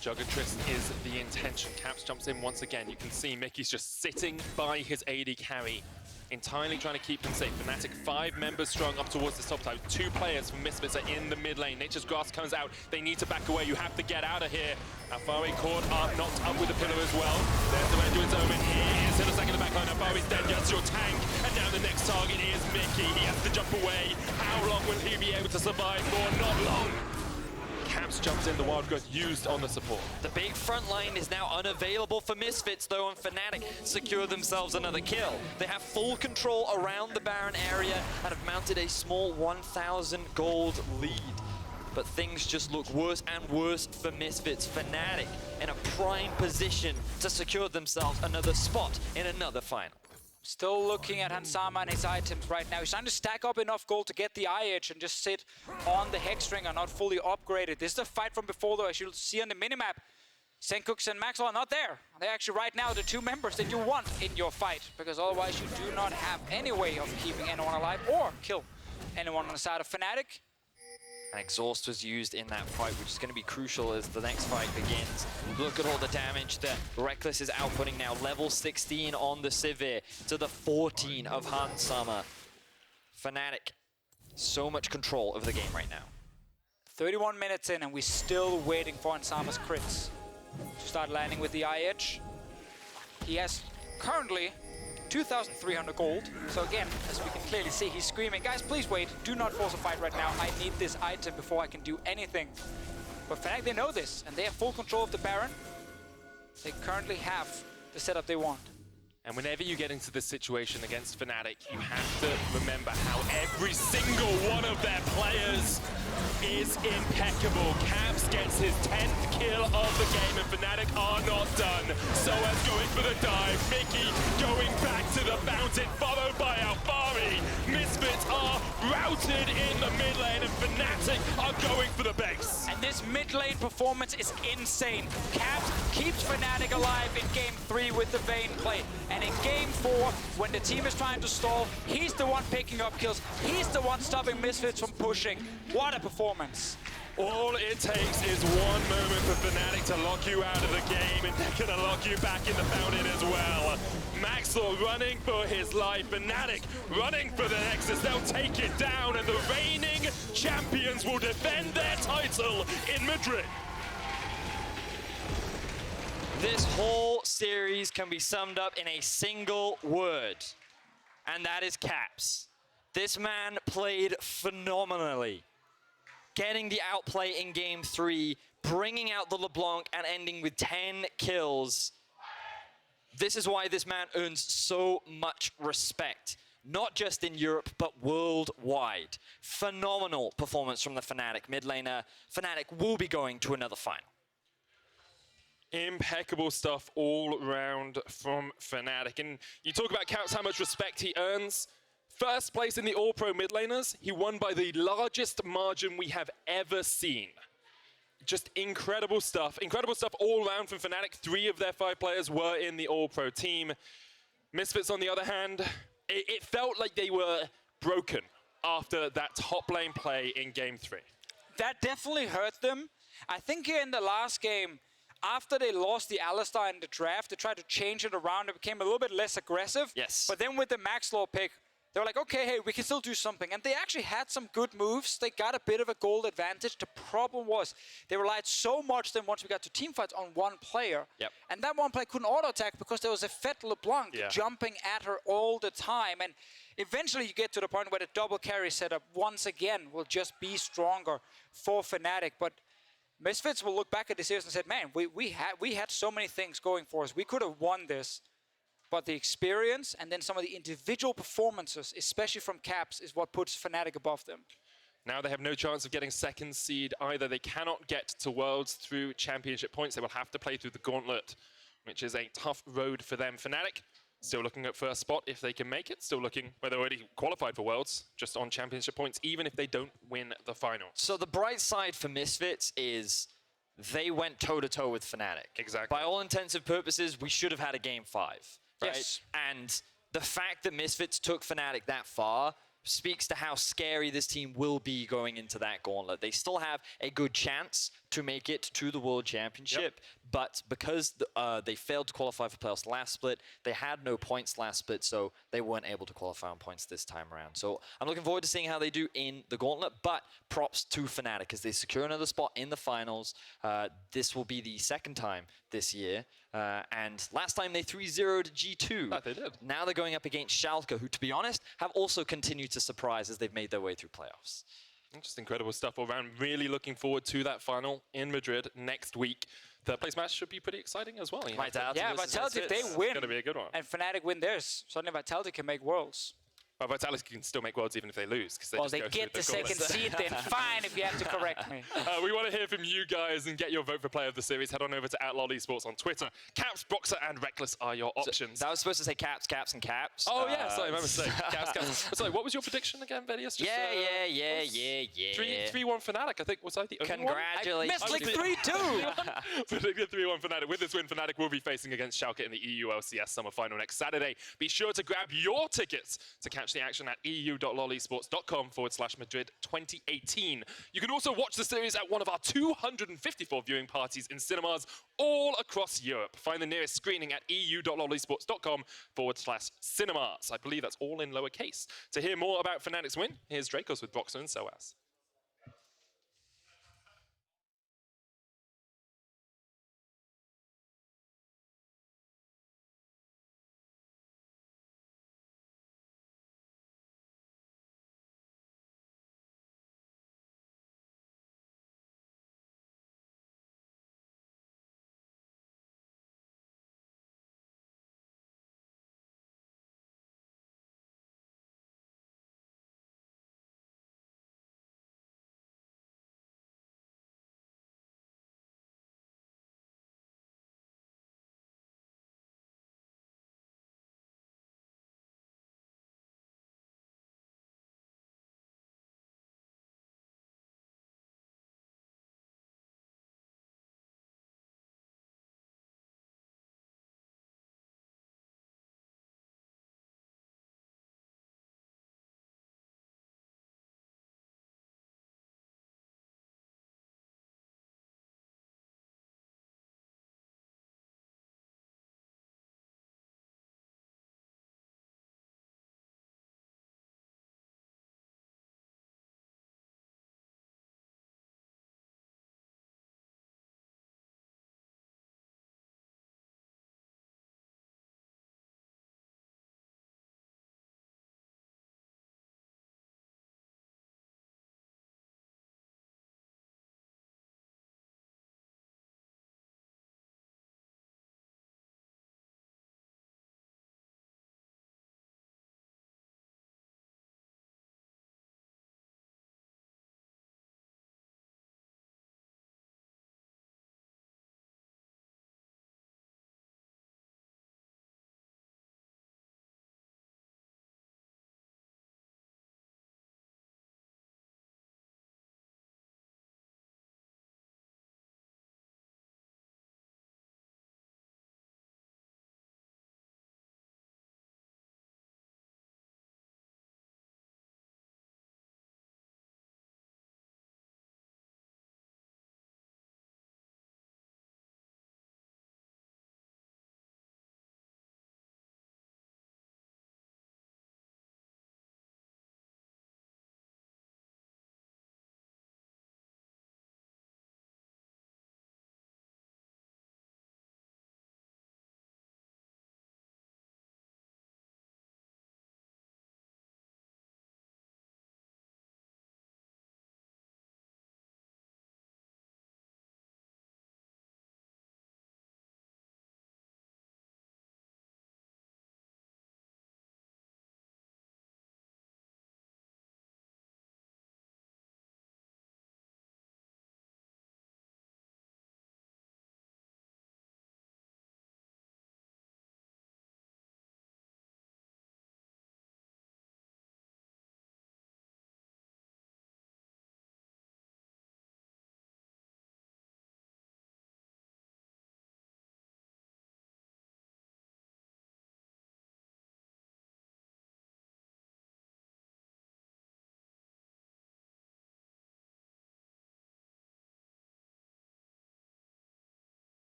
Juggertrist is the intention. Caps jumps in once again. You can see Mickey's just sitting by his AD carry, entirely trying to keep him safe. Fnatic 5 members strong up towards the top side. 2 players from Misfits are in the mid lane. Nature's Grasp comes out. They need to back away. You have to get out of here. Alfari caught up, knocked up with the pillar as well. There's the Renduin's Omen. Here is Hylissang in the back line. Alfari's dead. Just your tank. And now the next target is Mickey. He has to jump away. How long will he be able to survive for? Not long. Caps jumps in, the Wild Growth used on the support. The big front line is now unavailable for Misfits, though, and Fnatic secure themselves another kill. They have full control around the Baron area and have mounted a small 1,000 gold lead. But things just look worse and worse for Misfits. Fnatic in a prime position to secure themselves another spot in another final. Still looking at Hansama and his items right now. He's trying to stack up enough gold to get the IH and just sit on the Hex Ring, are not fully upgraded. This is the fight from before, though, as you'll see on the minimap. Senkooks and Maxwell are not there. They're actually right now the 2 members that you want in your fight, because otherwise you do not have any way of keeping anyone alive or kill anyone on the side of Fnatic. And Exhaust was used in that fight, which is going to be crucial as the next fight begins. Look at all the damage that Reckless is outputting now. Level 16 on the Sivir to the 14 of Hansama. Fnatic, so much control over the game right now. 31 minutes in and we're still waiting for Hansama's crits to start landing with the IH. He has currently 2,300 gold. So again, as we can clearly see, he's screaming, guys, please wait. Do not force a fight right now. I need this item before I can do anything. But Fnatic, they know this, and they have full control of the Baron. They currently have the setup they want. And whenever you get into this situation against Fnatic, you have to remember how every single one of their players is impeccable. Caps gets his 10th kill of the game, and Fnatic are not done. Soaz going for the dive, Mickey going back to the fountain, followed by Alfari. Misfits are routed in the mid lane, and Fnatic are going for the base. And this mid lane performance is insane. Caps keeps Fnatic alive in Game 3 with the Vayne play. And in Game 4, when the team is trying to stall, he's the one picking up kills. He's the one stopping Misfits from pushing. What a performance. All it takes is one moment for Fnatic to lock you out of the game, and they're gonna lock you back in the fountain as well. Maxwell running for his life, Fnatic running for the Nexus. They'll take it down, and the reigning champions will defend their title in Madrid. This whole series can be summed up in a single word, and that is Caps. This man played phenomenally, getting the outplay in Game 3, bringing out the LeBlanc and ending with 10 kills. This is why this man earns so much respect, not just in Europe, but worldwide. Phenomenal performance from the Fnatic mid laner. Fnatic will be going to another final. Impeccable stuff all round from Fnatic. And you talk about Caps, how much respect he earns. First place in the All-Pro mid laners, he won by the largest margin we have ever seen. Just incredible stuff all round from Fnatic. 3 of their 5 players were in the All-Pro team. Misfits, on the other hand, it felt like they were broken after that top lane play in Game 3. That definitely hurt them. I think here in the last game, after they lost the Alistar in the draft, they tried to change it around. It became a little bit less aggressive. Yes. But then with the Max Law pick, they were like, okay, hey, we can still do something. And they actually had some good moves. They got a bit of a gold advantage. The problem was they relied so much then once we got to teamfights on one player. Yep. And that one player couldn't auto-attack because there was a Fed LeBlanc jumping at her all the time. And eventually you get to the point where the double carry setup once again will just be stronger for Fnatic. But Misfits will look back at the series and said, man, we had so many things going for us. We could have won this. But the experience and then some of the individual performances, especially from Caps, is what puts Fnatic above them. Now they have no chance of getting second seed either. They cannot get to Worlds through championship points. They will have to play through the Gauntlet, which is a tough road for them. Fnatic still looking at first spot if they can make it. Still looking where they're already qualified for Worlds, just on championship points, even if they don't win the final. So the bright side for Misfits is they went toe-to-toe with Fnatic. Exactly. By all intents and purposes, we should have had a Game 5. Right? Yes. And the fact that Misfits took Fnatic that far speaks to how scary this team will be going into that gauntlet. They still have a good chance to make it to the World Championship, but because they failed to qualify for playoffs last split, they had no points last split, so they weren't able to qualify on points this time around. So I'm looking forward to seeing how they do in the gauntlet, but props to Fnatic as they secure another spot in the finals. This will be the second time this year. And last time they 3-0'd G2. That they did. Now they're going up against Schalke, who, to be honest, have also continued to surprise as they've made their way through playoffs. Just incredible stuff all around. Really looking forward to that final in Madrid next week. Third place match should be pretty exciting as well. Vitality Yeah, versus Vitality, if they Misfits. win It's going to be a good one. and Fnatic win theirs, suddenly Vitality can make Worlds. Well, Vitality can still make Worlds even if they lose. Well, they get the second seed then. Fine, if you have to correct me. We want to hear from you guys and get your vote for Player of the Series. Head on over to @LolEsports on Twitter. Caps, Boxer, and Reckless are your options. That was supposed to say Caps, Caps, and Caps. Oh, yeah, sorry, my mistake. Caps. Sorry, what was your prediction again, Vedius? Yeah. 3-1 Fnatic, I think. Was I the only one? Congratulations. Missed like 3-2. Predicted 3-1 Fnatic. With this win, Fnatic will be facing against Schalke in the EU LCS Summer Final next Saturday. Be sure to grab your tickets to catch the action at eu.lolesports.com/Madrid 2018. You can also watch the series at one of our 254 viewing parties in cinemas all across Europe. Find the nearest screening at eu.lolesports.com/cinemas. I believe that's all in lowercase. To hear more about Fnatic's win, here's Dracos with Boxer and SOAS.